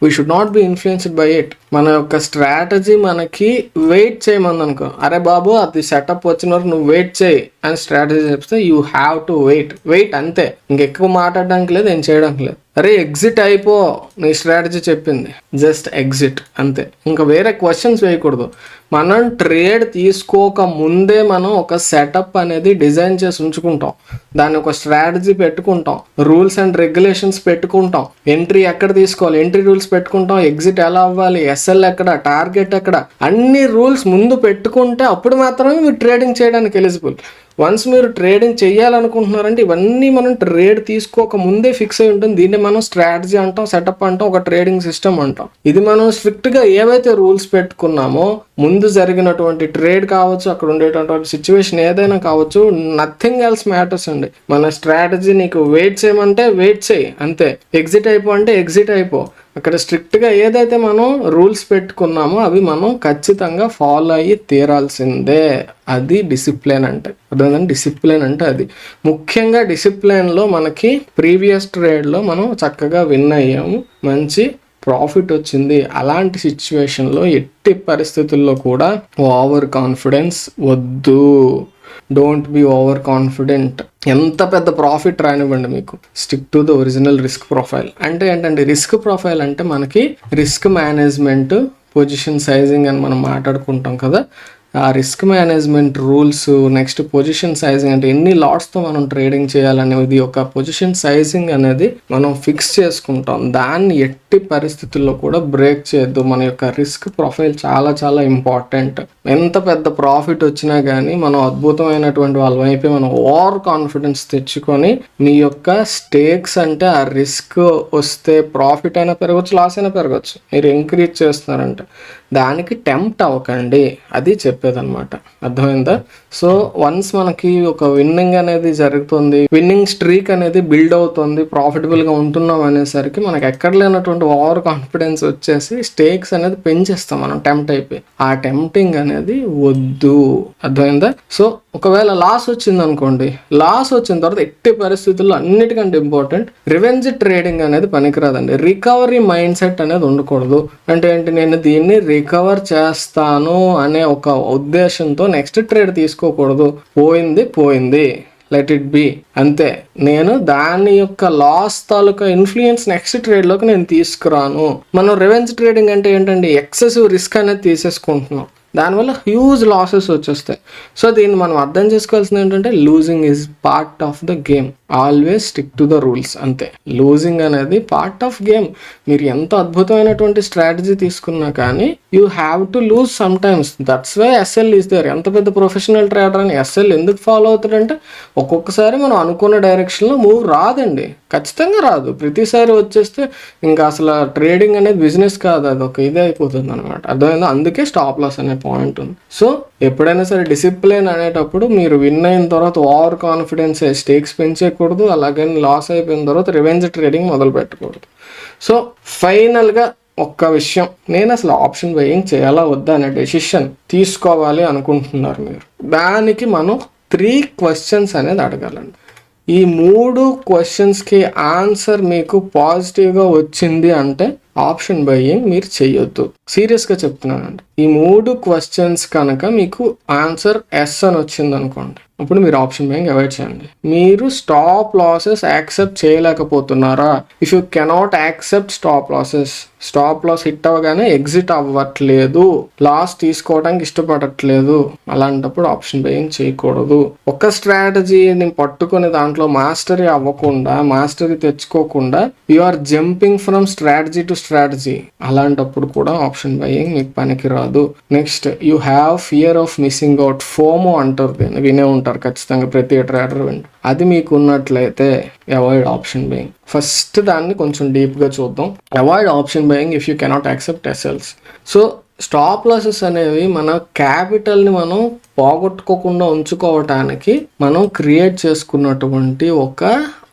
We should not B influenced by it. మన యొక్క స్ట్రాటజీ మనకి వెయిట్ చేయమంది అనుకో, అరే బాబు అది సెటప్ వచ్చిన వరకు నువ్వు వెయిట్ చేయి అని స్ట్రాటజీ చెప్తే యూ హ్యావ్ టు వెయిట్ అంతే. ఇంకెక్కువ మాట్లాడడానికి లేదు, ఏం చేయడానికి లేదు. అరే ఎగ్జిట్ అయిపో, నీ స్ట్రాటజీ చెప్పింది, జస్ట్ ఎగ్జిట్ అంతే. ఇంకా వేరే క్వశ్చన్స్ వేయకూడదు. మనం ట్రేడ్ తీసుకోక ముందే మనం ఒక సెటప్ అనేది డిజైన్ చేసి ఉంచుకుంటాం. దాన్ని ఒక స్ట్రాటజీ పెట్టుకుంటాం, రూల్స్ అండ్ రెగ్యులేషన్స్ పెట్టుకుంటాం, ఎంట్రీ ఎక్కడ తీసుకోవాలి ఎంట్రీ రూల్స్ పెట్టుకుంటాం, ఎగ్జిట్ ఎలా అవ్వాలి, ఎస్ఎల్ ఎక్కడ, టార్గెట్ ఎక్కడ, అన్ని రూల్స్ ముందు పెట్టుకుంటే అప్పుడు మాత్రమే మీరు ట్రేడింగ్ చేయడానికి ఎలిజిబుల్. వన్స్ మీరు ట్రేడింగ్ చేయాలనుకుంటున్నారంటే ఇవన్నీ మనం ట్రేడ్ తీసుకోక ముందే ఫిక్స్ అయి ఉంటుంది. దీన్ని మనం స్ట్రాటజీ అంటాం, సెటప్ అంటాం, ఒక ట్రేడింగ్ సిస్టమ్ అంటాం. ఇది మనం స్ట్రిక్ట్గా ఏవైతే రూల్స్ పెట్టుకున్నామో, ముందు జరిగినటువంటి ట్రేడ్ కావచ్చు, అక్కడ ఉండేటటువంటి సిచ్యువేషన్ ఏదైనా కావచ్చు, నథింగ్ ఎల్స్ మ్యాటర్స్ అండి. మన స్ట్రాటజీ నీకు వెయిట్ చేయమంటే వెయిట్ చేయి అంతే, ఎగ్జిట్ అయిపో అంటే ఎగ్జిట్ అయిపో. అక్కడ స్ట్రిక్ట్గా ఏదైతే మనం రూల్స్ పెట్టుకున్నామో అవి మనం ఖచ్చితంగా ఫాలో అయ్యి తీరాల్సిందే. అది డిసిప్లిన్ అంటే. అర్థమైందండి? డిసిప్లిన్ అంటే అది. ముఖ్యంగా డిసిప్లిన్లో మనకి ప్రీవియస్ ట్రేడ్లో మనం చక్కగా విన్ అయ్యాము, మంచి ప్రాఫిట్ వచ్చింది. అలాంటి సిచ్యువేషన్లో ఎట్టి పరిస్థితుల్లో కూడా ఓవర్ కాన్ఫిడెన్స్ వద్దు. Don't be over confident. ఎంత పెద్ద ప్రాఫిట్ రానివ్వండి మీకు, stick to the original risk profile. అంటే ఏంటంటే రిస్క్ ప్రొఫైల్ అంటే మనకి రిస్క్ మేనేజ్మెంట్, పొజిషన్ సైజింగ్ అని మనం మాట్లాడుకుంటాం కదా, ఆ risk management rules, next position sizing అంటే ఎన్ని లాట్స్తో మనం ట్రేడింగ్ చేయాలనేది ఒక పొజిషన్ సైజింగ్ అనేది మనం ఫిక్స్ చేసుకుంటాం. దాన్ని ఎట్టి పరిస్థితుల్లో కూడా బ్రేక్ చేయొద్దు. మన యొక్క రిస్క్ ప్రొఫైల్ చాలా చాలా ఇంపార్టెంట్. ఎంత పెద్ద ప్రాఫిట్ వచ్చినా కానీ మనం అద్భుతమైనటువంటి వాళ్ళ వైపు మనం ఓవర్ కాన్ఫిడెన్స్ తెచ్చుకొని మీ యొక్క స్టేక్స్ అంటే ఆ రిస్క్ వస్తే ప్రాఫిట్ అయినా పెరగచ్చు, లాస్ అయినా పెరగచ్చు, మీరు ఇంక్రీజ్ చేస్తున్నారంటే దానికి టెంప్ట్ అవ్వకండి. అది చెప్పేదన్నమాట. అర్థమైందా? సో వన్స్ మనకి ఒక విన్నింగ్ అనేది జరుగుతుంది, విన్నింగ్ స్ట్రీక్ అనేది బిల్డ్ అవుతుంది, ప్రాఫిటబుల్గా ఉంటున్నాం అనేసరికి మనకి ఎక్కడ లేనటువంటి ఓవర్ కాన్ఫిడెన్స్ వచ్చేసి స్టేక్స్ అనేది పెంచేస్తాం మనం టెంప్ట్ అయిపోయి. ఆ టెంప్టింగ్ అనేది వద్దు. అర్థమైందా? సో ఒకవేళ లాస్ వచ్చింది అనుకోండి, లాస్ వచ్చిన తర్వాత ఎట్టి పరిస్థితుల్లో అన్నిటికంటే ఇంపార్టెంట్ రివెంజ్ ట్రేడింగ్ అనేది పనికిరాదండి. రికవరీ మైండ్ సెట్ అనేది ఉండకూడదు. అంటే ఏంటి, నేను దీన్ని రికవర్ చేస్తాను అనే ఒక ఉద్దేశంతో నెక్స్ట్ ట్రేడ్ తీసుకోకూడదు. పోయింది లెట్ ఇట్ బి అంతే. నేను దాని యొక్క లాస్ తాలూకా ఇన్ఫ్లుయెన్స్ నెక్స్ట్ ట్రేడ్లోకి నేను తీసుకురాను. మనం రివెంజ్ ట్రేడింగ్ అంటే ఏంటండి, ఎక్సెసివ్ రిస్క్ అనేది తీసేసుకుంటున్నాం, దానివల్ల హ్యూజ్ లాసెస్ వచ్చేస్తాయి. సో దీన్ని మనం అర్థం చేసుకోవాల్సింది ఏంటంటే losing is part of the game. Always stick to the rules అంతే. లూజింగ్ అనేది పార్ట్ ఆఫ్ గేమ్. మీరు ఎంత అద్భుతమైనటువంటి స్ట్రాటజీ తీసుకున్నా కానీ you have to lose some times. That's why SL is there. ఎంత పెద్ద ప్రొఫెషనల్ ట్రేడర్ అని ఎస్ఎల్ ఎందుకు ఫాలో అవుతాడంటే ఒక్కొక్కసారి మనం అనుకున్న డైరెక్షన్లో మూవ్ రాదండి, ఖచ్చితంగా రాదు. ప్రతిసారి వచ్చేస్తే ఇంకా అసలు ట్రేడింగ్ అనేది బిజినెస్ కాదు, అది ఒక ఇదే అయిపోతుంది అనమాట. అర్థమైందా? అందుకే స్టాప్ లాస్ అనే పాయింట్ ఉంది. సో ఎప్పుడైనా సరే డిసిప్లిన్ అనేటప్పుడు మీరు విన్ అయిన తర్వాత ఓవర్ కాన్ఫిడెన్స్ స్టేక్స్ పెంచేయకూడదు, అలాగే లాస్ అయిపోయిన తర్వాత రివెంజ్ ట్రేడింగ్ మొదలు పెట్టకూడదు. సో ఫైనల్గా ఒక్క విషయం, నేను అసలు ఆప్షన్ బయింగ్ చేయాలా వద్దా అనే డెసిషన్ తీసుకోవాలి అనుకుంటున్నారు మీరు, దానికి మనం 3 questions అనేది అడగాలండి. ఈ 3 questions ఆన్సర్ మీకు పాజిటివ్గా వచ్చింది అంటే ఆప్షన్ బయింగ్ మీరు చెయ్యొద్దు. సీరియస్గా చెప్తున్నానండి. ఈ 3 questions కనుక మీకు ఆన్సర్ ఎస్ అని వచ్చింది అనుకోండి, అప్పుడు మీరు ఆప్షన్ బయింగ్ అవాయిడ్ చేయండి. మీరు స్టాప్ లాసెస్ యాక్సెప్ట్ చేయలేకపోతున్నారా? If you cannot accept stop losses, stop loss hit అవ్వగానే ఎగ్జిట్ అవ్వట్లేదు, లాస్ తీసుకోవడానికి ఇష్టపడట్లేదు, అలాంటప్పుడు ఆప్షన్ బయింగ్ చేయకూడదు. ఒక స్ట్రాటజీని పట్టుకుని దాంట్లో మాస్టరీ అవ్వకుండా, మాస్టరీ తెచ్చుకోకుండా you are jumping from strategy to strategy, అలాంటప్పుడు కూడా ఆప్షన్ బయింగ్ మీకు పనికి రాదు. Next, you have fear of missing out. FOMO అంటారు, వినే ఉంటారు ఖచ్చితంగా ప్రతి ట్రేడర్ వింటారు. అది మీకు ఉన్నట్లయితే అవాయిడ్ ఆప్షన్ బయింగ్. ఫస్ట్ దాన్ని కొంచెం డీప్గా చూద్దాం. Avoid option buying if you cannot accept ఎస్ఎల్స్. So stop losses అనేవి మన క్యాపిటల్ని మనం పోగొట్టుకోకుండా ఉంచుకోవటానికి మనం క్రియేట్ చేసుకున్నటువంటి ఒక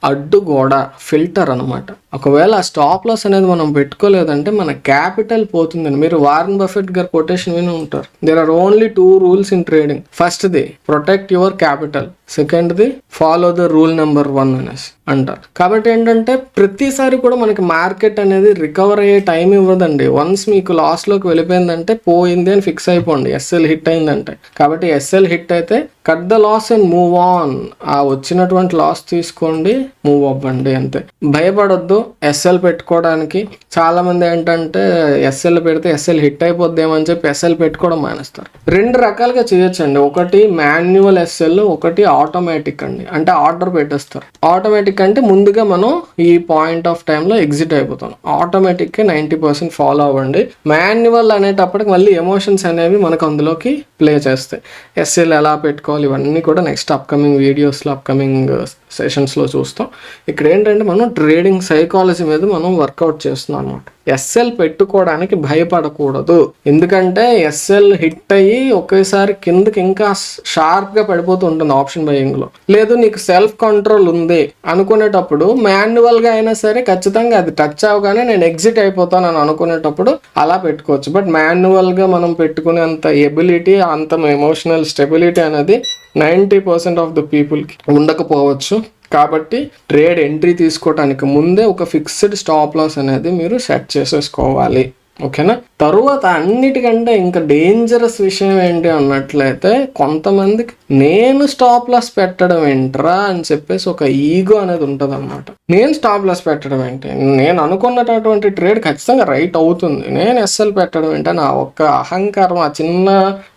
అడ్డుగోడ, ఫిల్టర్ అనమాట. ఒకవేళ ఆ స్టాప్ లాస్ అనేది మనం పెట్టుకోలేదంటే మన క్యాపిటల్ పోతుందని. మీరు వారన్ బఫెట్ గారు కొటేషన్ విని ఉంటారు, there are only 2 rules in trading. ఫస్ట్ది ప్రొటెక్ట్ యువర్ క్యాపిటల్, సెకండ్ది ఫాలో ద రూల్ నెంబర్ 1 అనేసి అంటారు. కాబట్టి ఏంటంటే ప్రతిసారి కూడా మనకి మార్కెట్ అనేది రికవర్ అయ్యే టైం ఇవ్వదండి. వన్స్ మీకు లాస్లోకి వెళ్ళిపోయిందంటే పోయింది అని ఫిక్స్ అయిపోండి, ఎస్ఎల్ హిట్ అయిందంటే. కాబట్టి ఎస్ఎల్ హిట్ అయితే cut the loss and move on. ఆ వచ్చినటువంటి లాస్ తీసుకోండి, మూవ్ అవ్వండి, అంతే. భయపడొద్దు ఎస్ఎల్ పెట్టుకోవడానికి. చాలా మంది ఏంటంటే ఎస్ఎల్ పెడితే ఎస్ఎల్ హిట్ అయిపోద్దేమని చెప్పి ఎస్ఎల్ పెట్టుకోవడం మానేస్తారు. 2 రకాలుగా చేయొచ్చండి. ఒకటి మాన్యువల్ ఎస్ఎల్, ఒకటి ఆటోమేటిక్ అండి. అంటే ఆర్డర్ పెట్టేస్తారు. ఆటోమేటిక్ అంటే ముందుగా మనం ఈ పాయింట్ ఆఫ్ టైంలో ఎగ్జిట్ అయిపోతాం. ఆటోమేటిక్గా 90% ఫాలో అవ్వండి. మాన్యువల్ అనేటప్పటికి మళ్ళీ ఎమోషన్స్ అనేవి మనకు అందులోకి ప్లే చేస్తాయి. ఎస్ఎల్ ఎలా పెట్టుకోవాలి ఇవన్నీ కూడా నెక్స్ట్ అప్కమింగ్ వీడియోస్లో, అప్కమింగ్ సెషన్స్లో చూస్తాం. ఇక్కడ ఏంటంటే మనం ట్రేడింగ్ సైకాలజీ మీద మనం వర్కౌట్ చేస్తున్నాం అనమాట. ఎస్ఎల్ పెట్టుకోవడానికి భయపడకూడదు, ఎందుకంటే ఎస్ఎల్ హిట్ అయ్యి ఒకేసారి కిందకి ఇంకా షార్ప్గా పడిపోతూ ఉంటుంది ఆప్షన్ బయింగ్లో. లేదు నీకు సెల్ఫ్ కంట్రోల్ ఉంది అనుకునేటప్పుడు మాన్యువల్గా అయినా సరే ఖచ్చితంగా అది టచ్ అవగానే నేను ఎగ్జిట్ అయిపోతాను అని అనుకునేటప్పుడు అలా పెట్టుకోవచ్చు. బట్ మాన్యువల్గా మనం పెట్టుకునేంత ఎబిలిటీ, అంత ఎమోషనల్ స్టెబిలిటీ అనేది 90% ఆఫ్ ద పీపుల్కి ఉండకపోవచ్చు. కాబట్టి ట్రేడ్ ఎంట్రీ తీసుకోవడానికి ముందే ఒక ఫిక్స్డ్ స్టాప్ లాస్ అనేది మీరు సెట్ చేసేసుకోవాలి. ఓకేనా? తరువాత అన్నిటికంటే ఇంకా డేంజరస్ విషయం ఏంటి అన్నట్లయితే, కొంతమందికి నేను స్టాప్ లాస్ పెట్టడం ఏంట్రా అని చెప్పేసి ఒక ఈగో అనేది ఉంటుంది అనమాట. నేను స్టాప్ లాస్ పెట్టడం ఏంటి, నేను అనుకున్నటువంటి ట్రేడ్ ఖచ్చితంగా రైట్ అవుతుంది, నేను ఎస్ఎల్ పెట్టడం ఏంటి అని ఆ ఒక్క అహంకారం, ఆ చిన్న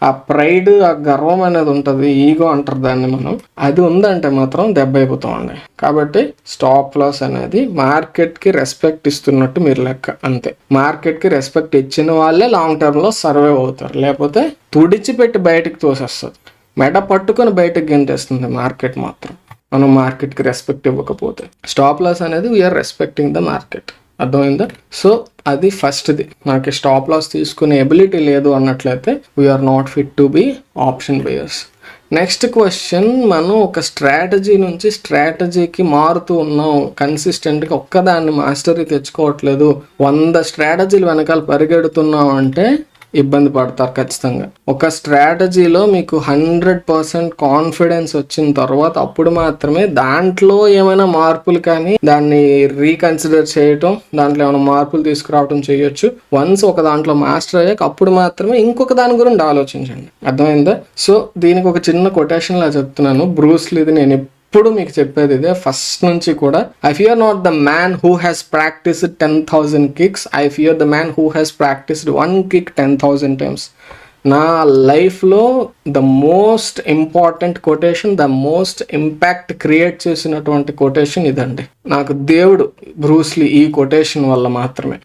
ఆ ప్రైడ్, ఆ గర్వం అనేది ఉంటుంది, ఈగో అంటారు దాన్ని మనం. అది ఉందంటే మాత్రం దెబ్బ అయిపోతామండి. కాబట్టి స్టాప్ లాస్ అనేది మార్కెట్కి రెస్పెక్ట్ ఇస్తున్నట్టు మీరు లెక్క, అంతే. మార్కెట్కి రెస్పెక్ట్ ఇచ్చిన వాళ్ళే లాంగ్ టర్మ్లో సర్వైవ్ అవుతారు, లేకపోతే తుడిచిపెట్టి బయటకు తోసేస్తుంది, మెడ పట్టుకొని బయటకు గెంటేస్తుంది మార్కెట్ మాత్రం, మనం మార్కెట్కి రెస్పెక్ట్ ఇవ్వకపోతే. స్టాప్ లాస్ అనేది వీఆర్ రెస్పెక్టింగ్ ద మార్కెట్. అర్థమైందా? సో అది ఫస్ట్ది. మనకి స్టాప్ లాస్ తీసుకునే ఎబిలిటీ లేదు అన్నట్లయితే we're not fit to be option buyers. Next question, మనం ఒక స్ట్రాటజీ నుంచి స్ట్రాటజీకి మారుతూ ఉన్నాం, కన్సిస్టెంట్గా ఒక్కదాన్ని మాస్టరీ తెచ్చుకోవట్లేదు, 100 స్ట్రాటజీలు వెనకాల పరిగెడుతున్నాం అంటే ఇబ్బంది పడతారు ఖచ్చితంగా. ఒక స్ట్రాటజీలో మీకు 100% కాన్ఫిడెన్స్ వచ్చిన తర్వాత అప్పుడు మాత్రమే దాంట్లో ఏమైనా మార్పులు కానీ దాన్ని రీకన్సిడర్ చేయటం, దాంట్లో ఏమైనా మార్పులు తీసుకురావడం చేయొచ్చు. వన్స్ ఒక దాంట్లో మాస్టర్ అయ్యాక అప్పుడు మాత్రమే ఇంకొక దాని గురించి ఆలోచించండి. అర్థమైందా? సో దీనికి ఒక చిన్న కొటేషన్ లా చెప్తున్నాను, బ్రూస్ లీది. నేను ఇప్పుడు మీకు చెప్పేది ఇదే ఫస్ట్ నుంచి కూడా. I fear not the man who has practised 10,000 kicks, I fear the man who has practised 1 kick 10,000 times. నా లైఫ్లో the most important quotation, the most impact create చేసినటువంటి కొటేషన్ ఇదండి. నాకు దేవుడు బ్రూస్లీ ఈ కొటేషన్ వల్ల మాత్రమే.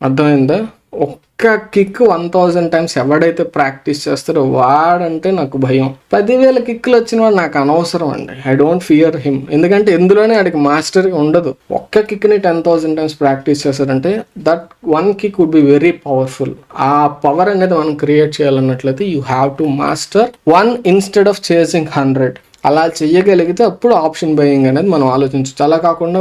అర్థమైందా? ఒక్క కిక్ 1000 టైమ్స్ ఎవడైతే ప్రాక్టీస్ చేస్తాడో వాడంటే నాకు భయం. 10,000 కిక్లు వచ్చిన వాడు నాకు అనవసరం అండి. I don't fear him. ఎందుకంటే ఎందులోనే ఆడికి మాస్టరీ ఉండదు. ఒక్క కిక్ని 10,000 టైమ్స్ ప్రాక్టీస్ చేస్తాడంటే that one kick would be very powerful. ఆ పవర్ అనేది మనం క్రియేట్ చేయాలన్నట్లయితే you have to master 1 instead of chasing 100. అలా చెయ్యగలిగితే అప్పుడు ఆప్షన్ బయింగ్ అనేది మనం ఆలోచించవచ్చు. అలా కాకుండా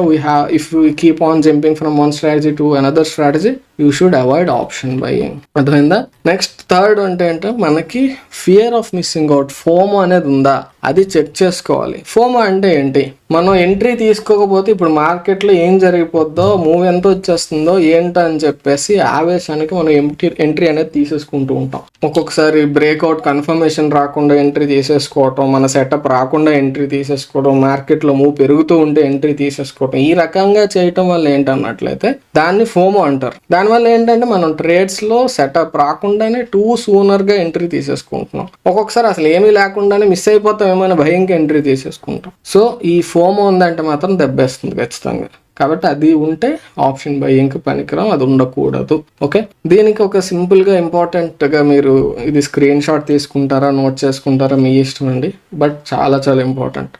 if we keep on jumping from one strategy to another strategy, you should avoid option buying. అర్థమైందా? నెక్స్ట్ థర్డ్ అంటే మనకి fear of missing out, FOMO అనేది ఉందా అది చెక్ చేసుకోవాలి. ఫోమో అంటే ఏంటి? మనం ఎంట్రీ తీసుకోకపోతే ఇప్పుడు మార్కెట్లో ఏం జరిగిపోద్దో, మూవ్ ఎంత వచ్చేస్తుందో ఏంటో అని చెప్పేసి ఆవేశానికి మనం ఎంట్రీ అనేది తీసేసుకుంటూ ఉంటాం. ఒక్కొక్కసారి బ్రేక్అవుట్ కన్ఫర్మేషన్ రాకుండా ఎంట్రీ తీసేసుకోవటం, మన సెటప్ రాకుండా ఎంట్రీ తీసేసుకోవడం, మార్కెట్లో మూవ్ పెరుగుతూ ఉంటే ఎంట్రీ తీసేసుకోవటం, ఈ రకంగా చేయటం వల్ల ఏంటన్నట్లయితే దాన్ని ఫోమో అంటారు. దానివల్ల ఏంటంటే మనం ట్రేడ్స్లో సెటప్ రాకుండానే టూ సూనర్గా ఎంట్రీ తీసేసుకుంటున్నాం. ఒక్కొక్కసారి అసలు ఏమీ లేకుండానే మిస్ అయిపోతాం ఏమైనా భయంగా ఎంట్రీ తీసేసుకుంటాం. సో ఈ ఫోమో ఉందంటే మాత్రం దెబ్బేస్తుంది ఖచ్చితంగా. కాబట్టి అది ఉంటే ఆప్షన్ బయింగ్కి పనికిరాం, అది ఉండకూడదు. ఓకే, దీనికి ఒక సింపుల్గా ఇంపార్టెంట్గా మీరు ఇది స్క్రీన్ షాట్ తీసుకుంటారా, నోట్ చేసుకుంటారా మీ ఇష్టం అండి. బట్ చాలా చాలా important.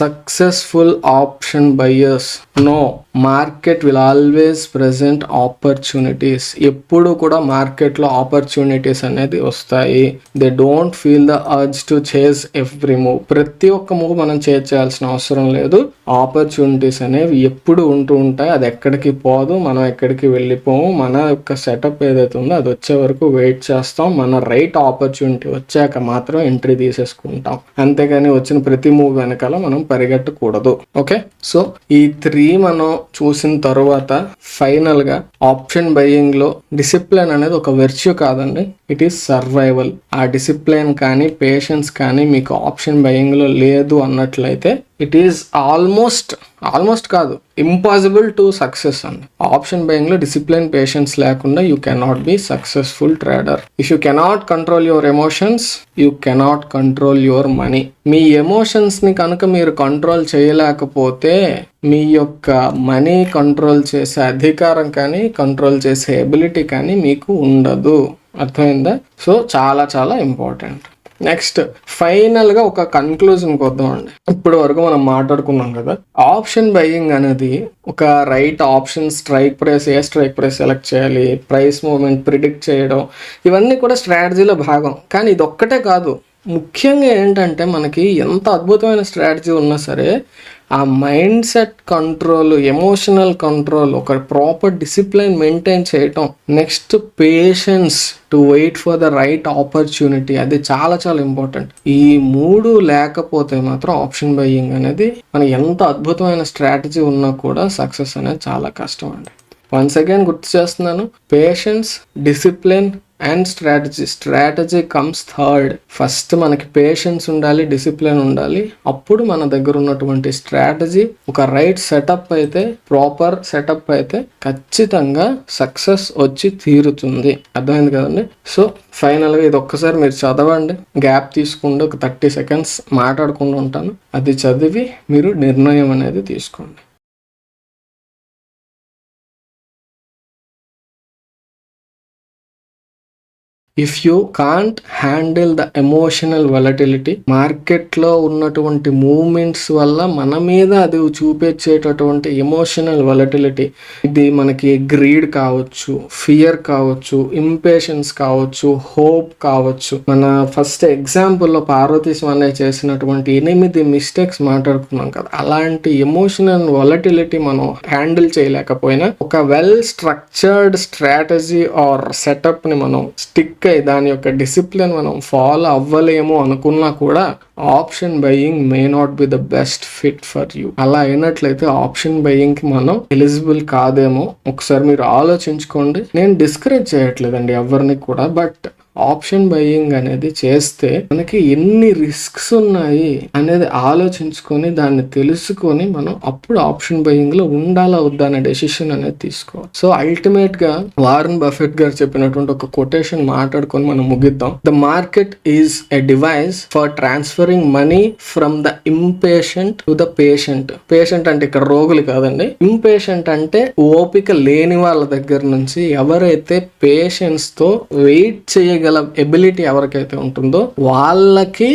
Successful option buyers know market will always present opportunities. ఎప్పుడు కూడా మార్కెట్లో ఆపర్చునిటీస్ అనేది వస్తాయి. They don't feel the urge to chase every move. ప్రతి ఒక్క మూవ్ మనం చేజ్ చేయాల్సిన అవసరం లేదు. ఆపర్చునిటీస్ అనేవి ఎప్పుడు ఉంటూ ఉంటాయి. అది ఎక్కడికి పోదు, మనం ఎక్కడికి వెళ్ళిపోము. మన యొక్క సెటప్ ఏదైతే ఉందో అది వచ్చే వరకు వెయిట్ చేస్తాం. మన రైట్ ఆపర్చునిటీ వచ్చాక మాత్రం ఎంట్రీ తీసేసుకుంటాం. అంతేగాని వచ్చిన ప్రతి మూవ్ వెనకాల మనం పరిగెట్టకూడదు. ఓకే, సో ఈ 3 మనం చూసిన తర్వాత ఫైనల్ గా ఆప్షన్ బయింగ్ లో డిసిప్లిన్ అనేది ఒక వెర్చ్యూ కాదండి, ఇట్ ఈస్ సర్వైవల్. ఆ డిసిప్లిన్ కానీ పేషెన్స్ కానీ మీకు ఆప్షన్ బయింగ్ లో లేదు అన్నట్లయితే ఇట్ ఈస్ ఆల్మోస్ట్ కాదు, ఇంపాసిబుల్ టు సక్సెస్ అండి. ఆప్షన్ బయింగ్ లో డిసిప్లిన్ పేషెన్స్ లేకుండా you cannot be successful trader. If you cannot control your emotions, you cannot control your money. Me emotions ని కనుక మీరు కంట్రోల్ చేయలేకపోతే మీ యొక్క మనీ కంట్రోల్ చేసే అధికారం కానీ కంట్రోల్ చేసే ఎబిలిటీ కానీ మీకు ఉండదు. అర్థమైందా? సో చాలా చాలా ఇంపార్టెంట్. నెక్స్ట్ ఫైనల్గా ఒక కన్క్లూజన్కి వద్దామండి. ఇప్పటి వరకు మనం మాట్లాడుకున్నాం కదా, ఆప్షన్ బయింగ్ అనేది ఒక రైట్ ఆప్షన్ స్ట్రైక్ ప్రైస్, ఏ స్ట్రైక్ ప్రైస్ సెలెక్ట్ చేయాలి, ప్రైస్ మూవ్మెంట్ ప్రిడిక్ట్ చేయడం, ఇవన్నీ కూడా స్ట్రాటజీలో భాగం. కానీ ఇది ఒక్కటే కాదు, ముఖ్యంగా ఏంటంటే మనకి ఎంత అద్భుతమైన స్ట్రాటజీ ఉన్నా సరే ఆ mindset control, emotional control, ఒక ప్రాపర్ డిసిప్లిన్ మెయింటైన్ చేయటం, next patience to wait for the right opportunity, అది చాలా చాలా ఇంపార్టెంట్. ఈ 3 లేకపోతే మాత్రం ఆప్షన్ బయింగ్ అనేది మన ఎంత అద్భుతమైన స్ట్రాటజీ ఉన్నా కూడా సక్సెస్ అనేది చాలా కష్టం అండి. వన్స్ అగైన్ గుర్తు చేస్తున్నాను, patience, discipline and strategy comes third. First మనకి పేషెన్స్ ఉండాలి, డిసిప్లిన్ ఉండాలి. అప్పుడు మన దగ్గర ఉన్నటువంటి స్ట్రాటజీ ఒక రైట్ సెటప్ అయితే, ప్రాపర్ సెటప్ అయితే ఖచ్చితంగా సక్సెస్ వచ్చి తీరుతుంది. అర్థమైంది కదండి? సో ఫైనల్గా ఇది ఒక్కసారి మీరు చదవండి, గ్యాప్ తీసుకుంటే ఒక 30 సెకండ్స్ మాట్లాడుకుంటూ ఉంటాను. అది చదివి మీరు నిర్ణయం అనేది తీసుకోండి. If you can't handle the emotional volatility, మార్కెట్లో ఉన్నటువంటి మూవ్మెంట్స్ వల్ల మన మీద అది చూపించేటటువంటి ఎమోషనల్ వలటిలిటీ, ఇది మనకి గ్రీడ్ కావచ్చు, ఫియర్ కావచ్చు, ఇంపేషన్స్ కావచ్చు, హోప్ కావచ్చు. మన ఫస్ట్ ఎగ్జాంపుల్లో పార్వతీ స్వామి చేసినటువంటి 8 మిస్టేక్స్ మాట్లాడుకున్నాం కదా, అలాంటి ఎమోషనల్ వలటిలిటీ మనం హ్యాండిల్ చేయలేకపోయినా ఒక well structured strategy are setup ని మనం స్టిక్ దాని యొక్క డిసిప్లిన్ మనం ఫాలో అవ్వలేము అనుకున్నా కూడా option buying may not be the best fit for you. అలా అయినట్లయితే ఆప్షన్ బయింగ్ కి మనం ఎలిజిబుల్ కాదేమో ఒకసారి మీరు ఆలోచించుకోండి. నేను డిస్కరేజ్ చేయట్లేదండి ఎవరిని కూడా, బట్ ఆప్షన్ బయింగ్ అనేది చేస్తే మనకి ఎన్ని రిస్క్స్ ఉన్నాయి అనేది ఆలోచించుకొని దాన్ని తెలుసుకొని మనం అప్పుడు ఆప్షన్ బయింగ్ లో ఉండాలా వద్దా అనే డెసిషన్ అనేది తీసుకోవాలి. సో అల్టిమేట్ గా వారన్ బఫెట్ గారు చెప్పినటువంటి ఒక కొటేషన్ మాట్లాడుకొని మనం ముగిద్దాం. The market is a device for transferring money from the impatient to the patient. Patient అంటే ఇక్కడ రోగులు కాదండి. ఇంపేషెంట్ అంటే ఓపిక లేని వాళ్ళ దగ్గర నుంచి ఎవరైతే పేషెన్స్ తో వెయిట్ చేయగల ఎబిలిటీ ఎవరికైతే ఉంటుందో వాళ్ళకి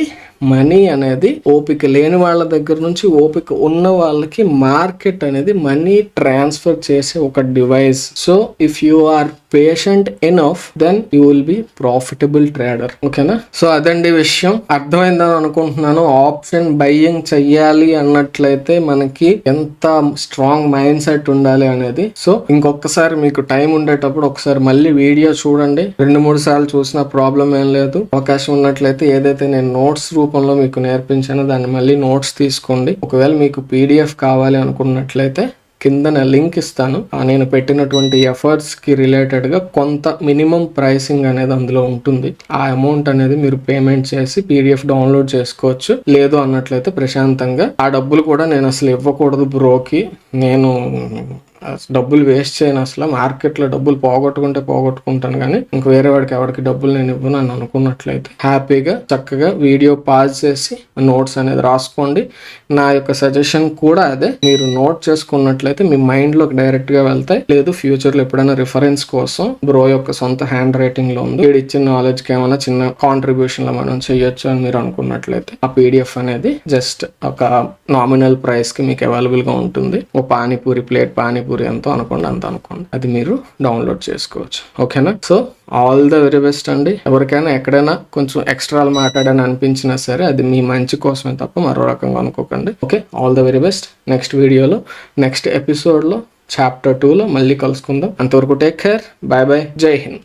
మనీ అనేది, ఓపిక లేని వాళ్ళ దగ్గర నుంచి ఓపిక ఉన్న వాళ్ళకి మార్కెట్ అనేది మనీ ట్రాన్స్ఫర్ చేసే ఒక device. So if you are patient enough then you will be profitable trader. ఓకేనా? సో అదండి విషయం. అర్థమైందని అనుకుంటున్నాను. ఆప్షన్ బయ్యింగ్ చెయ్యాలి అన్నట్లయితే మనకి ఎంత స్ట్రాంగ్ మైండ్ సెట్ ఉండాలి అనేది. సో ఇంకొకసారి మీకు టైం ఉండేటప్పుడు ఒకసారి మళ్ళీ వీడియో చూడండి. 2-3 సార్లు చూసిన ప్రాబ్లం ఏం లేదు. అవకాశం ఉన్నట్లయితే ఏదైతే నేను నోట్స్ రూపంలో మీకు నేర్పించానో దాన్ని మళ్ళీ నోట్స్ తీసుకోండి. ఒకవేళ మీకు PDF కావాలి అనుకున్నట్లయితే కింద నా లింక్ ఇస్తాను. నేను పెట్టినటువంటి ఎఫర్ట్స్ కి రిలేటెడ్ గా కొంత మినిమం ప్రైసింగ్ అనేది అందులో ఉంటుంది. ఆ అమౌంట్ అనేది మీరు పేమెంట్ చేసి PDF డౌన్లోడ్ చేసుకోవచ్చు. లేదు అన్నట్లయితే ప్రశాంతంగా ఆ డబ్బులు కూడా నేను అసలు ఇవ్వకూడదు బ్రోకి, నేను డబ్బులు వేస్ట్ చేయను, అసలు మార్కెట్లో డబ్బులు పోగొట్టుకుంటాను కానీ ఇంక వేరే వాడికి ఎవరికి డబ్బులు నేను ఇవ్వను అని అనుకున్నట్లయితే హ్యాపీగా చక్కగా వీడియో పాజ్ చేసి నోట్స్ అనేది రాసుకోండి. నా యొక్క సజెషన్ కూడా అదే, మీరు నోట్ చేసుకున్నట్లయితే మీ మైండ్లోకి డైరెక్ట్గా వెళ్తాయి. లేదు ఫ్యూచర్లో ఎప్పుడైనా రిఫరెన్స్ కోసం బ్రో యొక్క సొంత హ్యాండ్ రైటింగ్లో ఉంది, వీడు ఇచ్చిన నాలెడ్జ్కి ఏమైనా చిన్న కాంట్రిబ్యూషన్లో మనం చేయొచ్చు అని మీరు అనుకున్నట్లయితే ఆ PDF అనేది జస్ట్ ఒక నామినల్ ప్రైస్కి మీకు అవైలబుల్గా ఉంటుంది. ఓ ప్లేట్ పానీపూరి ఎంతో అనుకోండి, అంత అనుకోండి, అది మీరు డౌన్లోడ్ చేసుకోవచ్చు. ఓకేనా? So all the very best అండి. ఎవరికైనా ఎక్కడైనా కొంచెం ఎక్స్ట్రాలు మాట్లాడని అనిపించినా సరే అది మీ మంచి కోసమే తప్ప మరో రకంగా అనుకోకండి. Okay, all the very best. Next వీడియోలో నెక్స్ట్ ఎపిసోడ్లో Chapter 2లో మళ్ళీ కలుసుకుందాం. అంతవరకు టేక్ కేర్, బాయ్ బాయ్, జై హింద్.